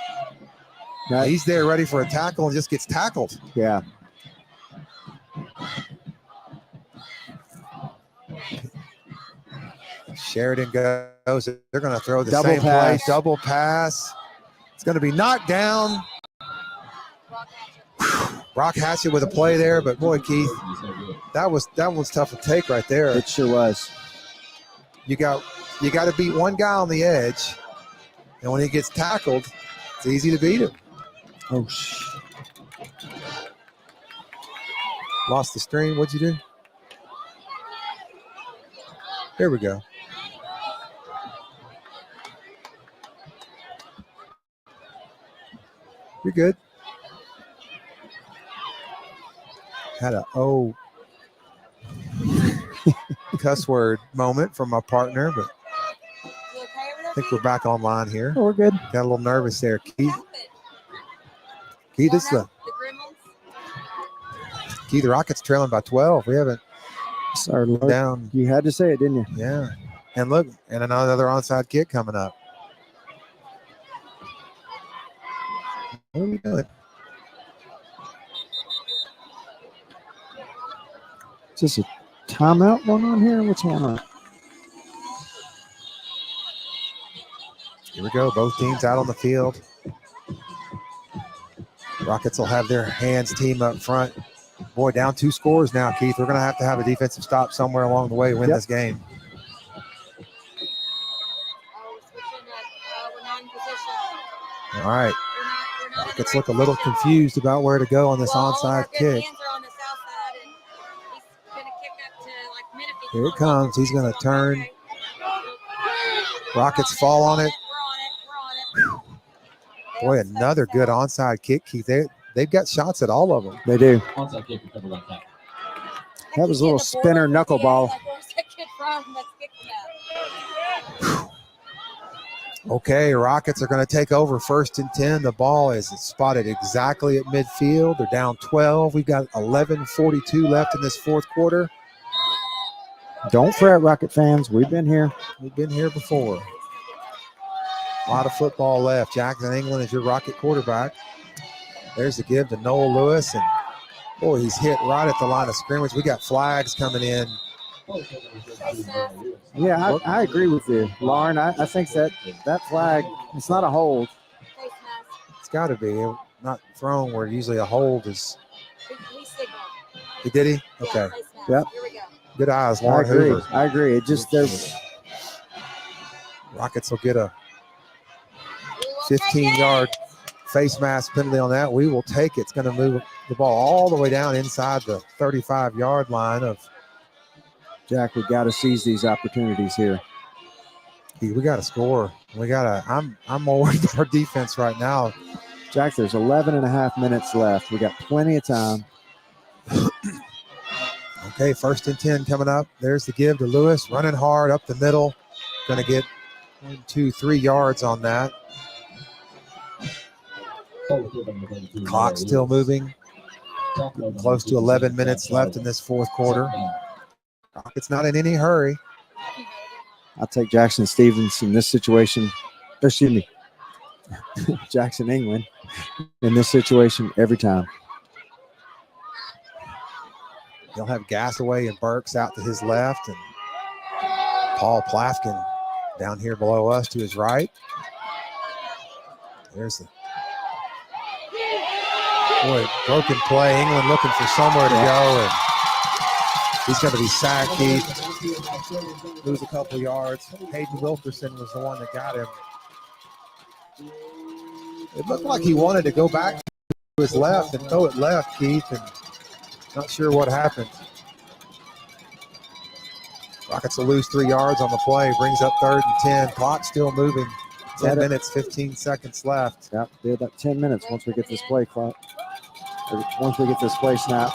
That- He's there ready for a tackle and just gets tackled. Yeah. Sheridan goes. They're going to throw the Double same pass. play. Double pass. It's going to be knocked down. Brock Hatchett with a play there, but boy, Keith, that was tough to take right there. It sure was. You got to beat one guy on the edge, and when he gets tackled, it's easy to beat him. Oh, Lost the stream. What'd you do? Here we go. You're good. Had a cuss word moment from my partner, but You okay over I think we're back online here. we're good. Got a little nervous there, Keith. Keith, this is The Gremlins? Keith. The Rockets trailing by 12. We haven't Sorry, Lord. down. You had to say it, didn't you? Yeah, and look, and another onside kick coming up. What are we doing? Is this a timeout going on here? What's going on? Here we go. Both teams out on the field. Rockets will have their hands team up front. Boy, down 2 scores now, Keith. We're going to have a defensive stop somewhere along the way to win this game. Oh, we're switching up. We're not in position. All right. We're not in Rockets the look a right little position. confused about where to go on this Well, all of our onside good kick. hands are on the south side, and he's going to kick up to like Menifee. Here it comes. He's going to turn. Rockets fall on it. We're on it. Boy, another good onside kick, Keith. They've got shots at all of them. They do. Onside kick recovered by Cat. That was a little spinner knuckleball. Like, where's that kid from that's kicking that? Okay, Rockets are going to take over 1st and 10. The ball is spotted exactly at midfield. They're down 12. We've got 11:42 left in this 4th quarter. Don't fret, Rocket fans. We've been here. We've been here before. A lot of football left. Jackson England is your Rocket quarterback. There's the give to Noel Lewis, and boy, he's hit right at the line of scrimmage. We got flags coming in. Yeah, I agree with you, Lauren. I think that flag, it's not a hold. Face mask. It's got to be not thrown where usually a hold is. He signaled. He did he? Yeah, Okay. face mask. Yep. Here we go. Good eyes, I Lauren agree. Hoover. I agree. It just there's Rockets will get a We will take 15-yard it. face mask penalty on that. We will take it. It's going to move the ball all the way down inside the 35-yard line of. Jack. We got to seize these opportunities here. We got to score. We got to. I'm more worried about our defense right now. Jack, there's 11 and a half minutes left. We got plenty of time. Okay, 1st and 10 coming up. There's the give to Lewis, running hard up the middle. Going to get 1, 2, 3 yards on that. Clock still moving. Close to 11 minutes left in this 4th quarter. It's not in any hurry. I'll take Jackson Stevens in this situation. Excuse me. Jackson England in this situation every time. They'll have Gasaway and Burks out to his left, and Paul Plafkin down here below us to his right. There's the broken play. England looking for somewhere to go, and he's going to be sacked. Keith lose a couple yards. Hayden Wilkerson was the one that got him. It looked like he wanted to go back to his left and throw it left, Keith, and not sure what happened. Rockets will lose 3 yards on the play. Brings up 3rd and 10. Clock still moving. 10 minutes, 15 seconds left. Yep, be about 10 minutes once we get this play clock. Once we get this play snapped.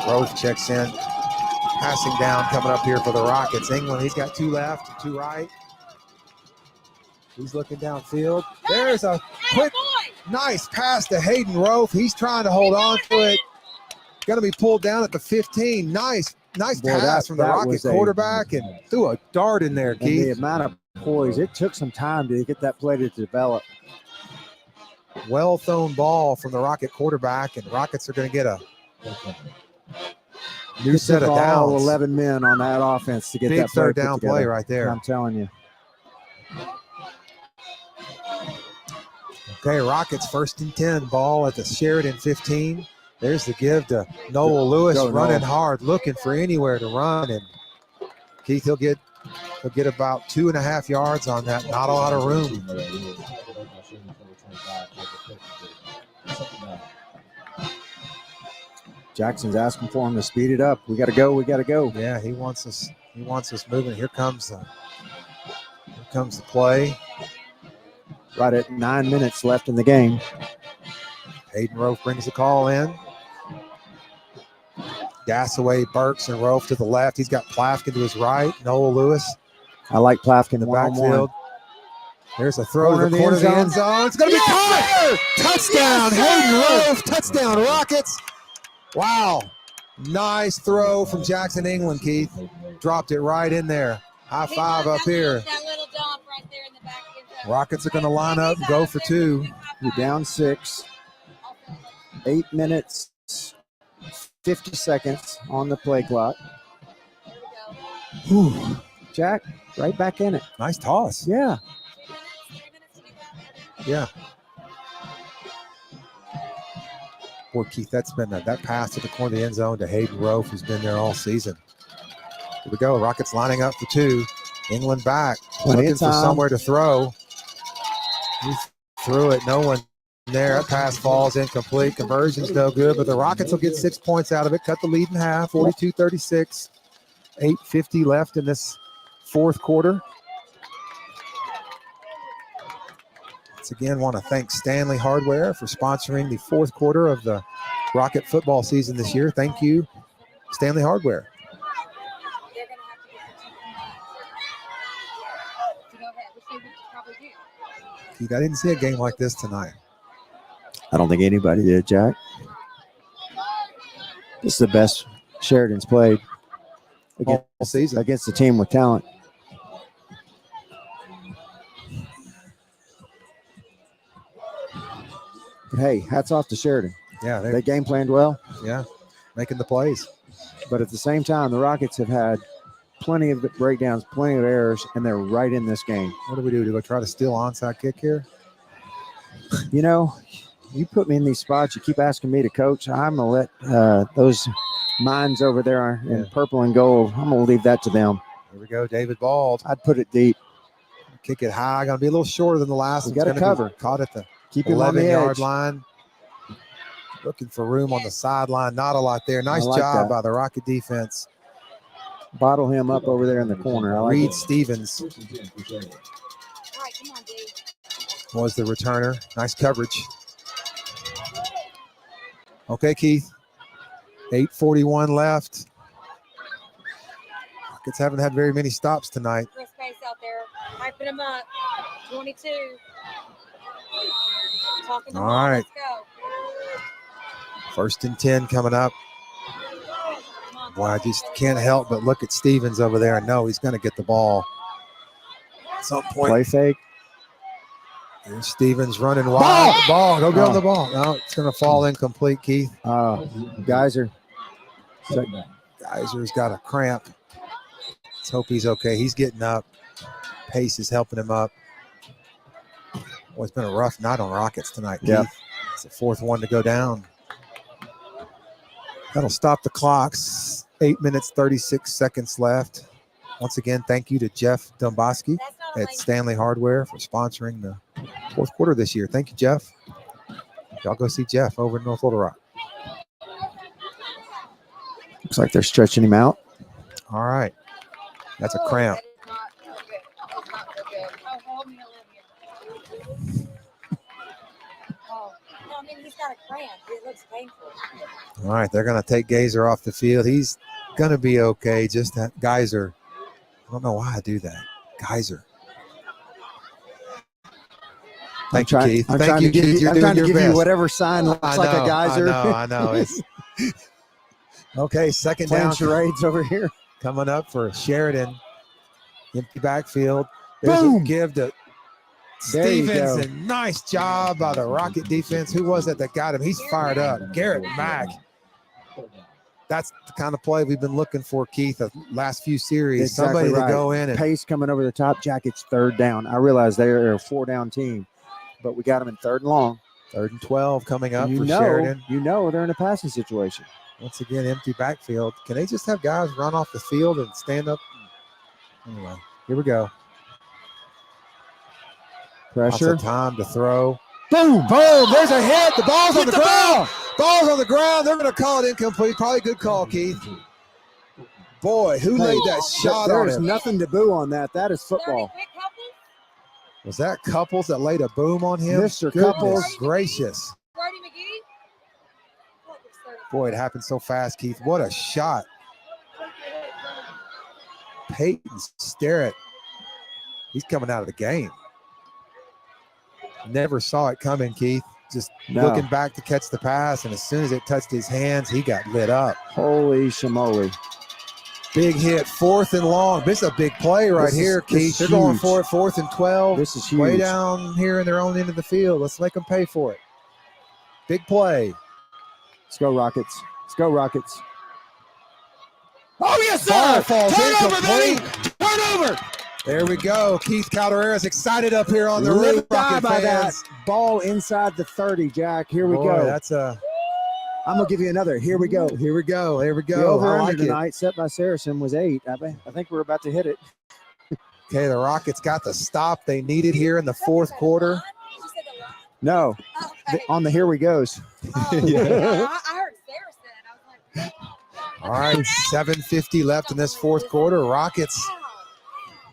Rose checks in. Passing down coming up here for the Rockets. England, he's got 2 left and 2 right. He's looking downfield. There's a quick, nice pass to Hayden Rofe. He's trying to hold on to it. Going to be pulled down at the 15. Nice Boy, pass from the that Rocket was quarterback and threw a dart in there, And the Keith. amount of poise, it took some time to get that play to develop. Well thrown ball from the Rocket quarterback, and Rockets are going to get a New It set took of all downs. 11 men on that offense to get Big that play third put down together. play right there. I'm telling you. Okay, Rockets 1st and 10. Ball at the Sheridan 15. There's the give to Noel Lewis, Go, running Noel. hard, looking for anywhere to run. And Keith, he'll get about 2.5 yards on that. Not a lot of room. Jackson's asking for him to speed it up. We got to go. We got to go. Yeah, he wants us moving. Here comes the play. Right at 9 minutes left in the game. Hayden Rofe brings the call in. Gassaway, Burks, and Rofe to the left. He's got Plafkin to his right. Noel Lewis I like Plafkin in the one-on-one. backfield. There's a throw Corner to the of corner the of the end end zone. It's going to be caught. Touchdown, Hayden Rofe. Touchdown, Rockets. Wow. Nice throw from Jackson England, Keith. Dropped it right in there. High five up here. That little dump right there in the back. Rockets are going to line up and go for 2. You're down 6. 8 minutes, 50 seconds on the play clock. Whew. Jack, right back in it. Nice toss. Yeah. Yeah. Boy, Keith, that's been that pass to the corner of the end zone to Hayden Rofe, who's been there all season. Here we go. Rockets lining up for 2. England back. Plenty Looking of for time. somewhere to throw. He threw it. No one there. That pass falls incomplete. Conversion's no good, but the Rockets will get 6 points out of it. Cut the lead in half. 42-36. 8:50 left in this fourth quarter. Once again, want to thank Stanley Hardware for sponsoring the fourth quarter of the Rocket football season this year. Thank you, Stanley Hardware. They're going to have to get the team to go ahead, which they would probably do. Keith, I didn't see a game like this tonight. I don't think anybody did, Jack. This is the best Sheridan's played All season. against a team with talent. But hey, hats off to Sheridan. Yeah, They game planned well, yeah, making the plays. but at the same time, the Rockets have had plenty of breakdowns, plenty of errors, and they're right in this game. What do we do? Do we try to steal onside kick here? You know, you put me in these spots, you keep asking me to coach. I'm going to let those minds over there in purple and gold, I'm going to leave that to them. Here we go, David Bald. I'd put it deep. Kick it high. Going to be a little shorter than the last We one. gotta It's gonna be cover. Caught at the Keep him on the 11-yard edge. line. Looking for room on the sideline. Not a lot there. Nice like job that. by the Rocket defense. Bottle him up over there in the corner. I like Reed it. Stevens All right, come on, Dave. was the returner. Nice coverage. Okay, Keith. 8:41 left. Rockets haven't had very many stops tonight. Real space out there. Hyping them up. 22. Talking them All all. right. Let's go. 1st and 10 coming up. Boy, I just can't help but look at Stevens over there and know he's going to get the ball at some point. Play fake. There's Stevens running wild. Ball. Go get Oh. on the ball. No, it's going to fall incomplete, Keith. Geyser. Geyser's got a cramp. Let's hope he's okay. He's getting up. Pace is helping him up. Boy, it's been a rough night on Rockets tonight, Keith. Yep. It's the 4th one to go down. That'll stop the clocks. 8 minutes, 36 seconds left. Once again, thank you to Jeff Domboski That's not a at lane. Stanley Hardware for sponsoring the fourth quarter this year. Thank you, Jeff. Y'all go see Jeff over in North Little Rock. Looks like they're stretching him out. All right. That's a Oh, cramp. that is not feel good. That does not feel good. Oh, hold me, Olivia. Oh, no, I mean, he's got a cramp. It looks painful. All right. They're going to take Geyser off the field. He's going to be okay. Just that Geyser. I don't know why I do that. Geyser. Thank you, Keith. I'm Thank trying you, to give Keith. you, You're I'm doing trying to your give you best. whatever sign looks I like know, a geyser. I know. It's okay. Second Playing down charades over here. coming up for Sheridan. Empty backfield. There's Boom. a give to There you Stevens. go. And nice job by the Rocket defense. Who was it that got him? He's fired up. Garrett Mack. That's the kind of play we've been looking for, Keith, the last few series. Exactly Somebody right. to go in and Pace coming over the top. Jackets third down. I realize they're a 4-down team, but we got them in 3rd and long. 3rd and 12 coming up for know, Sheridan. You know they're in a passing situation. Once again, empty backfield. Can they just have guys run off the field and stand up? Anyway, here we go. Pressure. Lots of time to throw. Boom. Boom. There's a hit. The ball's on Get the the ground. Ball's on the ground. They're going to call it incomplete. Probably good call, Keith. Boy, who laid that shot There on is him? nothing to boo on that. That is football. Was that Couples that laid a boom on him? Mr. Goodness Couples. gracious. Brody McGee. Boy, it happened so fast, Keith. What a shot. Peyton Sterrett. He's coming out of the game. Never saw it coming, Keith. Just looking back to catch the pass, and as soon as it touched his hands, he got lit up. Holy shamoly. Big hit, 4th and long. This is a big play right here, Keith. They're going for it, 4th and 12. This is huge. Way down here in their own end of the field. Let's make them pay for it. Big play. Let's go, Rockets. Let's go, Rockets. Oh, yes, sir. Ball falls incomplete. Turnover. There we go. Keith Calderera's excited up here on the Live roof. die Rocket by that fans. ball inside the 30, Jack. Here we Boy, go. That's a. I'm going to give you another. Here we go. Here we go. There we The go. over I under like it. tonight set by Saracen was 8. I think we're about to hit it. Okay, the Rockets got the stop they needed here in the 4th quarter. No, Okay. on the here we goes. Oh, Yeah. I heard Saracen. I was like, All right, 7:50 left in this 4th quarter. Rockets,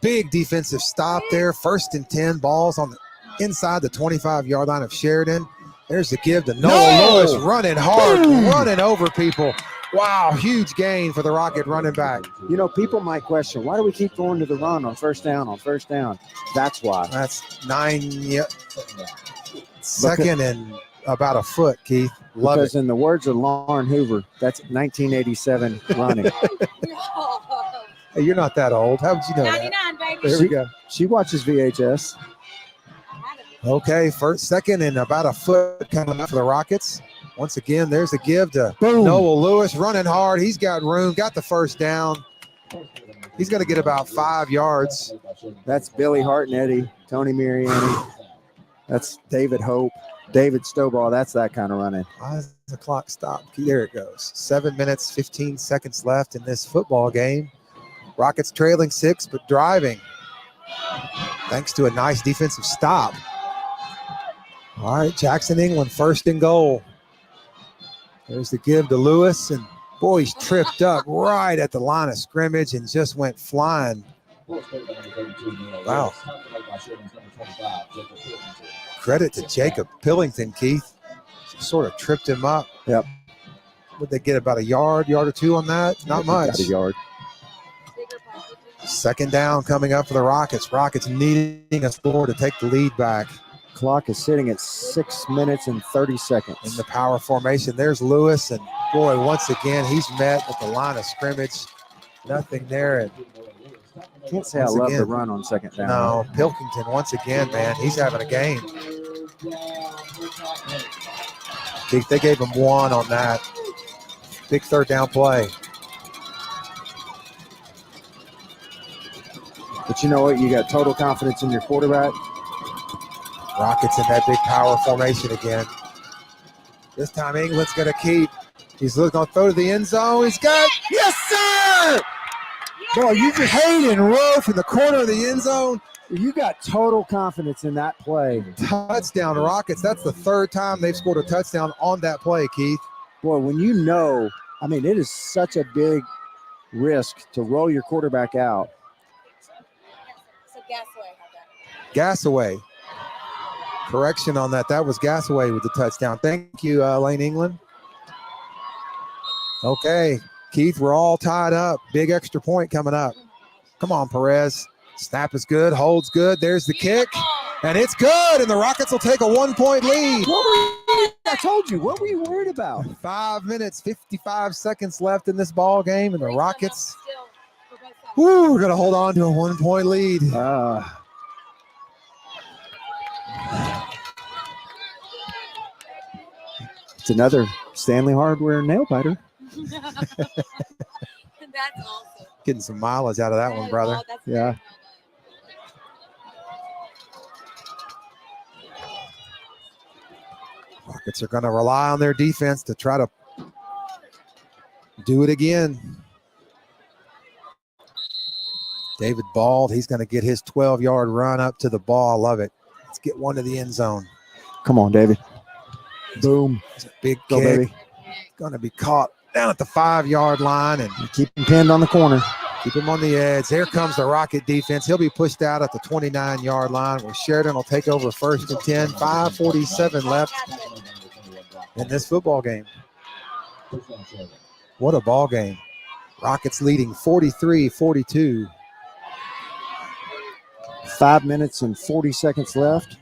big defensive stop there. 1st and 10, balls on the inside the 25-yard line of Sheridan. There's the give to Noah Lewis, running hard, running over people. Wow, huge gain for the Rocket running back. You know, people might question, why do we keep going to the run on first down? That's why. That's 9, 2nd and about a foot, Keith. Love Because it. in the words of Lauren Hoover, that's 1987 running. Hey, you're not that old. How would you know that? 99, baby. There we go. She watches VHS. Okay, 2nd and about a foot coming up for the Rockets. Once again, there's a give to Boom. Noah Lewis, running hard. He's got room, got the 1st down. He's going to get about 5 yards. That's Billy Hartnett, Tony Mariani. That's David Hope, David Stovall. That's that kind of running. Why does the clock stop? There it goes. 7 minutes, 15 seconds left in this football game. Rockets trailing 6, but driving. Thanks to a nice defensive stop. All right, Jackson England, 1st and goal. There's the give to Lewis, and boy, he's tripped up right at the line of scrimmage and just went flying. Wow. Credit to Jacob Pillington, Keith. Sort of tripped him up. Yep. Would they get about a yard or 2 on that? Not much. Got a yard. 2nd down coming up for the Rockets. Rockets needing a score to take the lead back. Clock is sitting at 6 minutes and 30 seconds. In the power formation, there's Lewis, and boy, once again, he's met at the line of scrimmage. Nothing there. And Can't say I once love again, the run on 2nd down. no, Pilkington, once again, man, he's having a game. Keith, they gave him 1 on that. Big 3rd down play. But you know what? You got total confidence in your quarterback. Rockets in that big power formation again. This time England's going to keep. He's looking to throw to the end zone. He's got, yes, sir! Boy, you just Hayden Rowe from the corner of the end zone. You got total confidence in that play. Touchdown Rockets. That's the 3rd time they've scored a touchdown on that play, Keith. Boy, when you know, I mean, it is such a big risk to roll your quarterback out. So Gasaway had that. Gasaway. Correction on that. That was Gasaway with the touchdown. Thank you, Lane England. Okay, Keith, we're all tied up. Big extra point coming up. Come on, Perez. Snap is good. Holds good. There's the kick. And it's good. And the Rockets will take a 1-point lead. I told you. What were you worried about? 5 minutes, 55 seconds left in this ball game. And the Rockets, Still, for both sides. woo, we're going to hold on to a 1-point lead. It's another Stanley Hardware nail biter. That's awesome. Getting some mileage out of that one, brother. Oh, that's Yeah. very well done. Rockets are going to rely on their defense to try to do it again. David Bald, he's going to get his 12-yard run up to the ball. I love it. Let's get one to the end zone. Come on, David. Boom. It's a big Go, kick. baby. Going to be caught down at the 5-yard line and Keep him pinned on the corner. keep him on the edge. Here comes the Rocket defense. He'll be pushed out at the 29-yard line where Sheridan will take over 1st and 10. 5:47 left in this football game. What a ball game. Rockets leading 43-42. 5 minutes and 40 seconds left.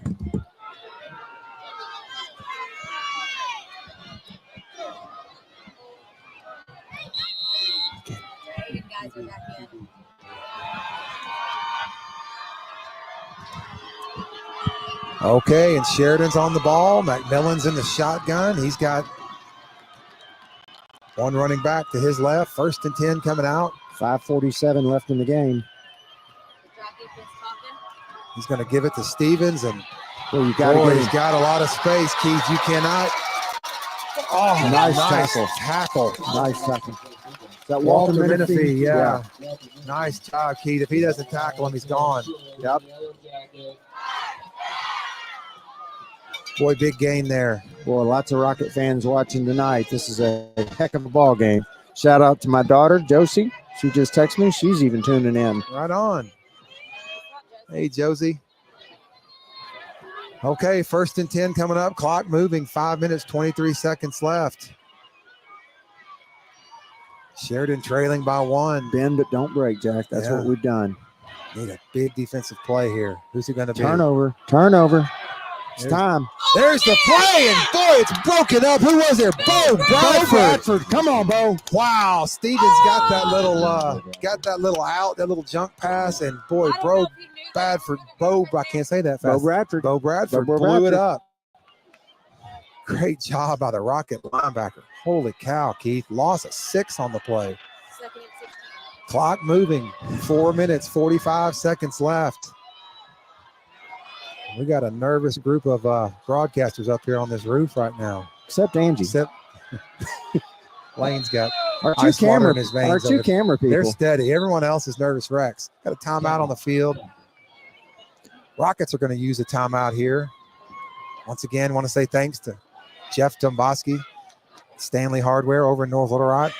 You guys are back in. Okay, and Sheridan's on the ball. McMillan's in the shotgun. He's got one running back to his left. 1st and 10 coming out. 5:47 left in the game. Drop defense talking. He's going to give it to Stevens, and Well, you got to boy, get he's him. got a lot of space, Keith. You cannot. Oh, Nice tackle. Nice tackle. Is that Walter Walter Menifee, Menifee? yeah. Nice job, Keith. If he doesn't tackle him, he's gone. Yep. Boy, big gain there. Boy, lots of Rocket fans watching tonight. This is a heck of a ball game. Shout out to my daughter, Josie. She just texted me. She's even tuning in. Right on. Hey, Josie. Okay, 1st and 10 coming up. Clock moving. 5 minutes, 23 seconds left. Sheridan trailing by 1. Bend but don't break, Jack. That's Yeah. what we've done. Need a big defensive play here. Who's it going to be? Turnover. It's There's- time. There's the play, and boy, it's broken up. Who was there? Bo Bradford. Come on, Bo. Wow, Stevens got that little out, that little junk pass, and boy, I don't know bro, if he knew that Bradford, was gonna Bo, I can't say that Bo fast. Bradford. Bo Bradford Bo blew it Bradford. up. Great job by the Rocket linebacker. Holy cow, Keith. Loss of 6 on the play. happen. 2nd and 16. Clock moving. 4 minutes, 45 seconds left. We got a nervous group of broadcasters up here on this roof right now. Except Angie. Except Lane's got Our two ice water camera, in his veins our two over- camera They're people. steady. Everyone else is nervous wrecks. Got a timeout on the field. Rockets are going to use a timeout here. Once again, want to say thanks to Jeff Domboski, Stanley Hardware over in North Little Rock.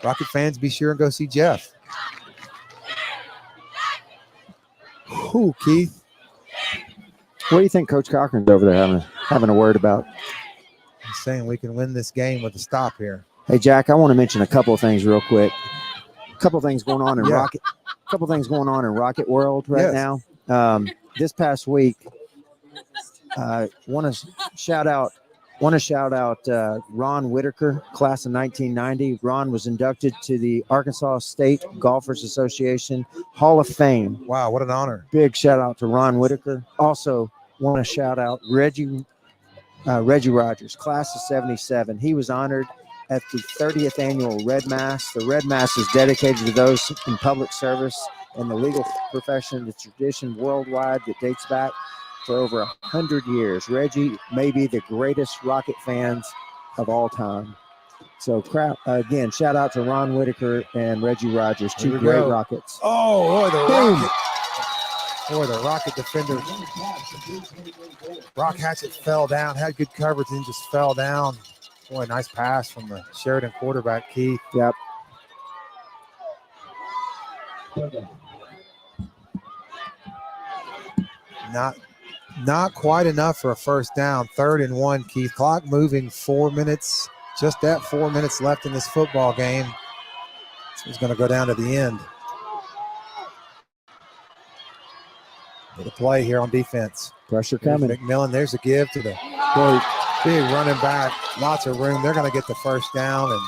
Rocket fans, be sure and go see Jeff. Whew, Keith. What do you think Coach Cochran's over there having a word about? He's saying we can win this game with a stop here. Hey, Jack, I want to mention a couple of things real quick. A couple of things going on in Yeah. Rocket. A couple of things going on in Rocket World right Yes. now. This past week, want to shout out Ron Whitaker, class of 1990. Ron was inducted to the Arkansas State Golfers Association Hall of Fame. Wow, what an honor. Big shout out to Ron Whitaker. Also, want to shout out Reggie Rogers, class of 77. He was honored at the 30th annual Red Mass. The Red Mass is dedicated to those in public service in the legal profession. The tradition worldwide that dates back for over 100 years. Reggie may be the greatest Rocket fans of all time. So, again, shout out to Ron Whitaker and Reggie Rogers, Here two we great go. Rockets. Oh, boy, the Boom. Rocket. Boy, the Rocket defender. Brock Hatchett fell down, had good coverage, and just fell down. Boy, nice pass from the Sheridan quarterback, Keith. Yep. Not quite enough for a first down. 3rd and 1, Keith. Clock moving. 4 minutes. Just that 4 minutes left in this football game. It's going to go down to the end. With a play here on defense. Pressure Here's coming. McMillan. There's a give to the Boy, big running back. Lots of room. They're going to get the first down. And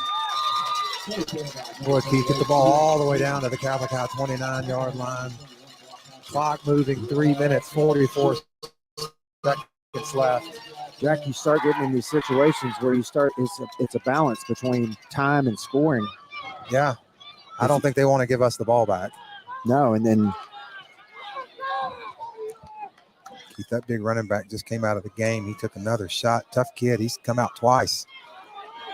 boy, Keith, get the ball all the way down to the Catholic High 29-yard line. Clock moving. 3 minutes, 44 seconds left. Jack, you start getting in these situations where it's a balance between time and scoring. Yeah. I don't think they want to give us the ball back. No, and then Keith, that big running back just came out of the game. He took another shot. Tough kid. He's come out twice.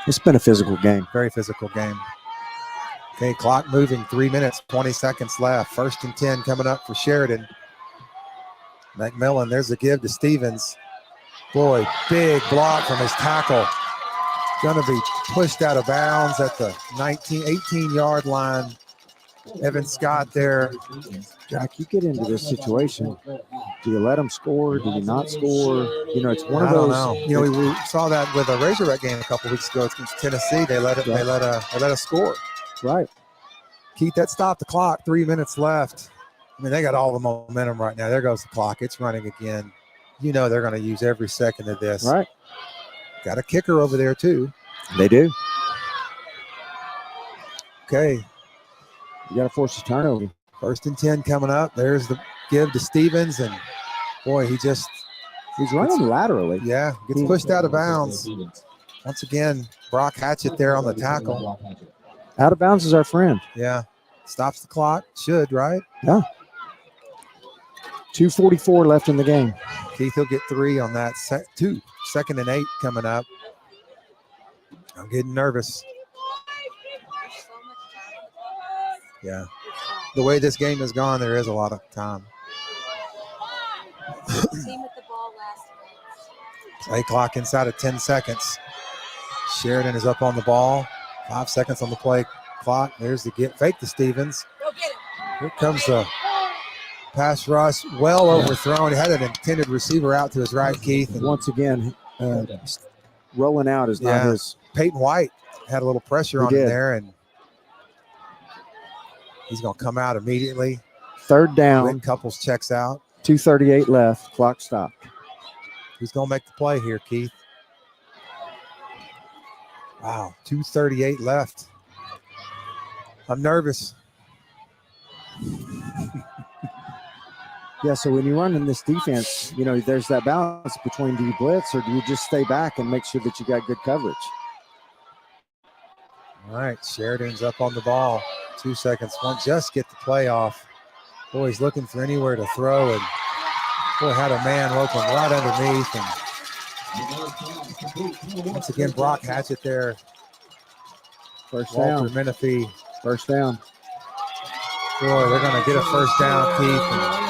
it's been a physical game. Very physical game. Okay, clock moving. 3 minutes, 20 seconds left. 1st and 10 coming up for Sheridan. McMillan, there's a give to Stevens. Boy, big block from his tackle. Going to be pushed out of bounds at the 18-yard line. Evan Scott there. Jack, you get into this situation. Do you let them score? Do you not score? You know, it's one of I don't those. know. You know, we saw that with a Razorback game a couple weeks ago against Tennessee. They let us score. Right. Keith, that stopped the clock. 3 minutes left. I mean, they got all the momentum right now. There goes the clock. It's running again. You know they're going to use every second of this. Right. Got a kicker over there, too. They do. Okay. You got to force a turnover. 1st and 10 coming up. There's the give to Stevens. And, boy, he's running laterally. Yeah, gets pushed out of bounds. Once again, Brock Hatchett there on the tackle. Out of bounds is our friend. Yeah. Stops the clock. Should, right? Yeah. 2:44 left in the game. Keith, he'll get 3 on that. 2. 2nd and 8 coming up. I'm getting nervous. Yeah. The way this game has gone, there is a lot of time. Team with the ball last minute. Play clock inside of 10 seconds. Sheridan is up on the ball. 5 seconds on the play clock. There's the get fake to Stevens. Go get him. Here comes the pass rush. Well overthrown. He had an intended receiver out to his right, Keith. And Once again, rolling out is not his. Peyton White had a little pressure He on him did. there, and he's going to come out immediately. 3rd down. Rick Couples checks out. 2:38 left. Clock stopped. Who's going to make the play here, Keith? Wow, 2:38 left. I'm nervous. Yeah, so when you run in this defense, you know, there's that balance between do you blitz or do you just stay back and make sure that you got good coverage? All right, Sheridan's up on the ball. 2 seconds. Just get the play off. Boy, he's looking for anywhere to throw, and boy, had a man open right underneath. And once again, Brock Hatchett there. First Walter down. Menifee. First down. Boy, they're going to get a first down, Keith. And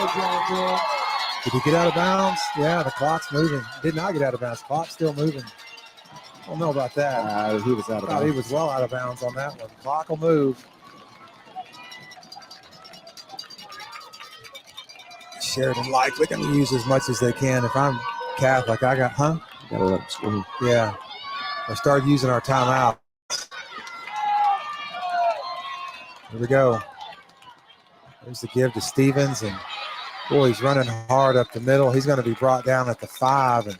did he get out of bounds? Yeah, the clock's moving. Did not get out of bounds. Clock's still moving. I don't know about that. He was out of Thought he bounds. was well out of bounds on that one. Clock will move. Sheridan likely going to use as much as they can. If I'm Catholic, I got, Gotta let him score. Yeah. I started using our timeout. Here we go. There's the give to Stevens, and boy, he's running hard up the middle. He's going to be brought down at the 5, and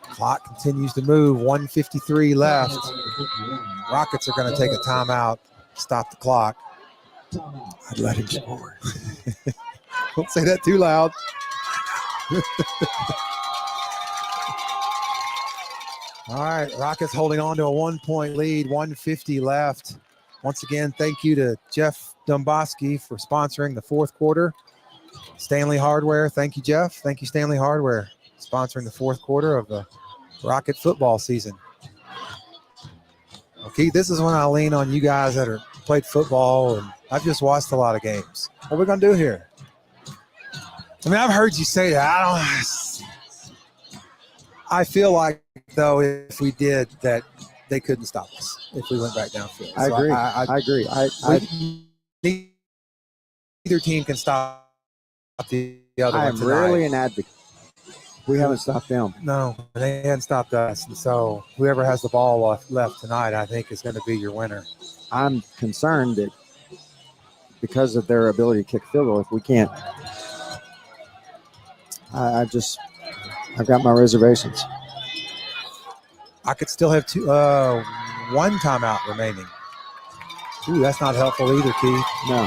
clock continues to move. 1:53 left. Rockets are going to take a timeout, stop the clock. I'd let him score. Don't say that too loud. All right, Rockets holding on to a 1-point lead, 1:50 left. Once again, thank you to Jeff Domboski for sponsoring the 4th quarter. Stanley Hardware, thank you, Jeff. Thank you, Stanley Hardware, sponsoring the 4th quarter of the Rocket football season. Okay, this is when I lean on you guys that are played football, and I've just watched a lot of games. What are we going to do here? I mean, I've heard you say that. I feel like, though, if we did that, they couldn't stop us if we went back downfield. I agree. I agree. Neither team can stop the other I one am tonight. rarely an advocate. We haven't stopped them. No, they hadn't stopped us. And so whoever has the ball left tonight, I think, is going to be your winner. I'm concerned that because of their ability to kick field goal, if we can't, I've got my reservations. I could still have one timeout remaining. Ooh, that's not helpful either, Keith. No.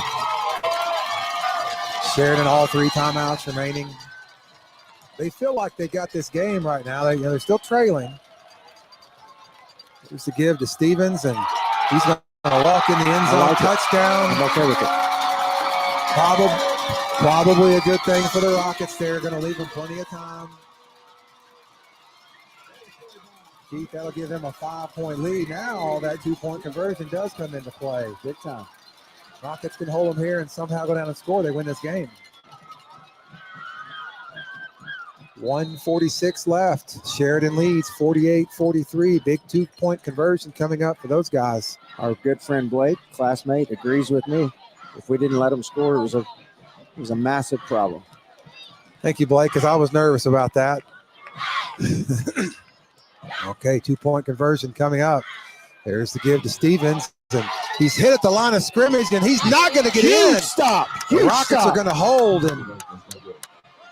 Sheridan, all 3 timeouts remaining. they feel like they got this game right now. They're still trailing. Here's the give to Stevens, and he's going to walk in the end zone. Touchdown. I'm okay with it. Probably a good thing for the Rockets. They're going to leave them plenty of time. Keith, that'll give them a 5-point lead. Now that 2-point conversion does come into play. Big time. Rockets can hold them here and somehow go down and score. They win this game. 1:46 left. Sheridan leads 48-43. Big 2-point conversion coming up for those guys. Our good friend Blake, classmate, agrees with me. If we didn't let them score, it was a massive problem. Thank you, Blake, because I was nervous about that. Okay, 2-point conversion coming up. There's the give to Stevens. And he's hit at the line of scrimmage, and he's not going to get in. Stop. The Rockets are going to hold. And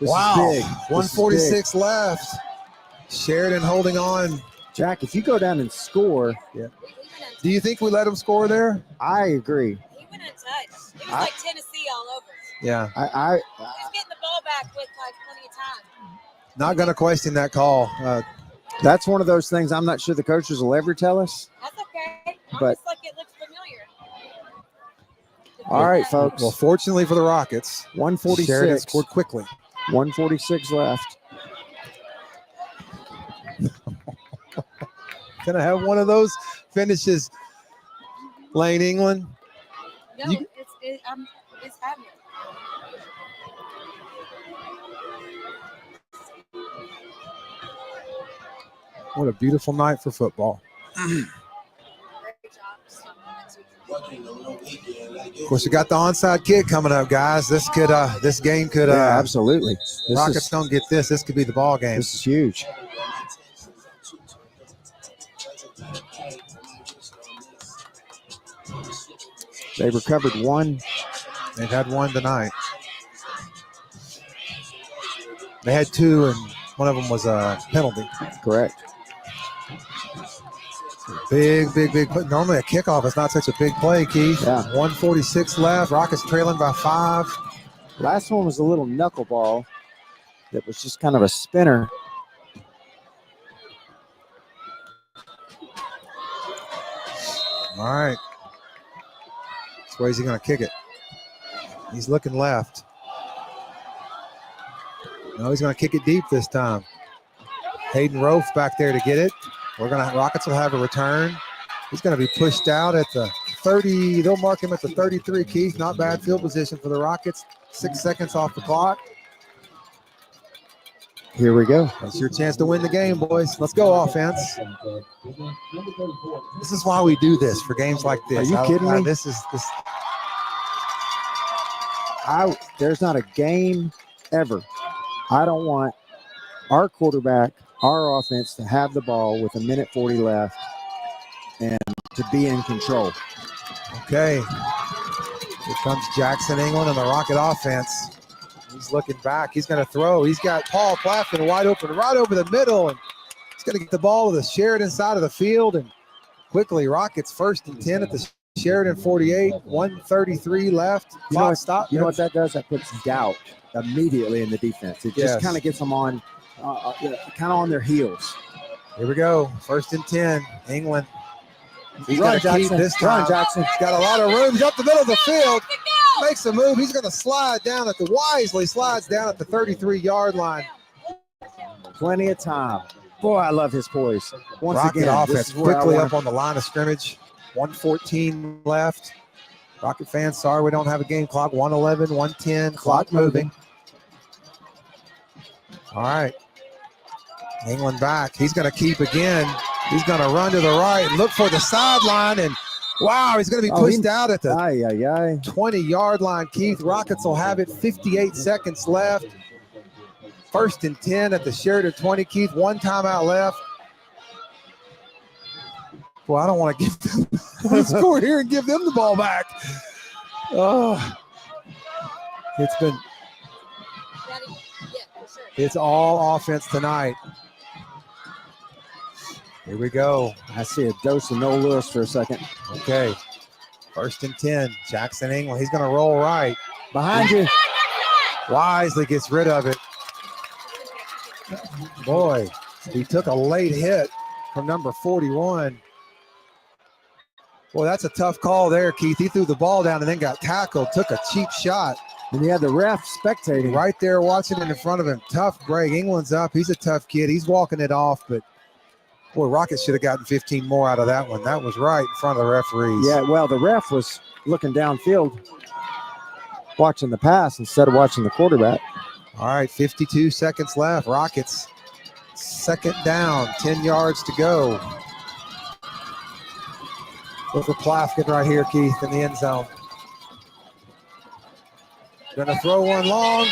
This wow, is big. 1:46 left. Sheridan holding on. Jack, if you go down and score, Do you think we let him score there? I agree. He went untouched. It was like Tennessee all over. Yeah. I He was getting the ball back with like plenty of time. Not going to question that call. That's one of those things I'm not sure the coaches will ever tell us. That's okay. But- Almost like it looks familiar. All right, folks. Well, fortunately for the Rockets, 146. Sheridan scored quickly. 146 left. Going to have one of those finishes, Lane England. No, You- it's happening. What a beautiful night for football. Great job. Of course, we got the onside kick coming up, guys. This game could. Yeah, absolutely. Rockets don't get this. This could be the ball game. This is huge. They recovered one. They've had one tonight. They had two, and one of them was a penalty. Correct. Big. Normally a kickoff is not such a big play, Keith. Yeah. 1:46 left. Rockets trailing by 5. Last one was a little knuckleball that was just kind of a spinner. All right. Which way is he going to kick it? He's looking left. No, he's going to kick it deep this time. Hayden Rofe back there to get it. Rockets will have a return. He's going to be pushed out at the 30. They'll mark him at the 33, Keith. Not bad field position for the Rockets. 6 seconds off the clock. Here we go. That's your chance to win the game, boys. Let's go, offense. This is why we do this for games like this. Are you kidding me? This. There's not a game ever. I don't want our quarterback, our offense to have the ball with 1:40 left and to be in control. Okay. Here comes Jackson England and the Rocket offense. He's looking back. He's going to throw. He's got Paul Claflin wide open right over the middle, and he's going to get the ball to the Sheridan side of the field. And quickly, Rockets 1st and 10 at the Sheridan 48. 1:33 left. Clock stop. You know what that does? That puts doubt immediately in the defense. It just Yes. kind of gets them on, kind of on their heels. Here we go. 1st and 10. England. He's Run, going to keep Jackson. this time. Run, Jackson. He's got a lot of room. He's up the middle of the field. Makes a move. He's going to slide down at the 33-yard line. Plenty of time. Boy, I love his poise. Once Rocket again, this offense is where I quickly wanna- up on the line of scrimmage. 1:14 left. Rocket fans, sorry we don't have a game clock. 1:11, 1:10. Clock moving. All right. England back. He's going to keep again. He's going to run to the right and look for the sideline. And wow, he's going to be pushed out at the 20-yard line. Keith, Rockets will have it. 58 seconds left. 1st and 10 at the Sheridan 20. Keith, one timeout left. Well, I don't want to give them a score here and give them the ball back. Oh, it's all offense tonight. Here we go. I see a dose of Noel Lewis for a second. Okay. 1st and 10. Jackson England. He's going to roll right. Behind you. Wisely gets rid of it. Boy, he took a late hit from number 41. Boy, that's a tough call there, Keith. He threw the ball down and then got tackled, took a cheap shot. And he had the ref spectating. Right there watching it in front of him. Tough break. England's up. He's a tough kid. He's walking it off, but boy, Rockets should have gotten 15 more out of that one. That was right in front of the referees. Yeah, well, the ref was looking downfield, watching the pass instead of watching the quarterback. All right, 52 seconds left. Rockets, second down, 10 yards to go. Look for Plafkin right here, Keith, in the end zone. Gonna throw one long.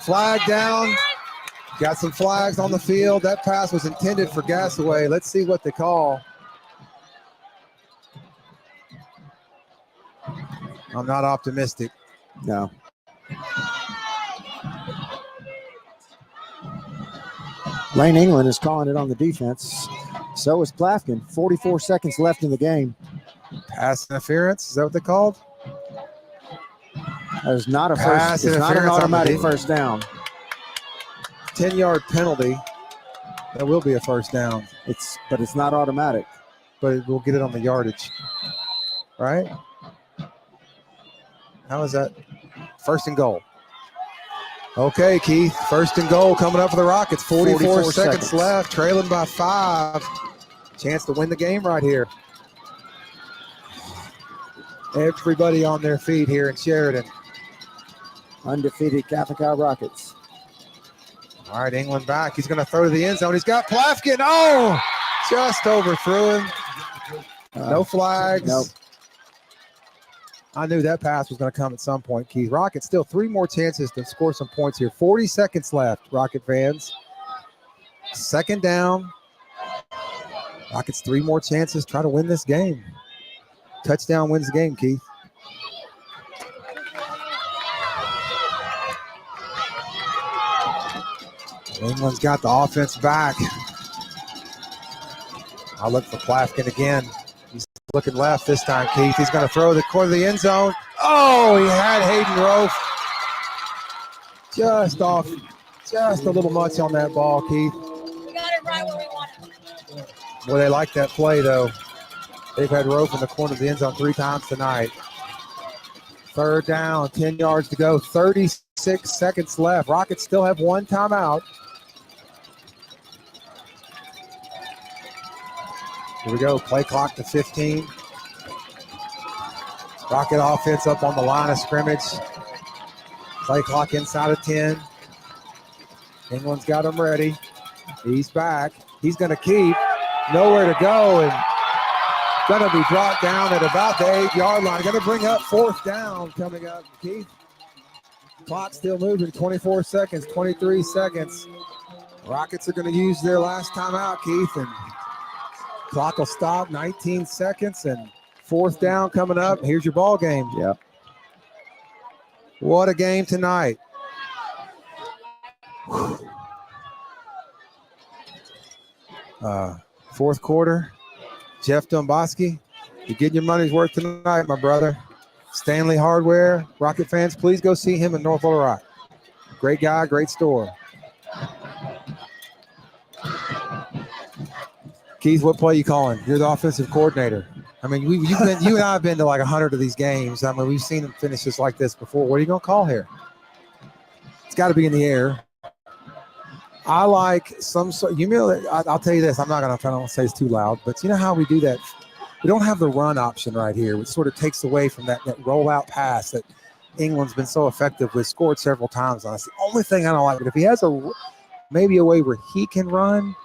Flag down. Got some flags on the field. That pass was intended for Gasaway. Let's see what they call. I'm not optimistic. No. Lane England is calling it on the defense. So is Plafkin. 44 seconds left in the game. Pass interference, is that what they called? That is not a Pass first. It's not an interference on the automatic D. first down. 10-yard penalty. That will be a first down, But it's not automatic. but we'll get it on the yardage. Right? How is that? First and goal. Okay, Keith. First and goal coming up for the Rockets. 44 seconds left. Trailing by 5. Chance to win the game right here. Everybody on their feet here in Sheridan. Undefeated Catholic High Rockets. All right, England back. He's going to throw to the end zone. He's got Plafkin. Oh, just overthrew him. No flags. Nope. I knew that pass was going to come at some point, Keith. Rockets still 3 more chances to score some points here. 40 seconds left, Rocket fans. Second down. Rockets 3 more chances. Try to win this game. Touchdown wins the game, Keith. England's got the offense back. I'll look for Plafkin again. He's looking left this time, Keith. He's going to throw the corner of the end zone. Oh, he had Hayden Rofe. Just off, just a little much on that ball, Keith. We got it right where we want it. Boy, they like that play, though. They've had Rofe in the corner of the end zone 3 times tonight. Third down, 10 yards to go, 36 seconds left. Rockets still have 1 timeout. Here we go, play clock to 15. Rocket offense up on the line of scrimmage. Play clock inside of 10. England's got him ready. He's back. He's going to keep. Nowhere to go, and going to be brought down at about the 8-yard line. Going to bring up 4th down coming up, Keith. Clock still moving, 24 seconds, 23 seconds. Rockets are going to use their last timeout, Keith, and clock will stop, 19 seconds, and 4th down coming up. Here's your ball game. Yep. What a game tonight. Fourth quarter, Jeff Domboski, you're getting your money's worth tonight, my brother. Stanley Hardware, Rocket fans, please go see him in North Little Rock. Great guy, great store. Keith, what play you calling? You're the offensive coordinator. I mean, you and I have been to like 100 of these games. I mean, we've seen them finish just like this before. What are you going to call here? It's got to be in the air. I like some sort. I'll tell you this. I'm not going to try to say it's too loud, but you know how we do that? We don't have the run option right here, which sort of takes away from that rollout pass that England's been so effective with, scored several times on. That's the only thing I don't like. But if he has maybe a way where he can run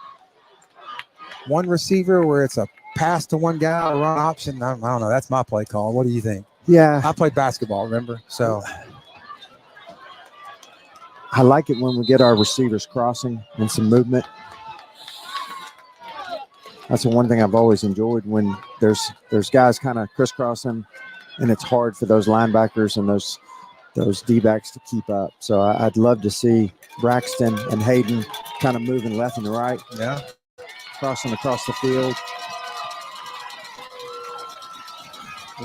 one receiver, where it's a pass to one guy, a run option, I don't know. That's my play call. What do you think? Yeah. I played basketball, remember? So I like it when we get our receivers crossing and some movement. That's the one thing I've always enjoyed, when there's guys kind of crisscrossing, and it's hard for those linebackers and those D-backs to keep up. So I'd love to see Braxton and Hayden kind of moving left and right. Yeah. Crossing across the field.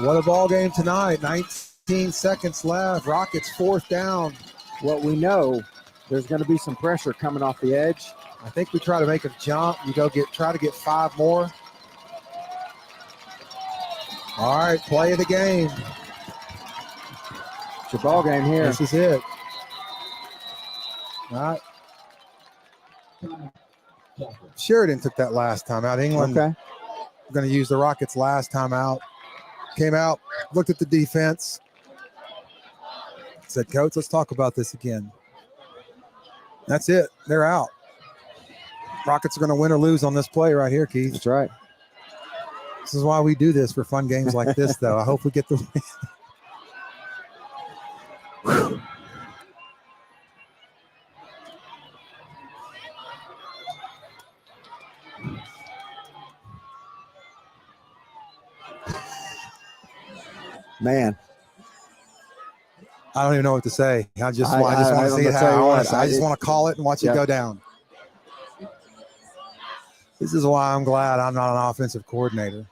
What a ball game tonight. 19 seconds left. Rockets 4th down. What we know There's going to be some pressure coming off the edge. I think we try to make a jump. You try to get 5 more. All right, play of the game. It's your ball game here. This is it. All right. Sheridan took that last time out. England Okay. going to use the Rockets last time out. Came out, looked at the defense. Said, Coach, let's talk about this again. That's it. They're out. Rockets are going to win or lose on this play right here, Keith. That's right. This is why we do this for fun games like this, though. I hope we get the win. Man. I don't even know what to say. I just want to see it how I just want to call it and watch it go down. This is why I'm glad I'm not an offensive coordinator.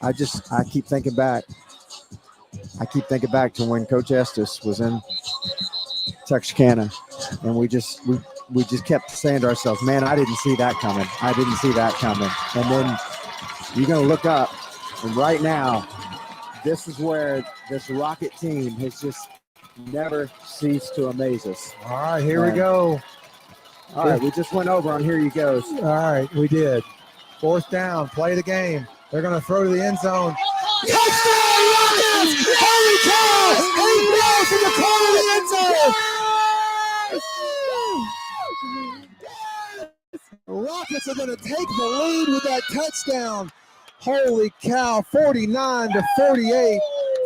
I keep thinking back. I keep thinking back to when Coach Estes was in Texarkana, and we just kept saying to ourselves, man, I didn't see that coming. I didn't see that coming. And then you're going to look up, and right now, this is where this Rocket team has just never ceased to amaze us. All right, here we go. All right, we just went over on Here You Goes. All right, we did. 4th down, play the game. They're going to throw to the end zone. Touchdown, Rockets! Holy cow! 8 yards in the corner of the end zone. Rockets are going to take the lead with that touchdown. Holy cow, 49-48,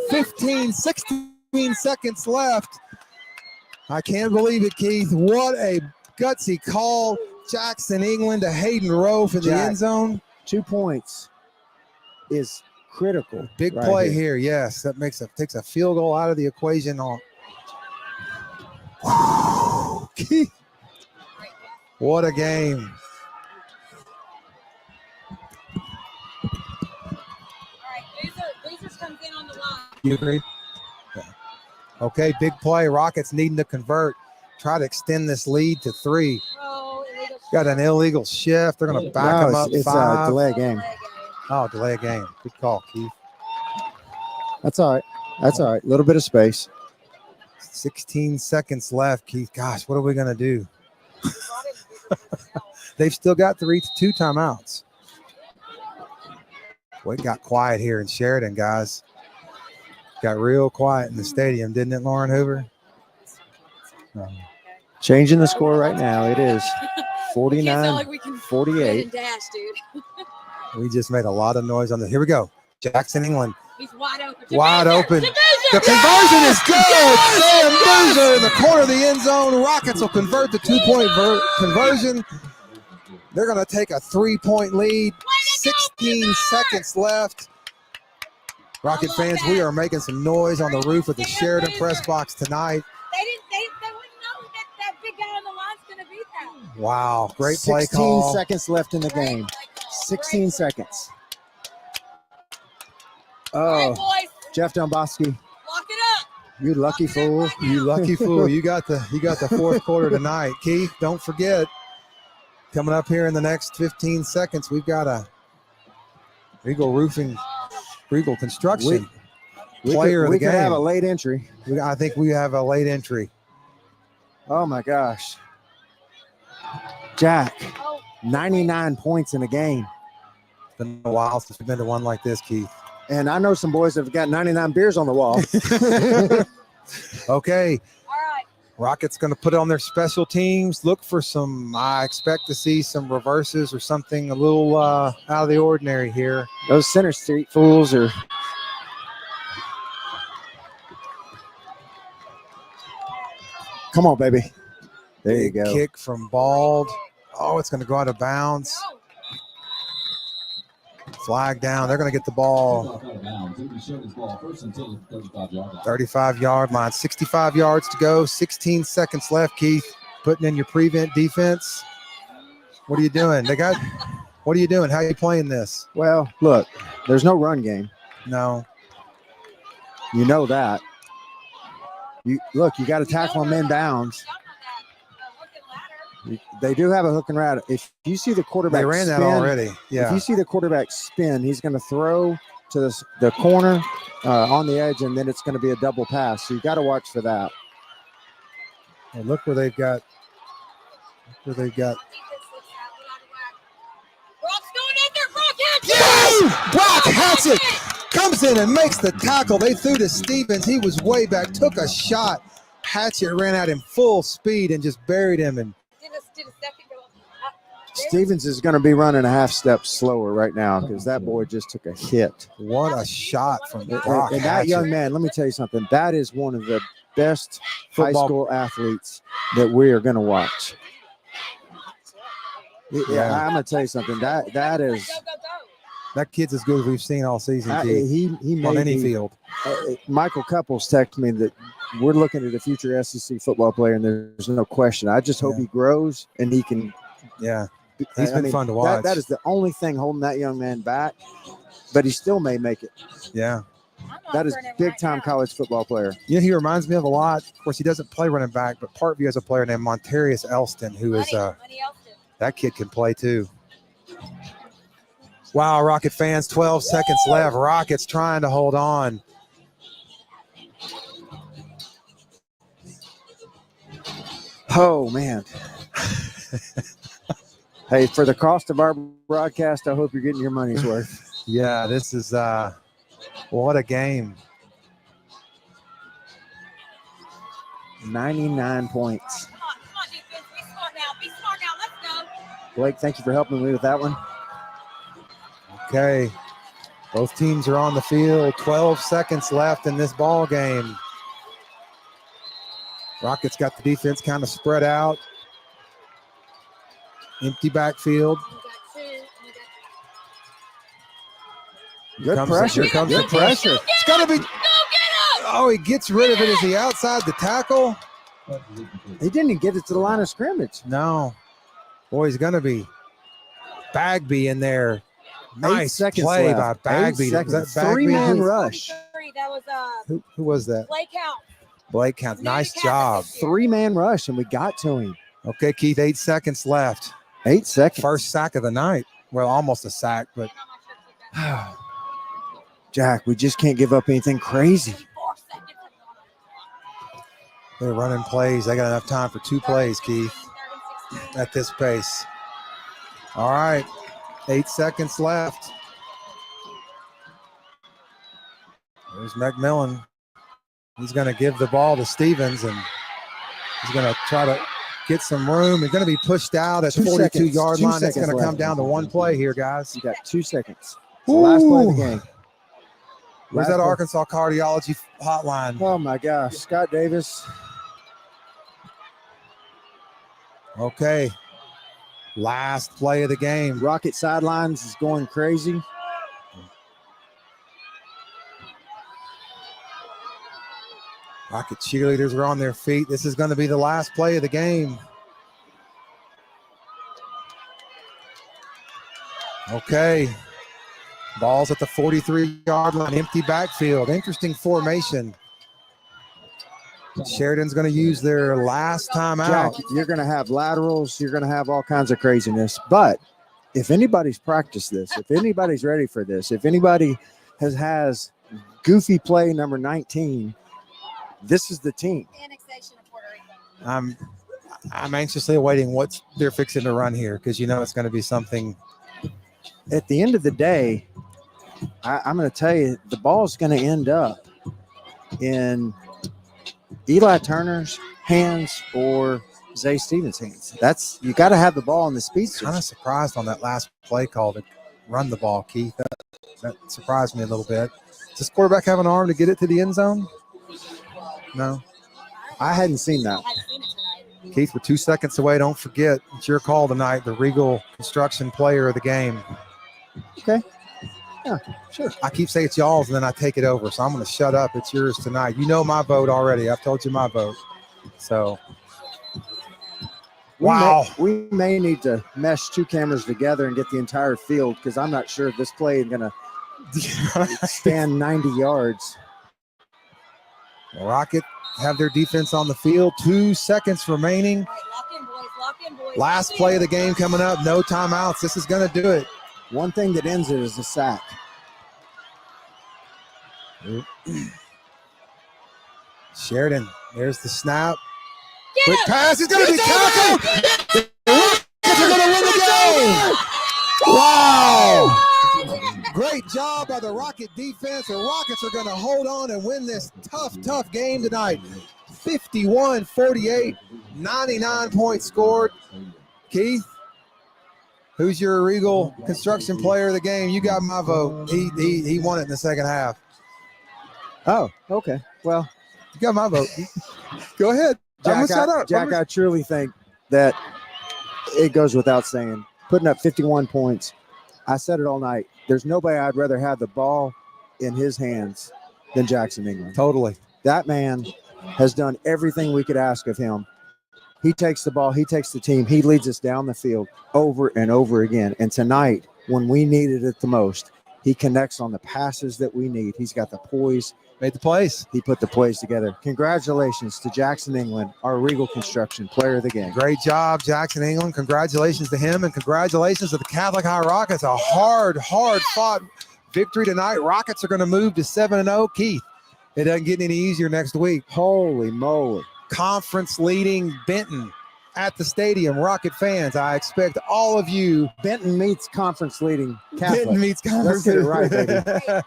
16 seconds left. I can't believe it, Keith. What a gutsy call. Jackson England to Hayden Rowe for the end zone. 2 points is critical. Big play here. Yes, that takes a field goal out of the equation. Keith, what a game. Losers comes in on the line. You agree? Yeah. Okay, big play. Rockets needing to convert. Try to extend this lead to 3. Got an illegal shift. They're going to back them up. It's 5. a delay game. Oh, delay a game. Good call, Keith. That's all right. That's all right. A little bit of space. 16 seconds left, Keith. Gosh, what are we going to do? They've still got 2 timeouts. Boy, it got quiet here in Sheridan, guys. Got real quiet in the stadium, didn't it, Lauren Hoover? Changing the score right now. It is 49-48. We just made a lot of noise on this. Here we go. Jackson England. He's wide open. Wide open. The conversion is good. Sam Boozer in the corner of the end zone. Rockets will convert the 2-point conversion. They're going to take a 3-point lead. 16 seconds left. Rocket fans, we are making some noise on the roof of the Sheridan press box tonight. They wouldn't know that big guy on the line's going to beat that. Wow, great play 16 call. seconds left in the game. 16 seconds. Oh, Jeff Domboski. Lock it up. You lucky fool. You lucky fool. You got the 4th quarter tonight. Keith, don't forget, coming up here in the next 15 seconds, we've got a Regal Construction player of the game. We could have a late entry. I think we have a late entry. Oh, my gosh. Jack, 99 points in a game. It's been a while since we've been to one like this, Keith. And I know some boys that have got 99 beers on the wall. Okay. All right. Rockets going to put on their special teams. Look for I expect to see some reverses or something a little out of the ordinary here. Those Center Street fools are. Come on, baby. There you go. Kick from Bald. Oh, it's going to go out of bounds. Flag down. They're going to get the ball. 35-yard line. 65 yards to go. 16 seconds left, Keith. Putting in your prevent defense. What are you doing? What are you doing? How are you playing this? Well, look, there's no run game. No. You know that. You got to tackle them inbounds. They do have a hook and ladder. If you see the quarterback They ran spin, that already. If Yeah. you see the quarterback spin, he's going to throw to the corner on the edge, and then it's going to be a double pass. So you got to watch for that. Well, look where they've got. Brock's going in there. Brock Brock Hatchett comes in and makes the tackle. They threw to Stevens. He was way back, took a shot. Hatchett ran out in full speed and just buried him. And did a second go. Stevens is going to be running a half step slower right now because that boy just took a hit. what a shot from And, Brock and that Hatchett. young man, let me tell you something. That is one of the best Football- high school athletes that we are going to watch. Yeah. I'm going to tell you something. That is Go, go, go. That kid's as good as we've seen all season, Keith, he on may any be, field. Michael Couples texted me that we're looking at a future SEC football player, and there's no question. I just hope Yeah. he grows and he can. Yeah. He's I been mean, fun to watch. That is the only thing holding that young man back, but he still may make it. Yeah. That is big time college football player. You know, he reminds me of a lot. Of course, he doesn't play running back, but Parkview has a player named Montarius Elston, who is Money Elston. that kid can play too. Wow, Rocket fans, 12 seconds left. Rockets trying to hold on. Oh man. Hey, for the cost of our broadcast, I hope you're getting your money's worth. Yeah, this is what a game. 99 points. Come on, defense. Be smart now. Be smart now. Let's go. Blake, thank you for helping me with that one. Okay. Both teams are on the field. 12 seconds left in this ball game. Rockets got the defense kind of spread out. Empty backfield. We got two. We got Good Comes- pressure. here comes the Good pressure. It's got to be. Go get him. Oh, he gets rid of it. Is he outside the tackle? He didn't even get it to the line of scrimmage. No. Boy, he's going to be. Bagby in there. 8 Nice seconds play left. by 8 Bagby. Was that seconds. Bagby? 3-man rush. 23. That was Who was that? Blake House. Blake Counts. Nice job. 3-man rush, and we got to him. Okay, Keith, 8 seconds left. 8 seconds. First sack of the night. Well, almost a sack, but Jack, we just can't give up anything crazy. 4 seconds. they're running plays. They got enough time for 2 plays, Keith, at this pace. All right, 8 seconds left. There's McMillan. He's going to give the ball to Stevens, and he's going to try to get some room. He's going to be pushed out at the 42-yard line. It's going to come down to 1 play here, guys. You got 2 seconds. It's the last play of the game. Where's that Arkansas cardiology hotline? Oh, my gosh. Scott Davis. Okay. Last play of the game. Rocket sidelines is going crazy. Rocket cheerleaders are on their feet. This is going to be the last play of the game. Okay. Ball's at the 43-yard line, empty backfield. Interesting formation. Sheridan's going to use their last timeout. Jack, you're going to have laterals. You're going to have all kinds of craziness. But if anybody's practiced this, if anybody's ready for this, if anybody has goofy play number 19, this is the team. Annexation of Puerto Rico. I'm anxiously awaiting what they're fixing to run here because you know it's going to be something. At the end of the day, I'm going to tell you, the ball's going to end up in Eli Turner's hands or Zay Stevens' hands. That's, you got to have the ball in the speedsters. Kind of surprised on that last play call to run the ball, Keith. That surprised me a little bit. Does this quarterback have an arm to get it to the end zone? No. I hadn't seen that. I haven't seen it tonight. Keith, we're 2 seconds away. Don't forget, it's your call tonight, the Regal Construction player of the game. Okay. Yeah, sure. I keep saying it's y'all's, and then I take it over. So I'm going to shut up. It's yours tonight. You know my vote already. I've told you my vote. So, wow. We may need to mesh 2 cameras together and get the entire field because I'm not sure if this play is going to stand 90 yards. Rocket have their defense on the field. 2 seconds remaining. All right, lock in, boys. Lock in, boys. Last Lock play of in. the game coming up. No timeouts. This is going to do it. One thing that ends it is a sack. Sheridan, there's the snap. Get Quick him. pass. He's going to be tackled. The Rockets are going to win the game. Wow. Great job by the Rocket defense. The Rockets are going to hold on and win this tough game tonight. 51-48, 99 points scored. Keith, who's your Regal Construction player of the game? You got my vote. He won it in the second half. Oh, okay. Well, You got my vote. Go ahead. I'm gonna shut up. Jack, I truly think that it goes without saying, putting up 51 points. I said it all night. There's nobody I'd rather have the ball in his hands than Jackson England. Totally. That man has done everything we could ask of him. He takes the ball. He takes the team. He leads us down the field over and over again. And tonight, when we needed it the most, he connects on the passes that we need. He's got the poise. Made the plays. He put the plays together. Congratulations to Jackson England, our Regal Construction player of the game. Great job, Jackson England. Congratulations to him, and congratulations to the Catholic High Rockets. A hard-fought victory tonight. Rockets are going to move to 7-0. Keith, it doesn't get any easier next week. Holy moly. Conference leading Benton at the stadium. Rocket fans, I expect all of you. Benton meets conference leading Catholic. Benton meets conference. Let's get it right, baby. Hey, we're ready.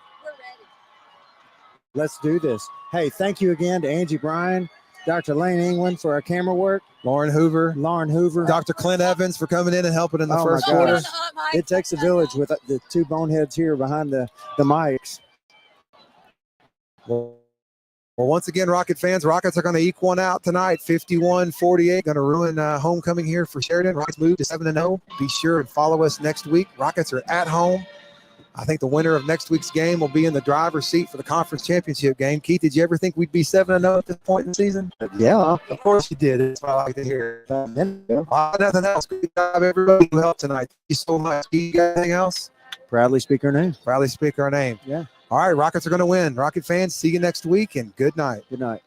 Let's do this. Hey, thank you again to Angie Bryan, Dr. Lane England for our camera work, Lauren Hoover, Lauren Hoover. Dr. Clint Evans for coming in and helping in the Oh, my first gosh. quarter. It takes a village with the two boneheads here behind the mics. Well, once again, Rocket fans, Rockets are going to eke one out tonight, 51-48. Going to ruin homecoming here for Sheridan. Rockets move to 7-0. Be sure and follow us next week. Rockets are at home. I think the winner of next week's game will be in the driver's seat for the conference championship game. Keith, did you ever think we'd be 7-0 at this point in the season? Yeah. Of course you did. That's what I like to hear. Proudly Nothing else. Good job, everybody who helped tonight. Thank you so much. You got anything else? speak our name. Proudly speak our name. Yeah. All right, Rockets are going to win. Rocket fans, see you next week, and good night. Good night.